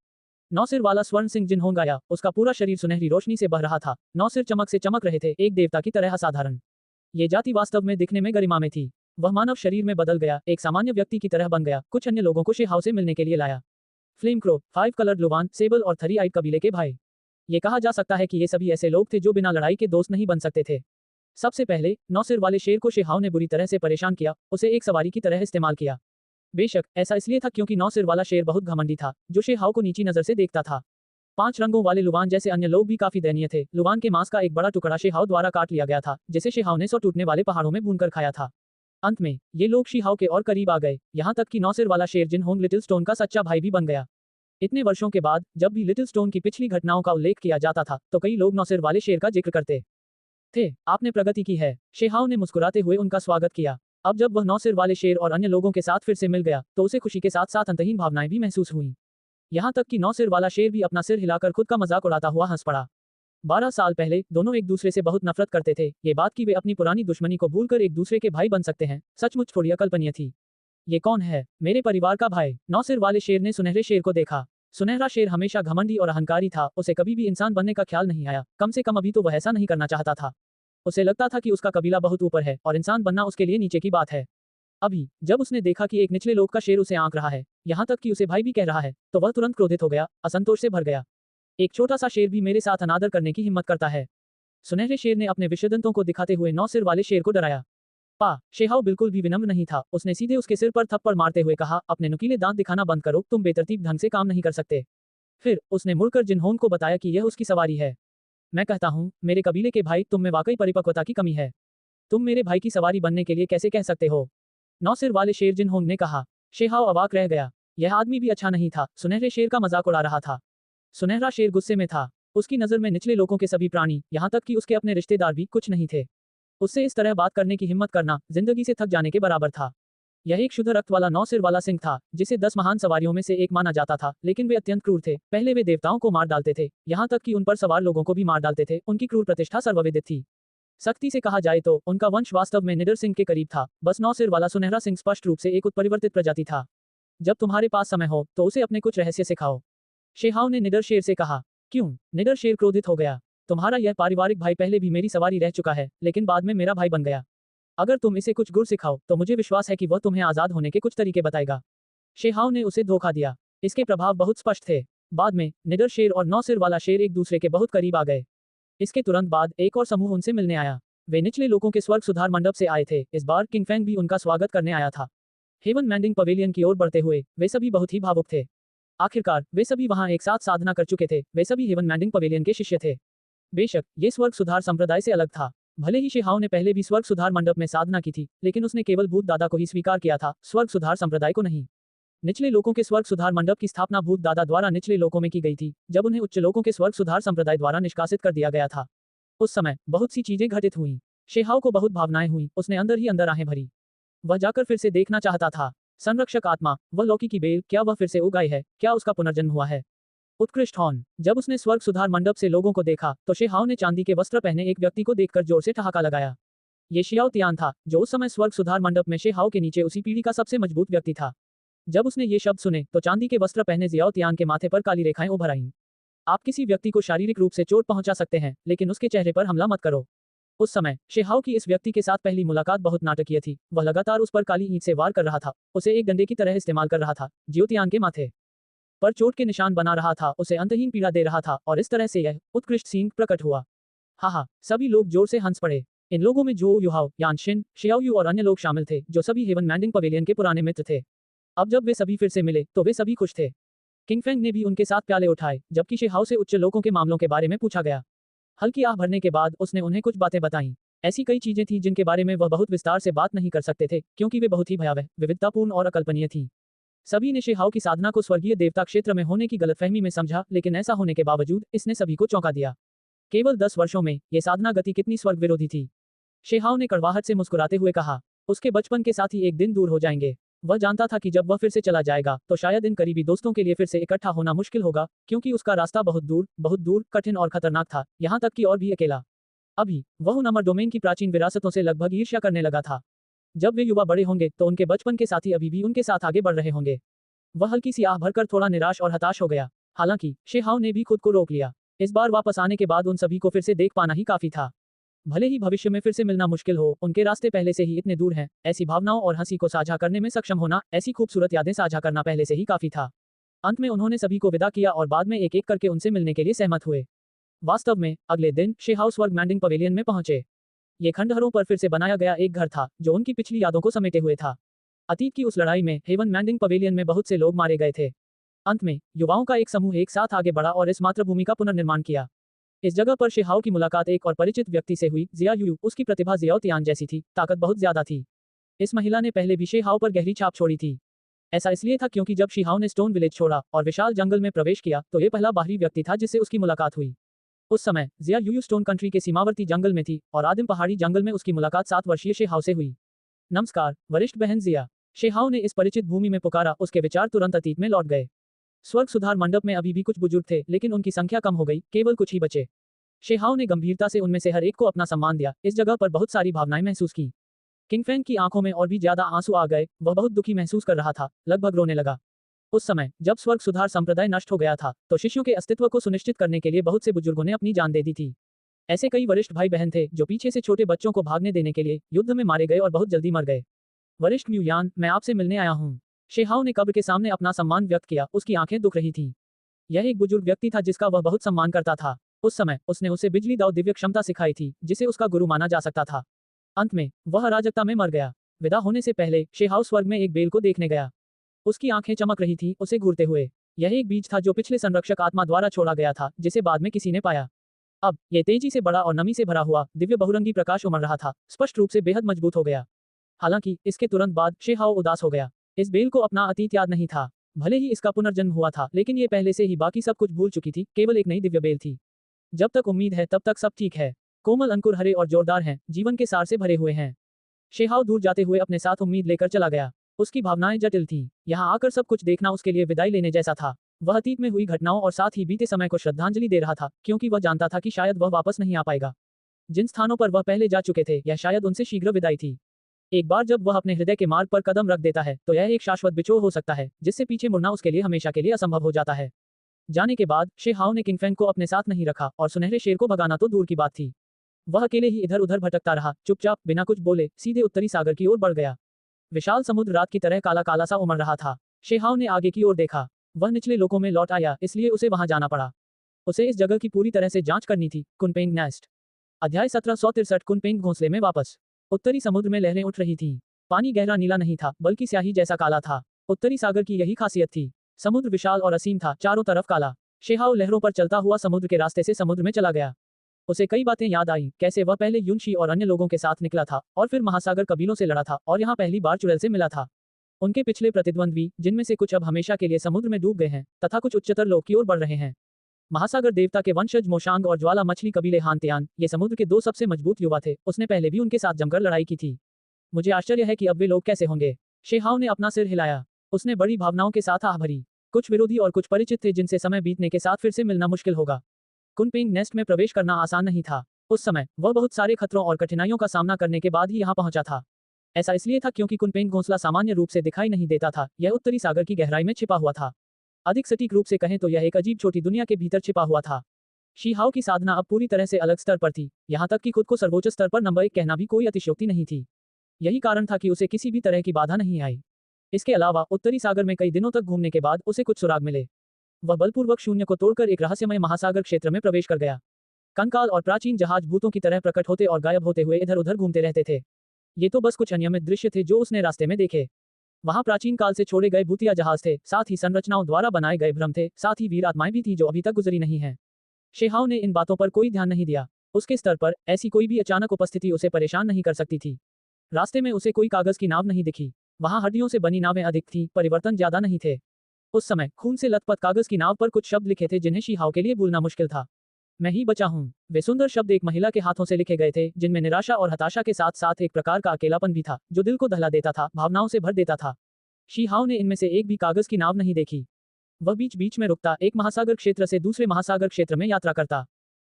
9 सिर वाला स्वर्ण सिंह जिन्होंग आया। उसका पूरा शरीर सुनहरी रोशनी से बह रहा था। 9 सिर चमक से चमक रहे थे, एक देवता की तरह असाधारण। ये जाति वास्तव में दिखने में गरिमा में थी। वह मानव शरीर में बदल गया, एक सामान्य व्यक्ति की तरह बन गया। कुछ अन्य लोगों को शे हाओ से मिलने के लिए लाया। फ्लेम क्रो, 5 कलर्ड लुवान, सेबल और थरी आइट कबीले के भाई। ये कहा जा सकता है कि ये सभी ऐसे लोग थे जो बिना लड़ाई के दोस्त नहीं बन सकते थे। सबसे पहले 9 सिर वाले शेर को शे हाओ ने बुरी तरह से परेशान किया, उसे एक सवारी की तरह इस्तेमाल किया। बेशक ऐसा इसलिए था क्योंकि 9 सिर वाला शेर बहुत घमंडी था, जो शे हाओ को नीची नजर से देखता था। 5 रंगों वाले लुवान जैसे अन्य लोग भी काफी दयनीय थे। लुवान के मांस का एक बड़ा टुकड़ा शे हाओ द्वारा काट लिया गया था, जिसे शे हाओ ने 100 टूटने वाले पहाड़ों में भूनकर खाया था। अंत में ये लोग शीहाओ के और करीब आ गए, यहाँ तक कि नौसिर वाला शेर जिनहोंग लिटिल स्टोन का सच्चा भाई भी बन गया। इतने वर्षों के बाद जब भी लिटिल स्टोन की पिछली घटनाओं का उल्लेख किया जाता था तो कई लोग नौसिर वाले शेर का जिक्र करते थे। आपने प्रगति की है, शेहाओ ने मुस्कुराते हुए उनका स्वागत किया। अब जब वह नौसिर वाले शेर और अन्य लोगों के साथ फिर से मिल गया तो उसे खुशी के साथ साथ अंतहीन भावनाएं भी महसूस हुई। यहाँ तक कि नौसिर वाला शेर भी अपना सिर हिलाकर खुद का मजाक उड़ाता हुआ हंस पड़ा। 12 साल पहले दोनों एक दूसरे से बहुत नफरत करते थे, ये बात कि वे अपनी पुरानी दुश्मनी को भूलकर एक दूसरे के भाई बन सकते हैं सचमुच थोड़ी अकल्पनीय थी। ये कौन है? मेरे परिवार का भाई। नौसिर वाले शेर ने सुनहरे शेर को देखा। सुनहरा शेर हमेशा घमंडी और अहंकारी था, उसे कभी भी इंसान बनने का ख्याल नहीं आया, कम से कम अभी तो वह ऐसा नहीं करना चाहता था। उसे लगता था कि उसका कबीला बहुत ऊपर है और इंसान बनना उसके लिए नीचे की बात है। अभी जब उसने देखा कि एक निचले लोग का शेर उसे आंक रहा है, यहाँ तक कि उसे भाई भी कह रहा है, तो वह तुरंत क्रोधित हो गया, असंतोष से भर गया। एक छोटा सा शेर भी मेरे साथ अनादर करने की हिम्मत करता है। सुनहरे शेर ने अपने विषदंतों को दिखाते हुए नौसिर वाले शेर को डराया। शेहाओ बिल्कुल भी विनम्र नहीं था, उसने सीधे उसके सिर पर थप्पड़ मारते हुए कहा, अपने नुकीले दांत दिखाना बंद करो, तुम बेतरतीब ढंग से काम नहीं कर सकते। फिर उसने मुड़कर जिनहोंग को बताया कि यह उसकी सवारी है। मैं कहता हूँ मेरे कबीले के भाई, तुम में वाकई परिपक्वता की कमी है। तुम मेरे भाई की सवारी बनने के लिए कैसे कह सकते हो? नौसिर वाले शेर जिनहोंग ने कहा। शेहाओ अवाक रह गया, यह आदमी भी अच्छा नहीं था, सुनहरे शेर का मजाक उड़ा रहा था। सुनहरा शेर गुस्से में था, उसकी नजर में निचले लोगों के सभी प्राणी, यहाँ तक कि उसके अपने रिश्तेदार भी कुछ नहीं थे। उससे इस तरह बात करने की हिम्मत करना जिंदगी से थक जाने के बराबर था। यह एक शुद्ध रक्त वाला नौसिर वाला सिंह था, जिसे 10 महान सवारियों में से एक माना जाता था, लेकिन वे अत्यंत क्रूर थे। पहले वे देवताओं को मार डालते थे, यहाँ तक कि उन पर सवार लोगों को भी मार डालते थे। उनकी क्रूर प्रतिष्ठा सर्वविदित थी। सख्ती से कहा जाए तो उनका वंश वास्तव में निडर सिंह के करीब था, बस नौसिर वाला सुनहरा सिंह स्पष्ट रूप से एक उत्परिवर्तित प्रजाति था। जब तुम्हारे पास समय हो तो उसे अपने कुछ रहस्य सिखाओ, शेहाओ ने निडर शेर से कहा। क्यों? निडर शेर क्रोधित हो गया। तुम्हारा यह पारिवारिक भाई पहले भी मेरी सवारी रह चुका है, लेकिन बाद में मेरा भाई बन गया। अगर तुम इसे कुछ गुर सिखाओ तो मुझे विश्वास है कि वह तुम्हें आजाद होने के कुछ तरीके बताएगा। शेहाओ ने उसे धोखा दिया। इसके प्रभाव बहुत स्पष्ट थे। बाद में निडर शेर और नौसिर वाला शेर एक दूसरे के बहुत करीब आ गए। इसके तुरंत बाद एक और समूह उनसे मिलने आया। वे निचले लोगों के स्वर्ग सुधार मंडप से आए थे। इस बार किंग फेंग भी उनका स्वागत करने आया था। हेवन मैंडिंग पवेलियन की ओर बढ़ते हुए वे सभी बहुत ही भावुक थे। आखिरकार वे सभी वहां एक साथ साधना कर चुके थे, वे सभी हेवन मैंडिंग पवेलियन के शिष्य थे। बेशक ये स्वर्ग सुधार संप्रदाय से अलग था। भले ही शेहाओ ने पहले भी स्वर्ग सुधार मंडप में साधना की थी, लेकिन उसने केवल भूत दादा को ही स्वीकार किया था, स्वर्ग सुधार संप्रदाय को नहीं। निचले लोगों के स्वर्ग सुधार मंडप की स्थापना भूत दादा द्वारा निचले लोगों में की गई थी, जब उन्हें उच्च लोगों के स्वर्ग सुधार संप्रदाय द्वारा निष्कासित कर दिया गया था। उस समय बहुत सी चीजें घटित हुई। शेहाओ को बहुत भावनाएं हुई, उसने अंदर ही अंदर आहें भरी। वह जाकर फिर से देखना चाहता था। संरक्षक आत्मा, वह लौकी की बेल, क्या वह फिर से उग आई है? क्या उसका पुनर्जन्म हुआ है? उत्कृष्ट हॉर्न। जब उसने स्वर्ग सुधार मंडप से लोगों को देखा तो शेहाओ ने चांदी के वस्त्र पहने एक व्यक्ति को देखकर जोर से ठहाका लगाया। ये शियाओ तियान था, जो उस समय स्वर्ग सुधार मंडप में शेहाओ के नीचे उसी पीढ़ी का सबसे मजबूत व्यक्ति था। जब उसने ये शब्द सुने तो चांदी के वस्त्र पहने जियाओ तियान के माथे पर काली रेखाएं उभर आईं। आप किसी व्यक्ति को शारीरिक रूप से चोट पहुंचा सकते हैं, लेकिन उसके चेहरे पर हमला मत करो। उस समय शेहाओ की इस व्यक्ति के साथ पहली मुलाकात बहुत नाटकीय थी। वह लगातार उस पर काली ईंट से वार कर रहा था, उसे एक डंडे की तरह इस्तेमाल कर रहा था, जियोतियान के माथे पर चोट के निशान बना रहा था, उसे अंतहीन पीड़ा दे रहा था, और इस तरह से यह उत्कृष्ट सींग प्रकट हुआ। हा, सभी लोग जोर से हंस पड़े। इन लोगों में जो युहाओ, यानशिन, शियाओयू और अन्य लोग शामिल थे, जो सभी हेवन मैंडिंग पवेलियन के पुराने मित्र थे। अब जब वे सभी फिर से मिले तो वे सभी खुश थे। किंग फेंग ने भी उनके साथ प्याले उठाए, जबकि शेहाओ से उच्च लोगों के मामलों के बारे में पूछा गया। हल्की आह भरने के बाद उसने उन्हें कुछ बातें बताईं। ऐसी कई चीजें थीं जिनके बारे में वह बहुत विस्तार से बात नहीं कर सकते थे, क्योंकि वे बहुत ही भयावह, विविधतापूर्ण और अकल्पनीय थीं। सभी ने शेहाओ की साधना को स्वर्गीय देवता क्षेत्र में होने की गलतफहमी में समझा, लेकिन ऐसा होने के बावजूद इसने सभी को चौंका दिया। केवल 10 वर्षों में ये साधना गति कितनी स्वर्ग विरोधी थी। शेहाओ ने कड़वाहट से मुस्कुराते हुए कहा। उसके बचपन के साथी एक दिन दूर हो जाएंगे। वह जानता था कि जब वह फिर से चला जाएगा तो शायद इन करीबी दोस्तों के लिए फिर से इकट्ठा होना मुश्किल होगा, क्योंकि उसका रास्ता बहुत दूर, कठिन और खतरनाक था, यहाँ तक कि और भी अकेला। अभी वह उन अमर डोमेन की प्राचीन विरासतों से लगभग ईर्ष्या करने लगा था। जब वे युवा बड़े होंगे तो उनके बचपन के साथी अभी भी उनके साथ आगे बढ़ रहे होंगे। वह हल्की सी आह भरकर थोड़ा निराश और हताश हो गया। हालांकि शेहाओ ने भी खुद को रोक लिया। इस बार वापस आने के बाद उन सभी को फिर से देख पाना ही काफी था। भले ही भविष्य में फिर से मिलना मुश्किल हो, उनके रास्ते पहले से ही इतने दूर हैं। ऐसी भावनाओं और हंसी को साझा करने में सक्षम होना, ऐसी खूबसूरत यादें साझा करना पहले से ही काफी था। अंत में उन्होंने सभी को विदा किया और बाद में एक एक करके उनसे मिलने के लिए सहमत हुए। वास्तव में अगले दिन शेहाओ स्वर्ग मैंडिंग पवेलियन में पहुंचे। ये खंडहरों पर फिर से बनाया गया एक घर था, जो उनकी पिछली यादों को समेटे हुए था। अतीत की उस लड़ाई में हेवन मैंडिंग पवेलियन में बहुत से लोग मारे गए थे। अंत में युवाओं का एक समूह एक साथ आगे बढ़ा और इस मातृभूमि का पुनर्निर्माण किया। इस जगह पर शेहाओ की मुलाकात एक और परिचित व्यक्ति से हुई, जिया यूयू। उसकी प्रतिभा जियाओ तियान जैसी थी, ताकत बहुत ज्यादा थी। इस महिला ने पहले भी शेहाओ पर गहरी छाप छोड़ी थी। ऐसा इसलिए था क्योंकि जब शिहाओ ने स्टोन विलेज छोड़ा और विशाल जंगल में प्रवेश किया तो ये पहला बाहरी व्यक्ति था जिससे उसकी मुलाकात हुई। उस समय जिया यूयू स्टोन कंट्री के सीमावर्ती जंगल में थी और आदिम पहाड़ी जंगल में उसकी मुलाकात 7 वर्षीय शेहाओ से हुई। नमस्कार वरिष्ठ बहन जिया, शेहाओ ने इस परिचित भूमि में पुकारा। उसके विचार तुरंत अतीत में लौट गए। स्वर्ग सुधार मंडप में अभी भी कुछ बुजुर्ग थे, लेकिन उनकी संख्या कम हो गई, केवल कुछ ही बचे। शेहाओ ने गंभीरता से उनमें से हर एक को अपना सम्मान दिया। इस जगह पर बहुत सारी भावनाएं महसूस की। किंगफेंग की आंखों में और भी ज्यादा आंसू आ गए। वह बहुत दुखी महसूस कर रहा था, लगभग रोने लगा। उस समय जब स्वर्ग सुधार संप्रदाय नष्ट हो गया था तो शिष्यों के अस्तित्व को सुनिश्चित करने के लिए बहुत से बुजुर्गों ने अपनी जान दे दी थी। ऐसे कई वरिष्ठ भाई बहन थे जो पीछे से छोटे बच्चों को भागने देने के लिए युद्ध में मारे गए और बहुत जल्दी मर गए। वरिष्ठ म्यूयान, मैं आपसे मिलने आया हूँ। शेहाओ ने कब्र के सामने अपना सम्मान व्यक्त किया। उसकी आंखें दुख रही थीं। यह एक बुजुर्ग व्यक्ति था जिसका वह बहुत सम्मान करता था। उस समय उसने उसे बिजली दाव दिव्य क्षमता सिखाई थी जिसे उसका गुरु माना जा सकता था। अंत में वह अराजकता में मर गया। विदा होने से पहले शेहाओ स्वर्ग में एक बेल को देखने गया। उसकी आंखें चमक रही थी उसे घूरते हुए। यह एक बीज था जो पिछले संरक्षक आत्मा द्वारा छोड़ा गया था, जिसे बाद में किसी ने पाया। अब यह तेजी से बड़ा और नमी से भरा हुआ दिव्य बहुरंगी प्रकाश उमड़ रहा था, स्पष्ट रूप से बेहद मजबूत हो गया। हालांकि इसके तुरंत बाद शेहाओ उदास हो गया। इस बेल को अपना अतीत याद नहीं था। भले ही इसका पुनर्जन्म हुआ था, लेकिन ये पहले से ही बाकी सब कुछ भूल चुकी थी। केवल एक नई दिव्य बेल थी। जब तक उम्मीद है तब तक सब ठीक है। कोमल अंकुर हरे और जोरदार हैं, जीवन के सार से भरे हुए हैं। शेहाओ दूर जाते हुए अपने साथ उम्मीद लेकर चला गया। उसकी भावनाएं जटिल थीं। यहाँ आकर सब कुछ देखना उसके लिए विदाई लेने जैसा था। वह अतीत में हुई घटनाओं और साथ ही बीते समय को श्रद्धांजलि दे रहा था, क्योंकि वह जानता था कि शायद वह वापस नहीं आ पाएगा। जिन स्थानों पर वह पहले जा चुके थे, यह शायद उनसे शीघ्र विदाई थी। एक बार जब वह अपने हृदय के मार्ग पर कदम रख देता है तो यह एक शाश्वत बिछोह हो सकता है, जिससे पीछे मुड़ना उसके लिए हमेशा के लिए असंभव हो जाता है। जाने के बाद शेहाओ ने किंगफेंग को अपने साथ नहीं रखा और सुनहरे शेर को भगाना तो दूर की बात थी। वह अकेले ही इधर उधर भटकता रहा, चुपचाप बिना कुछ बोले सीधे उत्तरी सागर की ओर बढ़ गया। विशाल समुद्र रात की तरह काला काला सा उमड़ रहा था। शेहाओ ने आगे की ओर देखा। वह निचले लोकों में लौट आया, इसलिए उसे वहां जाना पड़ा। उसे इस जगह की पूरी तरह से जांच करनी थी। कुनपेंग नेस्ट। अध्याय 1763। कुनपेंग घोंसले में वापस। उत्तरी समुद्र में लहरें उठ रही थीं। पानी गहरा नीला नहीं था, बल्कि स्याही जैसा काला था। उत्तरी सागर की यही खासियत थी। समुद्र विशाल और असीम था, चारों तरफ काला। शेहाओ लहरों पर चलता हुआ समुद्र के रास्ते से समुद्र में चला गया। उसे कई बातें याद आई, कैसे वह पहले युनशी और अन्य लोगों के साथ निकला था और फिर महासागर कबीलों से लड़ा था और यहाँ पहली बार चुड़ैल से मिला था। उनके पिछले प्रतिद्वंद्वी, जिनमें से कुछ अब हमेशा के लिए समुद्र में डूब गए हैं तथा कुछ उच्चतर लोक की ओर बढ़ रहे हैं। महासागर देवता के वंशज मोशांग और ज्वाला मछली कबीले हानत्यान, ये समुद्र के 2 सबसे मजबूत युवा थे। उसने पहले भी उनके साथ जमकर लड़ाई की थी। मुझे आश्चर्य है कि अब वे लोग कैसे होंगे। शेहाओ ने अपना सिर हिलाया। उसने बड़ी भावनाओं के साथ आह भरी। कुछ विरोधी और कुछ परिचित थे जिनसे समय बीतने के साथ फिर से मिलना मुश्किल होगा। कुनपेंग नेस्ट में प्रवेश करना आसान नहीं था। उस समय वह बहुत सारे खतरों और कठिनाइयों का सामना करने के बाद ही यहाँ पहुंचा था। ऐसा इसलिए था क्योंकि कुनपेंग घोंसला सामान्य रूप से दिखाई नहीं देता था। यह उत्तरी सागर की गहराई में छिपा हुआ था। अधिक सटीक रूप से कहें तो यह एक अजीब छोटी दुनिया के भीतर छिपा हुआ था। शीहाओ की साधना अब पूरी तरह से अलग स्तर पर थी, यहाँ तक कि खुद को सर्वोच्च स्तर पर नंबर 1 कहना भी कोई अतिशयोक्ति नहीं थी। यही कारण था कि उसे किसी भी तरह की बाधा नहीं आई। इसके अलावा उत्तरी सागर में कई दिनों तक घूमने के बाद उसे कुछ सुराग मिले। वह बलपूर्वक शून्य को तोड़कर एक रहस्यमय महासागर क्षेत्र में प्रवेश कर गया। कंकाल और प्राचीन जहाज भूतों की तरह प्रकट होते और गायब होते हुए इधर उधर घूमते रहते थे। ये तो बस कुछ अनियमित दृश्य थे जो उसने रास्ते में देखे। वहां प्राचीन काल से छोड़े गए भूतिया जहाज थे, साथ ही संरचनाओं द्वारा बनाए गए भ्रम थे, साथ ही वीर आत्माएं भी थी जो अभी तक गुजरी नहीं है। शेहाओ ने इन बातों पर कोई ध्यान नहीं दिया। उसके स्तर पर ऐसी कोई भी अचानक उपस्थिति उसे परेशान नहीं कर सकती थी। रास्ते में उसे कोई कागज की नाव नहीं दिखी। वहां हड्डियों से बनी नावें अधिक थीं, परिवर्तन ज्यादा नहीं थे। उस समय खून से लथपथ कागज की नाव पर कुछ शब्द लिखे थे जिन्हें शीहाओ के लिए भूलना मुश्किल था। मैं ही बचा हूँ। वे सुंदर शब्द एक महिला के हाथों से लिखे गए थे, जिनमें निराशा और हताशा के साथ साथ एक प्रकार का अकेलापन भी था, जो दिल को दहला देता था, भावनाओं से भर देता था। शीहाओ ने इनमें से एक भी कागज की नाव नहीं देखी। वह बीच बीच में रुकता, एक महासागर क्षेत्र से दूसरे महासागर क्षेत्र में यात्रा करता।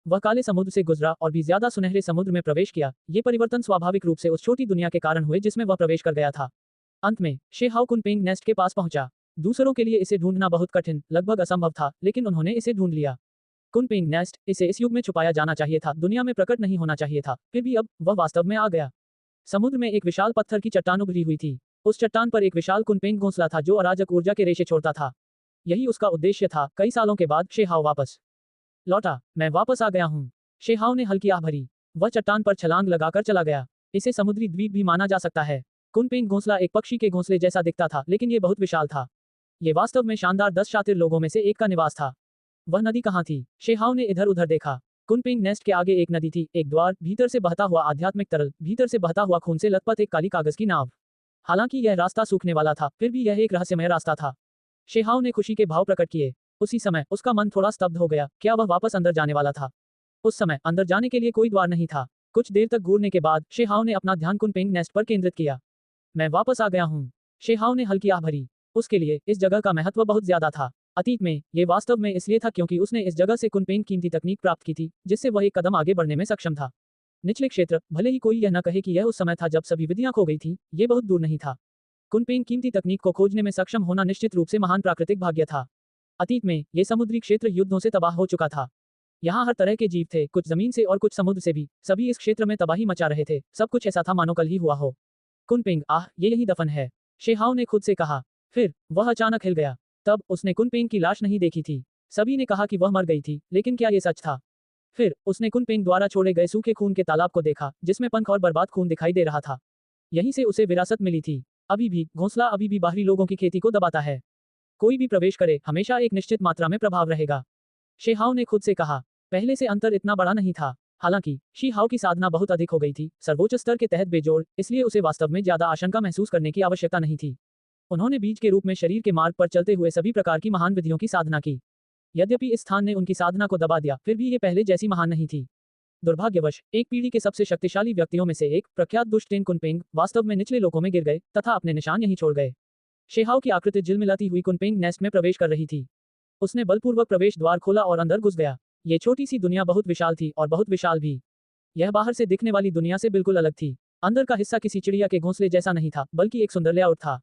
वह काले समुद्र से गुजरा और भी ज्यादा सुनहरे समुद्र में प्रवेश किया। ये परिवर्तन स्वाभाविक रूप से उस छोटी दुनिया के कारण हुए जिसमें वह प्रवेश कर गया था। अंत में शेहाओ कुनपेंग नेस्ट के पास पहुंचा। दूसरों के लिए इसे ढूंढना बहुत कठिन, लगभग असंभव था, लेकिन उन्होंने इसे ढूंढ लिया। कुनपेंग नेस्ट, इसे इस युग में छुपाया जाना चाहिए था, दुनिया में प्रकट नहीं होना चाहिए था। फिर भी अब वह वास्तव में आ गया। समुद्र में एक विशाल पत्थर की चट्टान उभरी हुई थी। उस चट्टान पर एक विशाल कुनपेंग घोंसला था जो अराजक ऊर्जा के रेशे छोड़ता था। यही उसका उद्देश्य था। कई सालों के बाद शेहाओ वापस लौटा। मैं वापस आ गया हूँ। शेहाओ ने हल्की आह भरी। वह चट्टान पर छलांग लगाकर चला गया। इसे समुद्री द्वीप भी माना जा सकता है। कुनपेंग घोंसला एक पक्षी के घोंसले जैसा दिखता था, लेकिन ये बहुत विशाल था। ये वास्तव में शानदार 10 शातिर लोगों में से एक का निवास था। वह नदी कहाँ थी? शेहाओ ने इधर उधर देखा। कुनपेंग नेस्ट के आगे एक नदी थी, एक द्वार, भीतर से बहता हुआ आध्यात्मिक तरल, भीतर से बहता हुआ खून से लथपथ एक काली कागज की नाव। हालांकि यह रास्ता सूखने वाला था, फिर भी यह एक रहस्यमय रास्ता था। शेहाओ ने खुशी के भाव प्रकट किए। उसी समय उसका मन थोड़ा स्तब्ध हो गया। क्या वह वापस अंदर जाने वाला था? उस समय अंदर जाने के लिए कोई द्वार नहीं था। कुछ देर तक घूरने के बाद शेहाओ ने अपना ध्यान कुनपेंग नेस्ट पर केंद्रित किया। मैं वापस आ गया हूँ। शेहाओ ने हल्की आह भरी। उसके लिए इस जगह का महत्व बहुत ज्यादा था। अतीत में ये वास्तव में इसलिए था क्योंकि उसने इस जगह से कुनपेंग कीमती तकनीक प्राप्त की थी, जिससे वह एक कदम आगे बढ़ने में सक्षम था। निचले क्षेत्र, भले ही कोई यह न कहे कि यह उस समय था जब सभी विधियां खो गई थी, ये बहुत दूर नहीं था। कुनपेंग कीमती तकनीक को खोजने में सक्षम होना निश्चित रूप से महान प्राकृतिक भाग्य था। अतीत में ये समुद्री क्षेत्र युद्धों से तबाह हो चुका था। यहाँ हर तरह के जीव थे, कुछ जमीन से और कुछ समुद्र से भी। सभी इस क्षेत्र में तबाही मचा रहे थे। सब कुछ ऐसा था मानो कल ही हुआ हो। कुनपेंग, आह, ये यही दफन है, शेहाओ ने खुद से कहा। फिर वह अचानक हिल गया। तब उसने कुनपेंग की लाश नहीं देखी थी। सभी ने कहा कि वह मर गई थी, लेकिन क्या ये सच था? फिर उसने कुनपेंग द्वारा छोड़े गए सूखे खून के तालाब को देखा, जिसमें पंख और बर्बाद खून दिखाई दे रहा था। यहीं से उसे विरासत मिली थी। अभी भी घोंसला अभी भी बाहरी लोगों की खेती को दबाता है। कोई भी प्रवेश करे, हमेशा एक निश्चित मात्रा में प्रभाव रहेगा, शेहाओ ने खुद से कहा। पहले से अंतर इतना बड़ा नहीं था। हालांकि शीहाओ की साधना बहुत अधिक हो गई थी, सर्वोच्च स्तर के तहत बेजोड़, इसलिए उसे वास्तव में ज्यादा आशंका महसूस करने की आवश्यकता नहीं थी। उन्होंने बीज के रूप में शरीर के मार्ग पर चलते हुए सभी प्रकार की महान विधियों की साधना की। यद्यपि इस स्थान ने उनकी साधना को दबा दिया, फिर भी ये पहले जैसी महान नहीं थी। दुर्भाग्यवश एक पीढ़ी के सबसे शक्तिशाली व्यक्तियों में से एक, प्रख्यात दुष्ट टेन कुनपेंग, वास्तव में निचले लोकों में गिर गए तथा अपने निशान यहीं छोड़ गए। शेहाओ की आकृति झिलमिलाती हुई कुनपेंग नेस्ट में प्रवेश कर रही थी। उसने बलपूर्वक प्रवेश द्वार खोला और अंदर घुस गया। ये छोटी सी दुनिया बहुत विशाल थी और बहुत विशाल भी। यह बाहर से दिखने वाली दुनिया से बिल्कुल अलग थी। अंदर का हिस्सा किसी चिड़िया के घोंसले जैसा नहीं था, बल्कि एक सुंदर लेआउट था।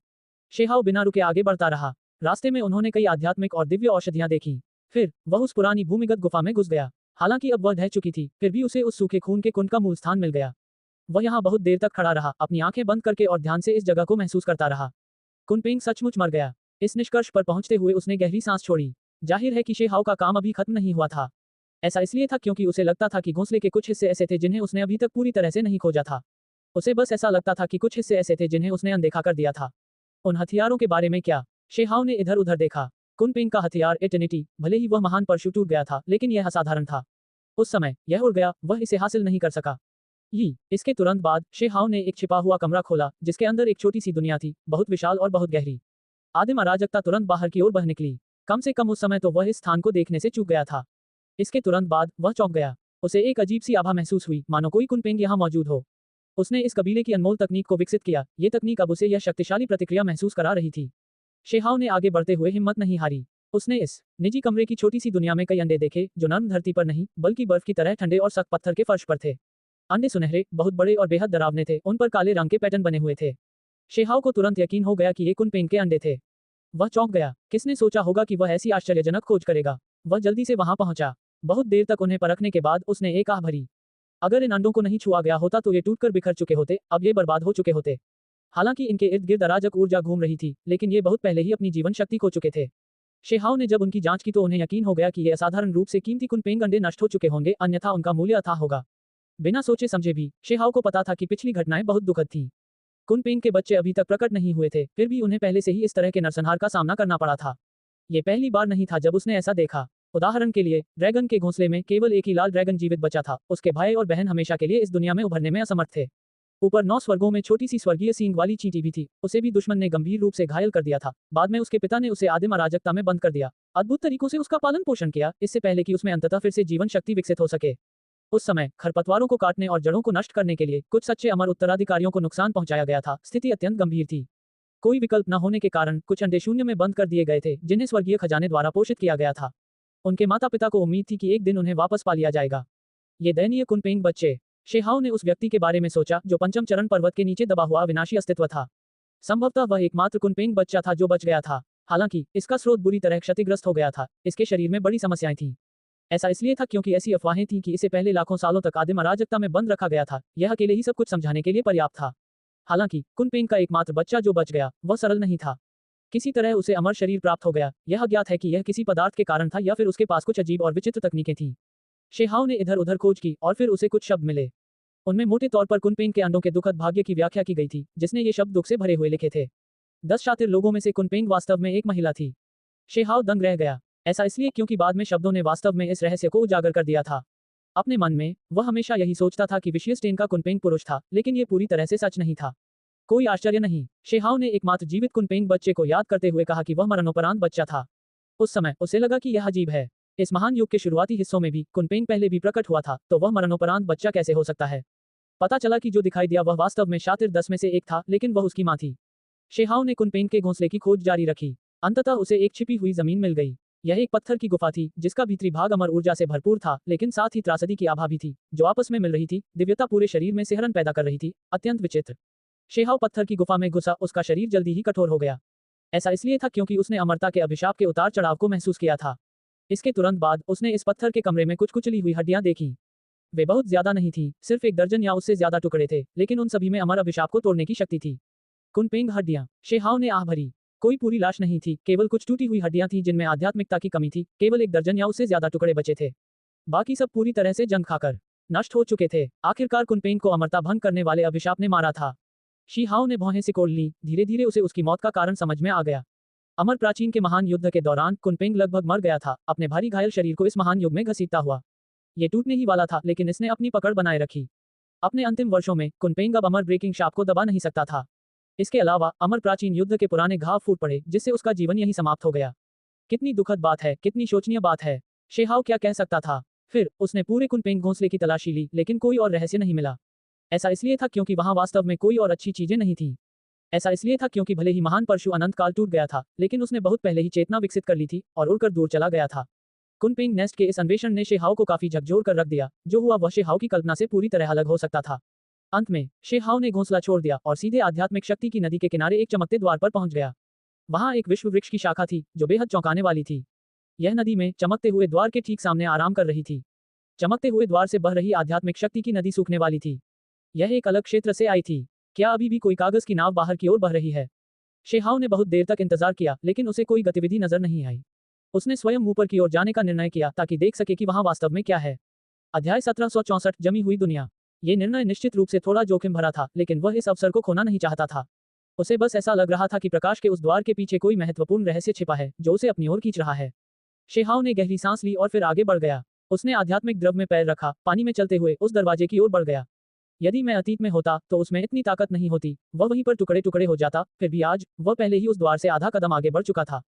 शेहाओ बिना रुके आगे बढ़ता रहा। रास्ते में उन्होंने कई आध्यात्मिक और दिव्य औषधियां देखी। फिर वह उस पुरानी भूमिगत गुफा में घुस गया। हालांकि अब वह ढह चुकी थी, फिर भी उसे उस सूखे खून के कुंड का मूल स्थान मिल गया। वह यहाँ बहुत देर तक खड़ा रहा, अपनी आंखें बंद करके और ध्यान से इस जगह को महसूस करता रहा। कुनपेंग सचमुच मर गया। इस निष्कर्ष पर पहुंचते हुए उसने गहरी सांस छोड़ी। जाहिर है कि शेहाओ का काम अभी खत्म नहीं हुआ था। ऐसा इसलिए था क्योंकि उसे लगता था कि घोंसले के कुछ हिस्से ऐसे थे जिन्हें उसने अभी तक पूरी तरह से नहीं खोजा था। उसे बस ऐसा लगता था कि कुछ हिस्से ऐसे थे जिन्हें उसने अनदेखा कर दिया था। उन हथियारों के बारे में क्या? शेहाओ ने इधर उधर देखा। कुनपेंग का हथियार एटर्निटी, भले ही वह महान परशु टूट गया था, लेकिन यह असाधारण था। उस समय यह उड़ गया, वह इसे हासिल नहीं कर सका। इसके तुरंत बाद शेहाओ ने एक छिपा हुआ कमरा खोला, जिसके अंदर एक छोटी सी दुनिया थी, बहुत विशाल और बहुत गहरी। आदिम अराजकता तुरंत बाहर की ओर बह निकली। कम से कम उस समय तो वह इस स्थान को देखने से चूक गया था। इसके तुरंत बाद वह चौंक गया। उसे एक अजीब सी आभा महसूस हुई, मानो कोई कुनपेंग यहाँ मौजूद हो। उसने इस कबीले की अनमोल तकनीक को विकसित किया। ये तकनीक अब उसे यह शक्तिशाली प्रतिक्रिया महसूस करा रही थी। शेहाओ ने आगे बढ़ते हुए हिम्मत नहीं हारी। उसने इस निजी कमरे की छोटी सी दुनिया में कई अंडे देखे, जो नर्म धरती पर नहीं, बल्कि बर्फ की तरह ठंडे और सख्त पत्थर के फर्श पर थे। अंडे सुनहरे, बहुत बड़े और बेहद डरावने थे, उन पर काले रंग के पैटर्न बने हुए थे। शेहाओ को तुरंत यकीन हो गया कि ये कुनपेंग के अंडे थे। वह चौंक गया। किसने सोचा होगा कि वह ऐसी आश्चर्यजनक खोज करेगा? वह जल्दी से वहां पहुंचा। बहुत देर तक उन्हें परखने के बाद उसने एक आह भरी। अगर इन अंडों को नहीं छुआ गया होता तो ये टूटकर बिखर चुके होते, अब ये बर्बाद हो चुके होते। हालांकि इनके इर्द गिर्द अराजक ऊर्जा घूम रही थी, लेकिन ये बहुत पहले ही अपनी जीवन शक्ति खो चुके थे। शेहाओ ने जब उनकी जांच की तो उन्हें यकीन हो गया कि ये असाधारण रूप से कीमती कुनपेंग अंडे नष्ट हो चुके होंगे, अन्यथा उनका मूल्य अथाह होगा। बिना सोचे समझे भी शेहाओ को पता था कि पिछली घटनाएं बहुत दुखद थीं। कुनपेंग के बच्चे अभी तक प्रकट नहीं हुए थे, फिर भी उन्हें पहले से ही इस तरह के नरसंहार का सामना करना पड़ा था। ये पहली बार नहीं था जब उसने ऐसा देखा। उदाहरण के लिए, ड्रैगन के घोंसले में केवल एक ही लाल ड्रैगन जीवित बचा था। उसके भाई और बहन हमेशा के लिए इस दुनिया में उभरने में असमर्थ थे। ऊपर 9 स्वर्गों में छोटी सी स्वर्गीय सींग वाली चींटी भी थी। उसे भी दुश्मन ने गंभीर रूप से घायल कर दिया था। बाद में उसके पिता ने उसे आदिम अराजकता में बंद कर दिया, अद्भुत तरीकों से उसका पालन पोषण किया, इससे पहले कि उसमें अंततः फिर से जीवन शक्ति विकसित हो सके। उस समय खरपतवारों को काटने और जड़ों को नष्ट करने के लिए कुछ सच्चे अमर उत्तराधिकारियों को नुकसान पहुंचाया गया था। स्थिति अत्यंत गंभीर थी। कोई विकल्प न होने के कारण कुछ अंडे शून्य में बंद कर दिए गए थे, जिन्हें स्वर्गीय खजाने द्वारा पोषित किया गया था। उनके माता पिता को उम्मीद थी कि एक दिन उन्हें वापस पा लिया जाएगा। ये दयनीय कुनपेंग बच्चे। शेहाओ ने उस व्यक्ति के बारे में सोचा जो पंचम चरण पर्वत के नीचे दबा हुआ विनाशी अस्तित्व था। संभवतः वह एकमात्र कुनपेंग बच्चा था जो बच गया था। हालांकि इसका स्रोत बुरी तरह क्षतिग्रस्त हो गया था। इसके शरीर में बड़ी समस्याएं थीं। ऐसा इसलिए था क्योंकि ऐसी अफवाहें थीं कि इसे पहले लाखों सालों तक आदिम अराजकता में बंद रखा गया था। यह अकेले ही सब कुछ समझाने के लिए पर्याप्त था। हालांकि कुनपेंग का एकमात्र बच्चा जो बच गया, वह सरल नहीं था। किसी तरह उसे अमर शरीर प्राप्त हो गया। यह अज्ञात है कि यह किसी पदार्थ के कारण था या फिर उसके पास कुछ अजीब और विचित्र तकनीकें थीं। शेहाओ ने इधर उधर खोज की और फिर उसे कुछ शब्द मिले। उनमें मोटे तौर पर कुनपेंग के अंडों के दुखद भाग्य की व्याख्या की गई थी, जिसने ये शब्द दुख से भरे हुए लिखे थे। 10 शातिर लोगों में से कुनपेंग वास्तव में एक महिला थी। शेहाओ दंग रह गया। ऐसा इसलिए क्योंकि बाद में शब्दों ने वास्तव में इस रहस्य को उजागर कर दिया था। अपने मन में वह हमेशा यही सोचता था कि विशियस टेन का कुनपेंग पुरुष था, लेकिन ये पूरी तरह से सच नहीं था। कोई आश्चर्य नहीं, शेहाओ ने एकमात्र जीवित कुनपेंग बच्चे को याद करते हुए कहा कि वह मरणोपरांत बच्चा था। उस समय उसे लगा कि यह अजीब है। इस महान युग के शुरुआती हिस्सों में भी कुनपेंग पहले भी प्रकट हुआ था, तो वह मरणोपरांत बच्चा कैसे हो सकता है? पता चला कि जो दिखाई दिया वह वास्तव में शातिर 10 में से एक था, लेकिन वह उसकी मां थी। शेहाओ ने कुनपेंग के घोंसले की खोज जारी रखी। अंततः उसे एक छिपी हुई जमीन मिल गई। यह एक पत्थर की गुफा थी, जिसका भीतरी भाग अमर ऊर्जा से भरपूर था, लेकिन साथ ही त्रासदी की आभा भी थी, जो आपस में मिल रही थी। दिव्यता पूरे शरीर में सिहरन पैदा कर रही थी, अत्यंत विचित्र। शेहाओ पत्थर की गुफा में घुसा, उसका शरीर जल्दी ही कठोर हो गया। ऐसा इसलिए था क्योंकि उसने अमरता के अभिशाप के उतार चढ़ाव को महसूस किया था। इसके तुरंत बाद उसने इस पत्थर के कमरे में कुछ कुचली हुई हड्डियां देखीं। वे बहुत ज्यादा नहीं थीं, सिर्फ एक दर्जन या उससे ज्यादा टुकड़े थे, लेकिन उन सभी में अमर अभिशाप को तोड़ने की शक्ति थी। कुनपेंग हड्डियां, शेहाओ ने आह भरी। कोई पूरी लाश नहीं थी, केवल कुछ टूटी हुई हड्डियां थीं जिनमें आध्यात्मिकता की कमी थी। केवल एक दर्जन या उससे ज्यादा टुकड़े बचे थे। बाकी सब पूरी तरह से जंग खाकर नष्ट हो चुके थे। आखिरकार कुनपेंग को अमरता भंग करने वाले अभिशाप ने मारा था। शीहाओ ने भौहें सिकोड़ ली। धीरे धीरे उसे उसकी मौत का कारण समझ में आ गया। अमर प्राचीन के महान युद्ध के दौरान कुनपेंग लगभग मर गया था, अपने भारी घायल शरीर को इस महान युग में घसीटता हुआ। ये टूटने ही वाला था, लेकिन इसने अपनी पकड़ बनाए रखी। अपने अंतिम वर्षों में कुनपेंग अब अमर ब्रेकिंग शाप को दबा नहीं सकता था। इसके अलावा अमर प्राचीन युद्ध के पुराने घाव फूट पड़े, जिससे उसका जीवन यहीं समाप्त हो गया। कितनी दुखद बात है, कितनी शोचनीय बात है। शेहाओ क्या कह सकता था? फिर उसने पूरे कुनपेंग घोंसले की तलाशी ली, लेकिन कोई और रहस्य नहीं मिला। ऐसा इसलिए था क्योंकि वहां वास्तव में कोई और अच्छी चीजें नहीं थीं। ऐसा इसलिए था क्योंकि भले ही महान परशु अनंत काल टूट गया था, लेकिन उसने बहुत पहले ही चेतना विकसित कर ली थी और उड़कर दूर चला गया था। कुनपेंग नेस्ट के इस अन्वेषण ने शेहाओ को काफी झकझोर कर रख दिया। जो हुआ वह शेहाओ की कल्पना से पूरी तरह अलग हो सकता था। अंत में शेहाओ ने घोंसला छोड़ दिया और सीधे आध्यात्मिक शक्ति की नदी के किनारे एक चमकते द्वार पर पहुंच गया। वहां एक विश्व वृक्ष की शाखा थी, जो बेहद चौंकाने वाली थी। यह नदी में चमकते हुए द्वार के ठीक सामने आराम कर रही थी। चमकते हुए द्वार से बह रही आध्यात्मिक शक्ति की नदी सूखने वाली थी। यह एक अलग क्षेत्र से आई थी। क्या अभी भी कोई कागज की नाव बाहर की ओर बह रही है? शेहाओ ने बहुत देर तक इंतजार किया, लेकिन उसे कोई गतिविधि नजर नहीं आई। उसने स्वयं ऊपर की ओर जाने का निर्णय किया ताकि देख सके कि वहां वास्तव में क्या है। अध्याय 1764 जमी हुई दुनिया। ये निर्णय निश्चित रूप से थोड़ा जोखिम भरा था, लेकिन वह इस अवसर को खोना नहीं चाहता था। उसे बस ऐसा लग रहा था कि प्रकाश के उस द्वार के पीछे कोई महत्वपूर्ण रहस्य छिपा है, जो उसे अपनी ओर खींच रहा है। शेहाओ ने गहरी सांस ली और फिर आगे बढ़ गया। उसने आध्यात्मिक द्रव में पैर रखा, पानी में चलते हुए उस दरवाजे की ओर बढ़ गया। यदि मैं अतीत में होता तो उसमें इतनी ताकत नहीं होती, वह वहीं पर टुकड़े टुकड़े हो जाता। फिर भी आज वह पहले ही उस द्वार से आधा कदम आगे बढ़ चुका था।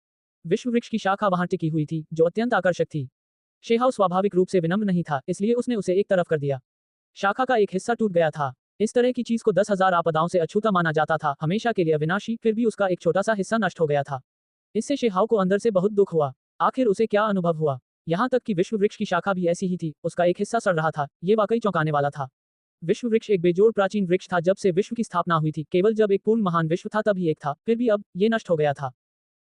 विश्व वृक्ष की शाखा वहां टिकी हुई थी, जो अत्यंत आकर्षक थी। शेहाओ स्वाभाविक रूप से विनम्र नहीं था, इसलिए उसने उसे एक तरफ कर दिया। शाखा का एक हिस्सा टूट गया था। इस तरह की चीज को 10,000 आपदाओं से अछूता माना जाता था, हमेशा के लिए अविनाशी। फिर भी उसका एक छोटा सा हिस्सा नष्ट हो गया था। इससे शेहाओ को अंदर से बहुत दुख हुआ। आखिर उसे क्या अनुभव हुआ? यहाँ तक कि विश्व वृक्ष की शाखा भी ऐसी ही थी, उसका एक हिस्सा सड़ रहा था। ये वाकई चौंकाने वाला था। विश्व वृक्ष एक बेजोड़ प्राचीन वृक्ष था जब से विश्व की स्थापना हुई थी। केवल जब एक पूर्ण महान विश्व था तभी एक था, फिर भी अब ये नष्ट हो गया था।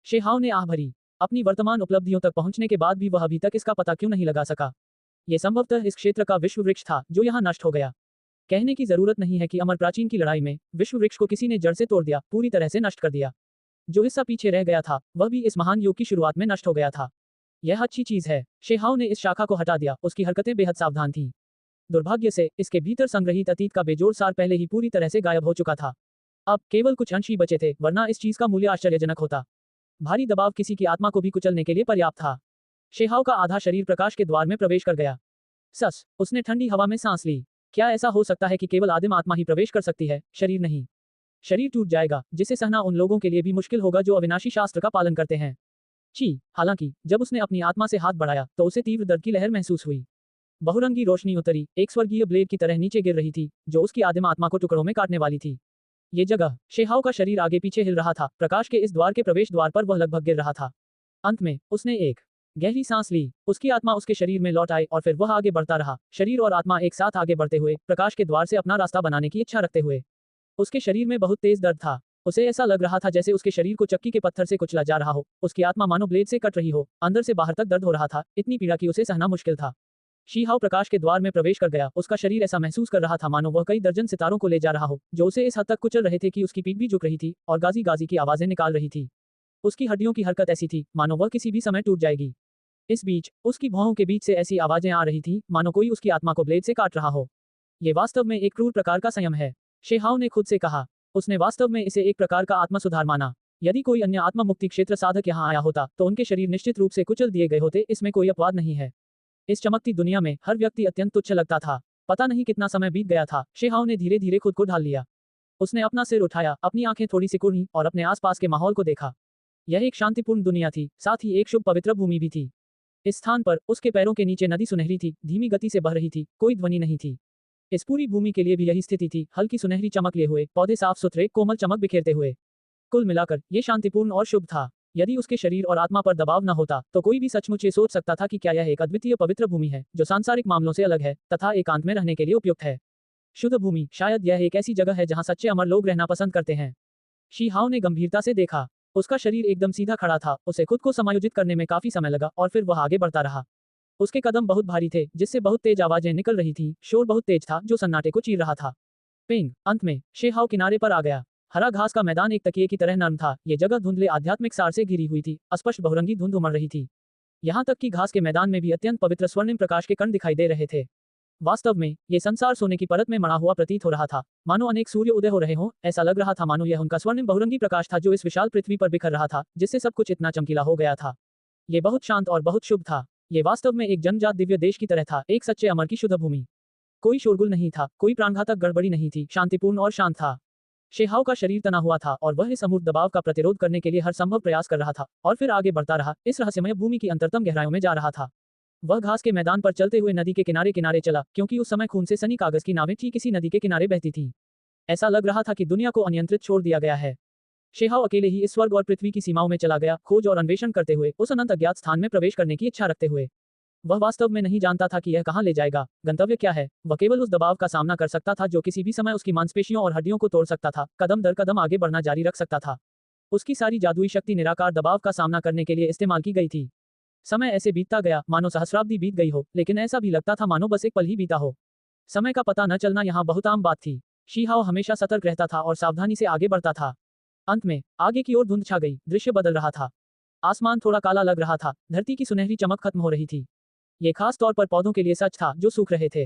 शेहाओ ने आह भरी। अपनी वर्तमान उपलब्धियों तक पहुंचने के बाद भी वह अभी तक इसका पता क्यों नहीं लगा सका? ये संभवतः इस क्षेत्र का विश्व वृक्ष था, जो यहाँ नष्ट हो गया। कहने की जरूरत नहीं है कि अमर प्राचीन की लड़ाई में विश्व वृक्ष को किसी ने जड़ से तोड़ दिया, पूरी तरह से नष्ट कर दिया। जो हिस्सा पीछे रह गया था, वह भी इस महान युग की शुरुआत में नष्ट हो गया था। यह अच्छी चीज है। शेहाओ ने इस शाखा को हटा दिया। उसकी हरकतें बेहद सावधान थीं। दुर्भाग्य से इसके भीतर संग्रहित अतीत का बेजोड़ सार पहले ही पूरी तरह से गायब हो चुका था। अब केवल कुछ अंश ही बचे थे, वरना इस चीज का मूल्य आश्चर्यजनक होता। भारी दबाव किसी की आत्मा को भी कुचलने के लिए पर्याप्त था। शेहाओ का आधा शरीर प्रकाश के द्वार में प्रवेश कर गया। सस, उसने ठंडी हवा में सांस ली। क्या ऐसा हो सकता है कि केवल आदिम आत्मा ही प्रवेश कर सकती है, शरीर नहीं? शरीर टूट जाएगा, जिसे सहना उन लोगों के लिए भी मुश्किल होगा जो अविनाशी शास्त्र का पालन करते हैं। छी, हालांकि जब उसने अपनी आत्मा से हाथ बढ़ाया तो उसे तीव्र दर्द की लहर महसूस हुई। बहुरंगी रोशनी उतरी, एक स्वर्गीय ब्लेड की तरह नीचे गिर रही थी, जो उसकी आदिम आत्मा को टुकड़ों में काटने वाली थी। ये जगह, शेहाओ का शरीर आगे पीछे हिल रहा था। प्रकाश के इस द्वार के प्रवेश द्वार पर वह लगभग गिर रहा था। अंत में उसने एक गहरी सांस ली। उसकी आत्मा उसके शरीर में लौट आई और फिर वह आगे बढ़ता रहा। शरीर और आत्मा एक साथ आगे बढ़ते हुए, प्रकाश के द्वार से अपना रास्ता बनाने की इच्छा रखते हुए। उसके शरीर में बहुत तेज दर्द था। उसे ऐसा लग रहा था जैसे उसके शरीर को चक्की के पत्थर से कुचला जा रहा हो। उसकी आत्मा मानो ब्लेड से कट रही हो। अंदर से बाहर तक दर्द हो रहा था, इतनी पीड़ा कि उसे सहना मुश्किल था। शीहाओ प्रकाश के द्वार में प्रवेश कर गया। उसका शरीर ऐसा महसूस कर रहा था मानो वह कई दर्जन सितारों को ले जा रहा हो, जो उसे इस हद तक कुचल रहे थे कि उसकी पीठ भी झुक रही थी और गाजी गाजी की आवाजें निकाल रही थी। उसकी हड्डियों की हरकत ऐसी थी मानो वह किसी भी समय टूट जाएगी। इस बीच उसकी भौहों के बीच से ऐसी आवाजें आ रही थी मानो कोई उसकी आत्मा को ब्लेड से काट रहा हो। ये वास्तव में एक क्रूर प्रकार का संयम है, शेहाओ ने खुद से कहा। उसने वास्तव में इसे एक प्रकार का आत्म सुधार माना। यदि कोई अन्य आत्म मुक्ति क्षेत्र साधक यहाँ आया होता तो उनके शरीर निश्चित रूप से कुचल दिए गए होते। इसमें कोई अपवाद नहीं है। इस चमकती दुनिया में हर व्यक्ति अत्यंत तुच्छ लगता था। पता नहीं कितना समय बीत गया था। शेहाओ ने धीरे धीरे खुद को ढाल लिया। उसने अपना सिर उठाया, अपनी आंखें थोड़ी सिकुड़ी और अपने आसपास के माहौल को देखा। यह एक शांतिपूर्ण दुनिया थी, साथ ही एक शुभ पवित्र भूमि भी थी। इस स्थान पर उसके पैरों के नीचे नदी सुनहरी थी, धीमी गति से बह रही थी, कोई ध्वनि नहीं थी। इस पूरी भूमि के लिए भी यही स्थिति थी, हल्की सुनहरी चमक लिए हुए, पौधे साफ सुथरे, कोमल चमक बिखेरते हुए। कुल मिलाकर ये शांतिपूर्ण और शुभ था। यदि उसके शरीर और आत्मा पर दबाव न होता, तो कोई भी सचमुच ये सोच सकता था कि क्या यह एक अद्वितीय पवित्र भूमि है, जो सांसारिक मामलों से अलग है, तथा एकांत में रहने के लिए उपयुक्त है। शुद्ध भूमि, शायद यह एक ऐसी जगह है जहाँ सच्चे अमर लोग रहना पसंद करते हैं। शी हाओ ने गंभीरता से देखा। उसका शरीर एकदम सीधा खड़ा था, उसे खुद को समायोजित करने में काफी समय लगा और फिर वह आगे बढ़ता रहा। उसके कदम बहुत भारी थे, जिससे बहुत तेज आवाजें निकल रही थीं, शोर बहुत तेज था, जो सन्नाटे को चीर रहा था। पिंग, अंत में, शे हाओ किनारे पर आ गया। हरा घास का मैदान एक तकिए की तरह नरम था, ये जगह धुंधले आध्यात्मिक सार से घिरी हुई थी, अस्पष्ट बहुरंगी धुंध उमड़ रही थी। यहाँ तक कि घास के मैदान में भी अत्यंत पवित्र स्वर्णिम प्रकाश के कण दिखाई दे रहे थे। वास्तव में, ये संसार सोने की परत में मढ़ा हुआ प्रतीत हो रहा था, मानो अनेक सूर्य उदय हो रहे हों, ऐसा लग रहा था मानो यह उनका स्वर्णिम बहुरंगी प्रकाश था जो इस विशाल पृथ्वी पर बिखर रहा था, जिससे सब कुछ इतना चमकीला हो गया था। ये बहुत शांत और बहुत शुभ था। ये वास्तव में एक जन्मजात दिव्य देश की तरह था, एक सच्चे अमर की शुद्ध भूमि। कोई शोरगुल नहीं था, कोई प्राणघातक गड़बड़ी नहीं थी, शांतिपूर्ण और शांत था। शेहाव का शरीर तना हुआ था और वह इस अमूर्त दबाव का प्रतिरोध करने के लिए हर संभव प्रयास कर रहा था, और फिर आगे बढ़ता रहा, इस रहस्यमय भूमि की अंतरतम गहराइयों में जा रहा था। वह घास के मैदान पर चलते हुए नदी के किनारे किनारे चला, क्योंकि उस समय खून से सनी कागज की नावें ठीक किसी नदी के किनारे बहती थीं। ऐसा लग रहा था कि दुनिया को अनियंत्रित छोड़ दिया गया है। शेहाव अकेले ही इस स्वर्ग और पृथ्वी की सीमाओं में चला गया, खोज और अन्वेषण करते हुए, उस अनंत अज्ञात स्थान में प्रवेश करने की इच्छा रखते हुए। वह वास्तव में नहीं जानता था कि यह कहाँ ले जाएगा, गंतव्य क्या है। वह केवल उस दबाव का सामना कर सकता था जो किसी भी समय उसकी मांसपेशियों और हड्डियों को तोड़ सकता था, कदम दर कदम आगे बढ़ना जारी रख सकता था। उसकी सारी जादुई शक्ति निराकार दबाव का सामना करने के लिए इस्तेमाल की गई थी। समय ऐसे बीतता गया मानो सहस्राब्दी बीत गई हो, लेकिन ऐसा भी लगता था मानो बस एक पल ही बीता हो। समय का पता न चलना यहाँ बहुत आम बात थी। शीहाओ हमेशा सतर्क रहता था और सावधानी से आगे बढ़ता था। अंत में, आगे की ओर धुंध छा गई, दृश्य बदल रहा था। आसमान थोड़ा काला लग रहा था, धरती की सुनहरी चमक खत्म हो रही थी। ये खास तौर पर पौधों के लिए सच था, जो सूख रहे थे।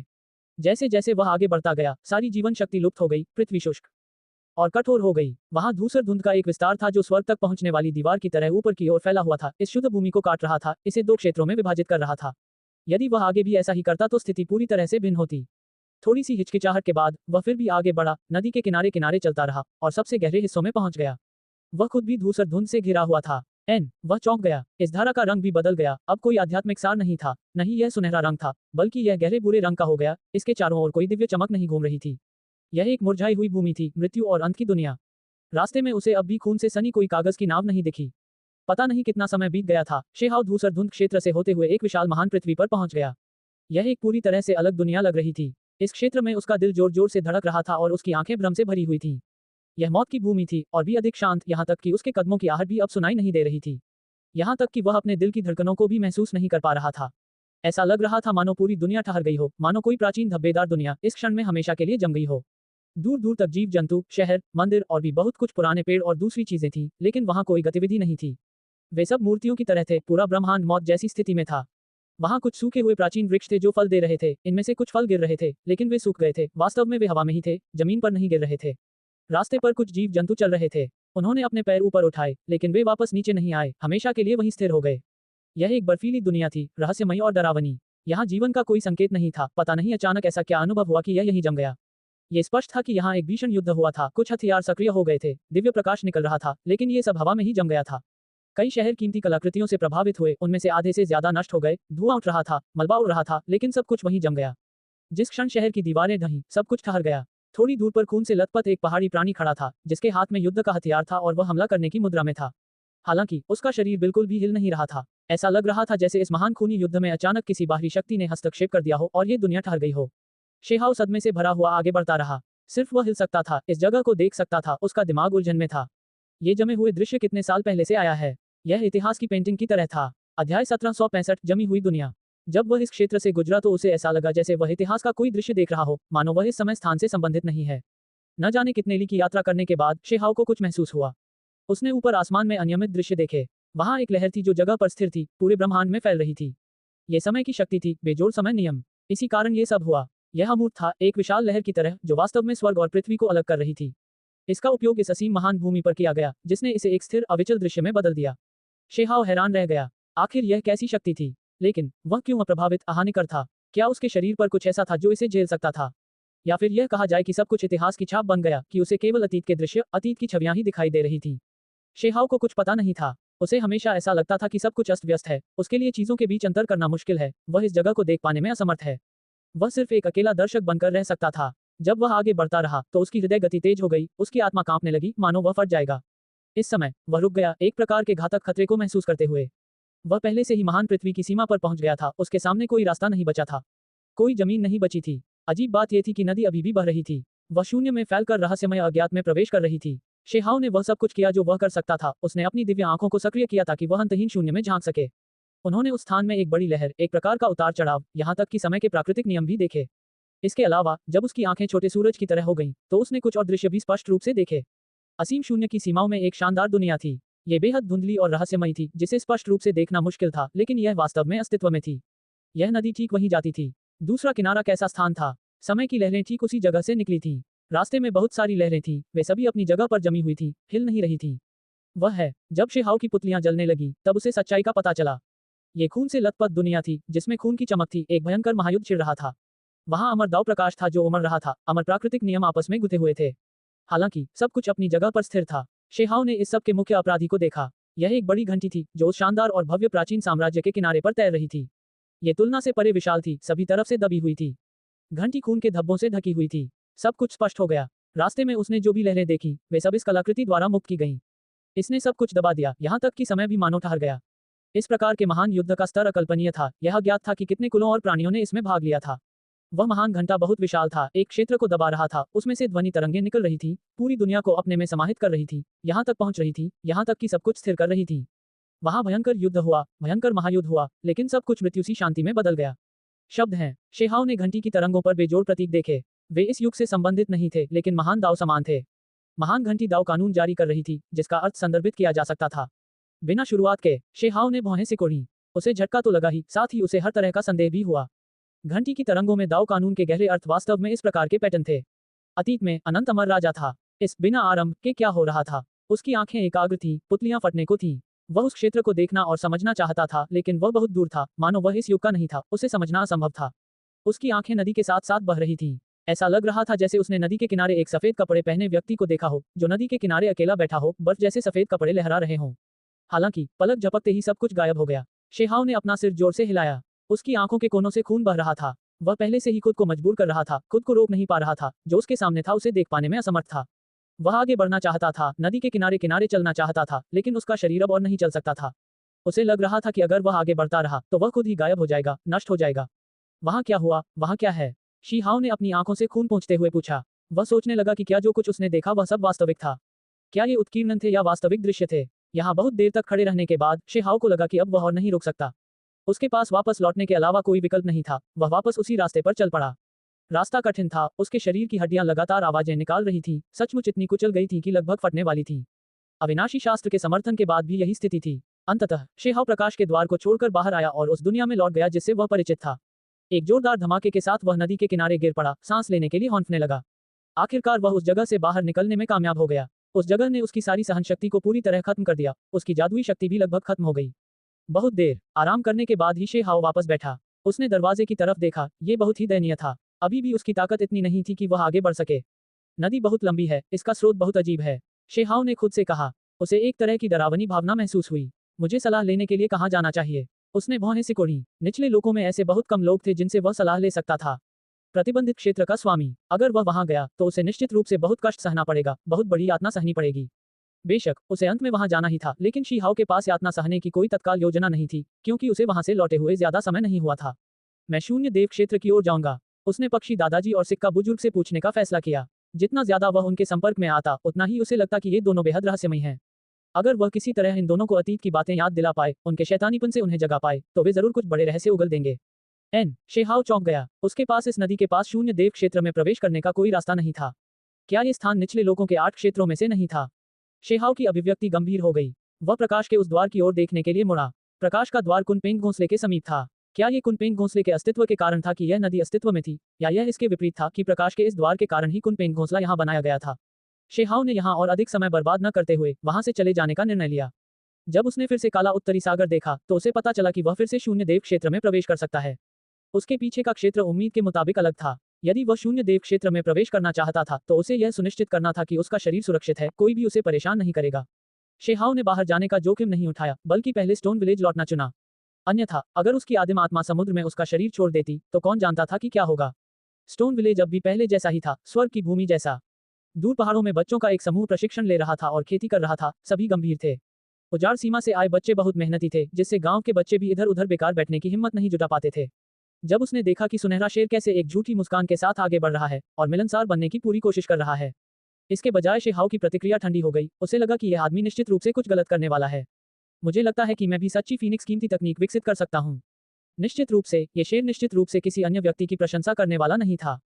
जैसे जैसे वह आगे बढ़ता गया, सारी जीवन शक्ति लुप्त हो गई, पृथ्वी शुष्क और कठोर हो गई। वहां धूसर धुंध का एक विस्तार था जो स्वर्ग तक पहुंचने वाली दीवार की तरह ऊपर की ओर फैला हुआ था, इस शुद्ध भूमि को काट रहा था, इसे दो क्षेत्रों में विभाजित कर रहा था। यदि वह आगे भी ऐसा ही करता तो स्थिति पूरी तरह से भिन्न होती। थोड़ी सी हिचकिचाहट के बाद वह फिर भी आगे बढ़ा, नदी के किनारे किनारे चलता रहा और सबसे गहरे हिस्सों में पहुंच गया। वह खुद भी धूसर धुंध से घिरा हुआ था। वह चौंक गया। इस धारा का रंग भी बदल गया, अब कोई आध्यात्मिक सार नहीं था, नहीं यह सुनहरा रंग था, बल्कि यह गहरे भूरे रंग का हो गया। इसके चारों ओर कोई दिव्य चमक नहीं घूम रही थी। यह एक मुरझाई हुई भूमि थी, मृत्यु और अंत की दुनिया। रास्ते में उसे अब भी खून से सनी कोई कागज की नाव नहीं दिखी। पता नहीं कितना समय बीत गया था, शेहाव धूसर धुंध क्षेत्र से होते हुए एक विशाल महान पृथ्वी पर पहुंच गया। यह एक पूरी तरह से अलग दुनिया लग रही थी। इस क्षेत्र में उसका दिल जोर जोर से धड़क रहा था और उसकी आंखें भ्रम से भरी हुई थीं। यह मौत की भूमि थी और भी अधिक शांत, यहाँ तक कि उसके कदमों की आहट भी अब सुनाई नहीं दे रही थी। यहाँ तक कि वह अपने दिल की धड़कनों को भी महसूस नहीं कर पा रहा था। ऐसा लग रहा था मानो पूरी दुनिया ठहर गई हो, मानो कोई प्राचीन धब्बेदार दुनिया इस क्षण में हमेशा के लिए जम गई हो। दूर दूर तक जीव जंतु, शहर, मंदिर और भी बहुत कुछ पुराने पेड़ और दूसरी चीजें थीं, लेकिन वहां कोई गतिविधि नहीं थी। वे सब मूर्तियों की तरह थे, पूरा ब्रह्मांड मौत जैसी स्थिति में था। वहां कुछ सूखे हुए प्राचीन वृक्ष थे जो फल दे रहे थे, इनमें से कुछ फल गिर रहे थे, लेकिन वे सूख गए थे। वास्तव में वे हवा में ही थे, जमीन पर नहीं गिर रहे थे। रास्ते पर कुछ जीव जंतु चल रहे थे। उन्होंने अपने पैर ऊपर उठाए, लेकिन वे वापस नीचे नहीं आए, हमेशा के लिए वहीं स्थिर हो गए। यह एक बर्फीली दुनिया थी, रहस्यमयी और डरावनी। यहाँ जीवन का कोई संकेत नहीं था। पता नहीं अचानक ऐसा क्या अनुभव हुआ कि यह यहीं जम गया। ये स्पष्ट था कि यहाँ एक भीषण युद्ध हुआ था, कुछ हथियार सक्रिय हो गए थे, दिव्य प्रकाश निकल रहा था, लेकिन ये सब हवा में ही जम गया था। कई शहर कीमती कलाकृतियों से प्रभावित हुए, उनमें से आधे से ज्यादा नष्ट हो गए, धुआं उठ रहा था, मलबा उड़ रहा था, लेकिन सब कुछ वहीं जम गया। जिस क्षण शहर की दीवारें ढहीं, सब कुछ ठहर गया। थोड़ी दूर पर खून से लथपथ एक पहाड़ी प्राणी खड़ा था, जिसके हाथ में युद्ध का हथियार था और वह हमला करने की मुद्रा में था। हालांकि उसका शरीर बिल्कुल भी हिल नहीं रहा था। ऐसा लग रहा था जैसे इस महान खूनी युद्ध में अचानक किसी बाहरी शक्ति ने हस्तक्षेप कर दिया हो और ये दुनिया ठहर गई हो। शेहाव सदमे से भरा हुआ आगे बढ़ता रहा। सिर्फ वह हिल सकता था, इस जगह को देख सकता था, उसका दिमाग उलझन में था। ये जमे हुए दृश्य कितने साल पहले से आया है। यह इतिहास की पेंटिंग की तरह था। अध्याय 1765, जमी हुई दुनिया। जब वह इस क्षेत्र से गुजरा तो उसे ऐसा लगा जैसे वह इतिहास का कोई दृश्य देख रहा हो, मानो वह इस समय स्थान से संबंधित नहीं है। न जाने कितने ली की यात्रा करने के बाद शेहाव को कुछ महसूस हुआ। उसने ऊपर आसमान में अनियमित दृश्य देखे। वहां एक लहर थी जो जगह पर स्थिर थी, पूरे ब्रह्मांड में फैल रही थी। ये समय की शक्ति थी, बेजोड़ समय नियम। इसी कारण ये सब हुआ। यह अमूर्त था, एक विशाल लहर की तरह जो वास्तव में स्वर्ग और पृथ्वी को अलग कर रही थी। इसका उपयोग इस असीम महान भूमि पर किया गया, जिसने इसे एक स्थिर अविचल दृश्य में बदल दिया। शेहाव हैरान रह गया। आखिर यह कैसी शक्ति थी? लेकिन वह क्यों अप्रभावित, अहानिकर था? क्या उसके शरीर पर कुछ ऐसा था जो इसे झेल सकता था? या फिर यह कहा जाए कि सब कुछ इतिहास की छाप बन गया कि उसे केवल अतीत के दृश्य, अतीत की छवियां ही दिखाई दे रही थी। शेहाव को कुछ पता नहीं था। उसे हमेशा ऐसा लगता था कि सब कुछ अस्त व्यस्त है, उसके लिए चीजों के बीच अंतर करना मुश्किल है, वह इस जगह को देख पाने में असमर्थ है। वह सिर्फ एक अकेला दर्शक बनकर रह सकता था। जब वह आगे बढ़ता रहा तो उसकी हृदय गति तेज हो गई, उसकी आत्मा कांपने लगी, मानो वह फट जाएगा। इस समय वह रुक गया, एक प्रकार के घातक खतरे को महसूस करते हुए। वह पहले से ही महान पृथ्वी की सीमा पर पहुंच गया था, उसके सामने कोई रास्ता नहीं बचा था। कोई जमीन नहीं बची थी। अजीब बात यह थी कि नदी अभी भी बह रही थी। वह शून्य में फैलकर रहस्यमय अज्ञात में प्रवेश कर रही थी। शेहाव ने वह सब कुछ किया जो वह कर सकता था, उसने अपनी दिव्य आंखों को सक्रिय किया ताकि वह अंतहीन शून्य में झांक सके। उन्होंने उस स्थान में एक बड़ी लहर, एक प्रकार का उतार चढ़ाव, यहाँ तक कि समय के प्राकृतिक नियम भी देखे। इसके अलावा जब उसकी आंखें छोटे सूरज की तरह हो गईं, तो उसने कुछ और दृश्य भी स्पष्ट रूप से देखे। असीम शून्य की सीमाओं में एक शानदार दुनिया थी। ये बेहद धुंधली और रहस्यमयी थी, जिसे स्पष्ट रूप से देखना मुश्किल था, लेकिन यह वास्तव में अस्तित्व में थी। यह नदी ठीक वहीं जाती थी। दूसरा किनारा कैसा स्थान था। समय की लहरें ठीक उसी जगह से निकली थीं। रास्ते में बहुत सारी लहरें थीं, वे सभी अपनी जगह पर जमी हुई थीं, हिल नहीं रही थीं। वह है, जब शेहाव की पुतलियां जलने लगी, तब उसे सच्चाई का पता चला। ये खून से लथपथ दुनिया थी, जिसमें खून की चमक थी, एक भयंकर महायुद्ध छिड़ रहा था। वहां अमर दाव प्रकाश था जो उमड़ रहा था, अमर प्राकृतिक नियम आपस में गुथे हुए थे। हालांकि सब कुछ अपनी जगह पर स्थिर था। शेहाव ने इस सब के मुख्य अपराधी को देखा। यह एक बड़ी घंटी थी, जो उस शानदार और भव्य प्राचीन साम्राज्य के किनारे पर तैर रही थी। ये तुलना से परे विशाल थी, सभी तरफ से दबी हुई थी। घंटी खून के धब्बों से ढकी हुई थी। सब कुछ स्पष्ट हो गया। रास्ते में उसने जो भी लहरें देखी, वे सब इस कलाकृति द्वारा मुक्त की गईं। इसने सब कुछ दबा दिया, यहाँ तक कि समय भी मानो ठहर गया। इस प्रकार के महान युद्ध का स्तर अकल्पनीय था। यह अज्ञात था कि कितने कुलों और प्राणियों ने इसमें भाग लिया था। वह महान घंटा बहुत विशाल था, एक क्षेत्र को दबा रहा था, उसमें से ध्वनि तरंगें निकल रही थी, पूरी दुनिया को अपने में समाहित कर रही थी, यहाँ तक पहुंच रही थी, यहाँ तक कि सब कुछ स्थिर कर रही थी। वहां भयंकर युद्ध हुआ, भयंकर महायुद्ध हुआ, लेकिन सब कुछ मृत्यु सी शांति में बदल गया। शब्द हैं। शेहाव ने घंटी की तरंगों पर बेजोड़ प्रतीक देखे। वे इस युग से संबंधित नहीं थे, लेकिन महान दाव समान थे। महान घंटी दाव कानून जारी कर रही थी, जिसका अर्थ संदर्भित किया जा सकता था। बिना शुरुआत के शेहाव ने भौहें सिकोड़ी। उसे झटका तो लगा ही, साथ ही उसे हर तरह का संदेह भी हुआ। घंटी की तरंगों में दाव कानून के गहरे अर्थ वास्तव में इस प्रकार के पैटर्न थे। अतीत में अनंत अमर राजा था। इस बिना आरंभ के क्या हो रहा था। उसकी आंखें एकाग्र थीं, पुतलियां फटने को थीं। वह उस क्षेत्र को देखना और समझना चाहता था, लेकिन वह बहुत दूर था, मानो वह इस युग का नहीं था, उसे समझना असंभव था। उसकी आंखें नदी के साथ साथ बह रही थीं। ऐसा लग रहा था जैसे उसने नदी के किनारे एक सफेद कपड़े पहने व्यक्ति को देखा हो, जो नदी के किनारे अकेला बैठा हो, बर्फ जैसे सफेद कपड़े लहरा रहे हों। हालांकि पलक झपकते ही सब कुछ गायब हो गया। शेहाव ने अपना सिर जोर से हिलाया। उसकी आंखों के कोनों से खून बह रहा था। वह पहले से ही खुद को मजबूर कर रहा था, खुद को रोक नहीं पा रहा था, जो उसके सामने था उसे देख पाने में असमर्थ था। वह आगे बढ़ना चाहता था, नदी के किनारे किनारे चलना चाहता था, लेकिन उसका शरीर अब और नहीं चल सकता था। उसे लग रहा था कि अगर वह आगे बढ़ता रहा तो वह खुद ही गायब हो जाएगा, नष्ट हो जाएगा। वहां क्या हुआ, वहां क्या है? शेहाव ने अपनी आंखों से खून पोंछते हुए पूछा। वह सोचने लगा कि क्या जो कुछ उसने देखा वह सब वास्तविक था। क्या ये उत्कीर्णन थे या वास्तविक दृश्य थे? यहाँ बहुत देर तक खड़े रहने के बाद शेहाव को लगा कि अब वह और नहीं रुक सकता। उसके पास वापस लौटने के अलावा कोई विकल्प नहीं था। वह वापस उसी रास्ते पर चल पड़ा। रास्ता कठिन था, उसके शरीर की हड्डियां लगातार आवाजें निकाल रही थीं, सचमुच इतनी कुचल गई थी कि लगभग फटने वाली थी। अविनाशी शास्त्र के समर्थन के बाद भी यही स्थिति थी। अंततः शेहाव प्रकाश के द्वार को छोड़कर बाहर आया और उस दुनिया में लौट गया जिससे वह परिचित था। एक जोरदार धमाके के साथ वह नदी के किनारे गिर पड़ा, सांस लेने के लिए हौंफने लगा। आखिरकार वह उस जगह से बाहर निकलने में कामयाब हो गया। उस जगह ने उसकी सारी सहनशक्ति को पूरी तरह खत्म कर दिया, उसकी जादुई शक्ति भी लगभग खत्म हो गई। बहुत देर आराम करने के बाद ही शेहाव वापस बैठा। उसने दरवाजे की तरफ देखा, ये बहुत ही दयनीय था। अभी भी उसकी ताकत इतनी नहीं थी कि वह आगे बढ़ सके। नदी बहुत लंबी है, इसका स्रोत बहुत अजीब है, शेहाव ने खुद से कहा। उसे एक तरह की डरावनी भावना महसूस हुई। मुझे सलाह लेने के लिए कहाँ जाना चाहिए? उसने भौहें सिकोड़ी। निचले लोकों में ऐसे बहुत कम लोग थे जिनसे वह सलाह ले सकता था। प्रतिबंधित क्षेत्र का स्वामी, अगर वह वहां गया तो उसे निश्चित रूप से बहुत कष्ट सहना पड़ेगा, बहुत बड़ी यातना सहनी पड़ेगी। बेशक उसे अंत में वहां जाना ही था, लेकिन शेहाव के पास यातना सहने की कोई तत्काल योजना नहीं थी, क्योंकि उसे वहां से लौटे हुए ज्यादा समय नहीं हुआ था। मैं शून्य देव क्षेत्र की ओर जाऊंगा। उसने पक्षी दादाजी और सिक्का बुजुर्ग से पूछने का फैसला किया। जितना ज्यादा वह उनके संपर्क में आता, उतना ही उसे लगता कि ये दोनों बेहद रहस्यमयी हैं। अगर वह किसी तरह इन दोनों को अतीत की बातें याद दिला पाए, उनके शैतानीपन से उन्हें जगा पाए, तो वे जरूर कुछ बड़े रहस्य उगल देंगे। शेहाव चौंक गया। उसके पास इस नदी के पास शून्य देव क्षेत्र में प्रवेश करने का कोई रास्ता नहीं था। क्या ये स्थान निचले लोगों के 8 क्षेत्रों में से नहीं था? शेहाव की अभिव्यक्ति गंभीर हो गई। वह प्रकाश के उस द्वार की ओर देखने के लिए मुड़ा। प्रकाश का द्वार कुनपेंग घोंसले के समीप था। क्या ये कुनपेंग घोंसले के अस्तित्व के कारण था कि यह नदी अस्तित्व में थी, या यह इसके विपरीत था कि प्रकाश के इस द्वार के कारण ही कुनपेंग घोंसला यहाँ बनाया गया था? शेहाव ने यहाँ और अधिक समय बर्बाद न करते हुए वहां से चले जाने का निर्णय लिया। जब उसने फिर से काला उत्तरी सागर देखा तो उसे पता चला कि वह फिर से शून्य देव क्षेत्र में प्रवेश कर सकता है। उसके पीछे का क्षेत्र उम्मीद के मुताबिक अलग था। यदि वह शून्य देव क्षेत्र में प्रवेश करना चाहता था तो उसे यह सुनिश्चित करना था कि उसका शरीर सुरक्षित है, कोई भी उसे परेशान नहीं करेगा। शेहाओ ने बाहर जाने का जोखिम नहीं उठाया, बल्कि पहले स्टोन विलेज लौटना चुना। अन्यथा अगर उसकी आदिम आत्मा समुद्र में उसका शरीर छोड़ देती तो कौन जानता था कि क्या होगा। स्टोन विलेज अब भी पहले जैसा ही था, स्वर्ग की भूमि जैसा। दूर पहाड़ों में बच्चों का एक समूह प्रशिक्षण ले रहा था और खेती कर रहा था, सभी गंभीर थे। उजाड़ सीमा से आए बच्चे बहुत मेहनती थे, जिससे गांव के बच्चे भी इधर उधर बेकार बैठने की हिम्मत नहीं जुटा पाते थे। जब उसने देखा कि सुनहरा शेर कैसे एक झूठी मुस्कान के साथ आगे बढ़ रहा है और मिलनसार बनने की पूरी कोशिश कर रहा है, इसके बजाय शेहाओ की प्रतिक्रिया ठंडी हो गई। उसे लगा कि यह आदमी निश्चित रूप से कुछ गलत करने वाला है। मुझे लगता है कि मैं भी सच्ची फीनिक्स कीमती तकनीक विकसित कर सकता हूँ। निश्चित रूप से ये शेर निश्चित रूप से किसी अन्य व्यक्ति की प्रशंसा करने वाला नहीं था।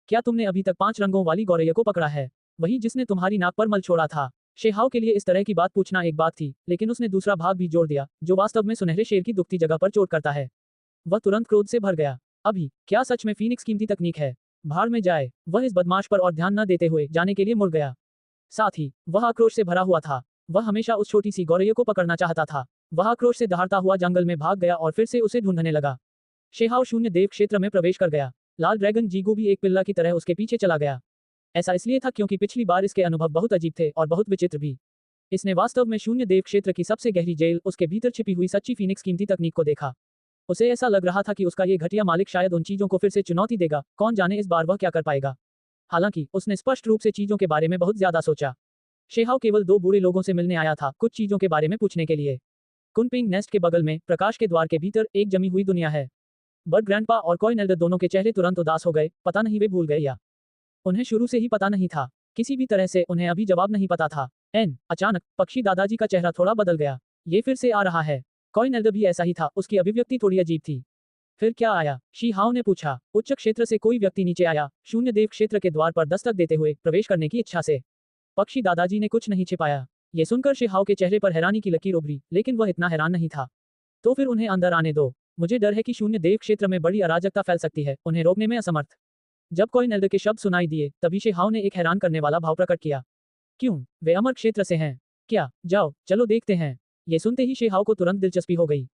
क्या तुमने अभी तक 5 रंगों वाली गौरैया को पकड़ा है? वही जिसने तुम्हारी नाक पर मल छोड़ा था। शेहाओ के लिए इस तरह की बात पूछना एक बात थी, लेकिन उसने दूसरा भाग भी जोड़ दिया, जो वास्तव में सुनहरे शेर की दुखती जगह पर चोट करता है। वह तुरंत क्रोध से भर गया। अभी क्या सच में फीनिक्स कीमती तकनीक है? भाड़ में जाए। वह इस बदमाश पर और ध्यान न देते हुए जाने के लिए मुड़ गया। साथ ही वह आक्रोश से भरा हुआ था। वह हमेशा उस छोटी सी गौरैया को पकड़ना चाहता था। वह आक्रोश से दहाड़ता हुआ जंगल में भाग गया और फिर से उसे ढूंढने लगा। शेहाओ शून्य देव क्षेत्र में प्रवेश कर गया। लाल ड्रैगन जीगू भी एक पिल्ला की तरह उसके पीछे चला गया। ऐसा इसलिए था क्योंकि पिछली बार इसके अनुभव बहुत अजीब थे और बहुत विचित्र भी। इसने वास्तव में शून्य देव क्षेत्र की सबसे गहरी जेल, उसके भीतर छिपी हुई सच्ची फीनिक्स कीमती तकनीक को देखा। उसे ऐसा लग रहा था कि उसका ये घटिया मालिक शायद उन चीजों को फिर से चुनौती देगा। कौन जाने इस बार वह क्या कर पाएगा। हालांकि उसने स्पष्ट रूप से चीजों के बारे में बहुत ज्यादा सोचा। शेहाओ केवल 2 बूढ़े लोगों से मिलने आया था, कुछ चीजों के बारे में पूछने के लिए। कुनपिंग नेस्ट के बगल में प्रकाश के द्वार के भीतर एक जमी हुई दुनिया है। बर्ड ग्रैंडपा और कॉइन एल्डर दोनों के चेहरे तुरंत उदास हो गए। पता नहीं वे भूल गए या उन्हें शुरू से ही पता नहीं था। किसी भी तरह से उन्हें अभी जवाब नहीं पता था। अचानक पक्षी दादाजी का चेहरा थोड़ा बदल गया। ये फिर से आ रहा है। कॉइन एल्डर भी ऐसा ही था, उसकी अभिव्यक्ति थोड़ी अजीब थी। फिर क्या आया? शी हाओ ने पूछा। उच्च क्षेत्र से कोई व्यक्ति नीचे आया, शून्य देव क्षेत्र के द्वार पर दस्तक देते हुए, प्रवेश करने की इच्छा से। पक्षी दादाजी ने कुछ नहीं छिपाया। ये सुनकर शेहाओ के चेहरे पर हैरानी की लकीर उभरी, लेकिन वह इतना हैरान नहीं था। तो फिर उन्हें अंदर आने दो। मुझे डर है कि शून्य देव क्षेत्र में बड़ी अराजकता फैल सकती है, उन्हें रोकने में असमर्थ। जब कॉइन एल्डर के शब्द सुनाई दिए, तभी शेहाओ ने एक हैरान करने वाला भाव प्रकट किया। क्यों? वे अमर क्षेत्र से हैं क्या? जाओ, चलो देखते हैं। ये सुनते ही शेहाओ को तुरंत दिलचस्पी हो गई।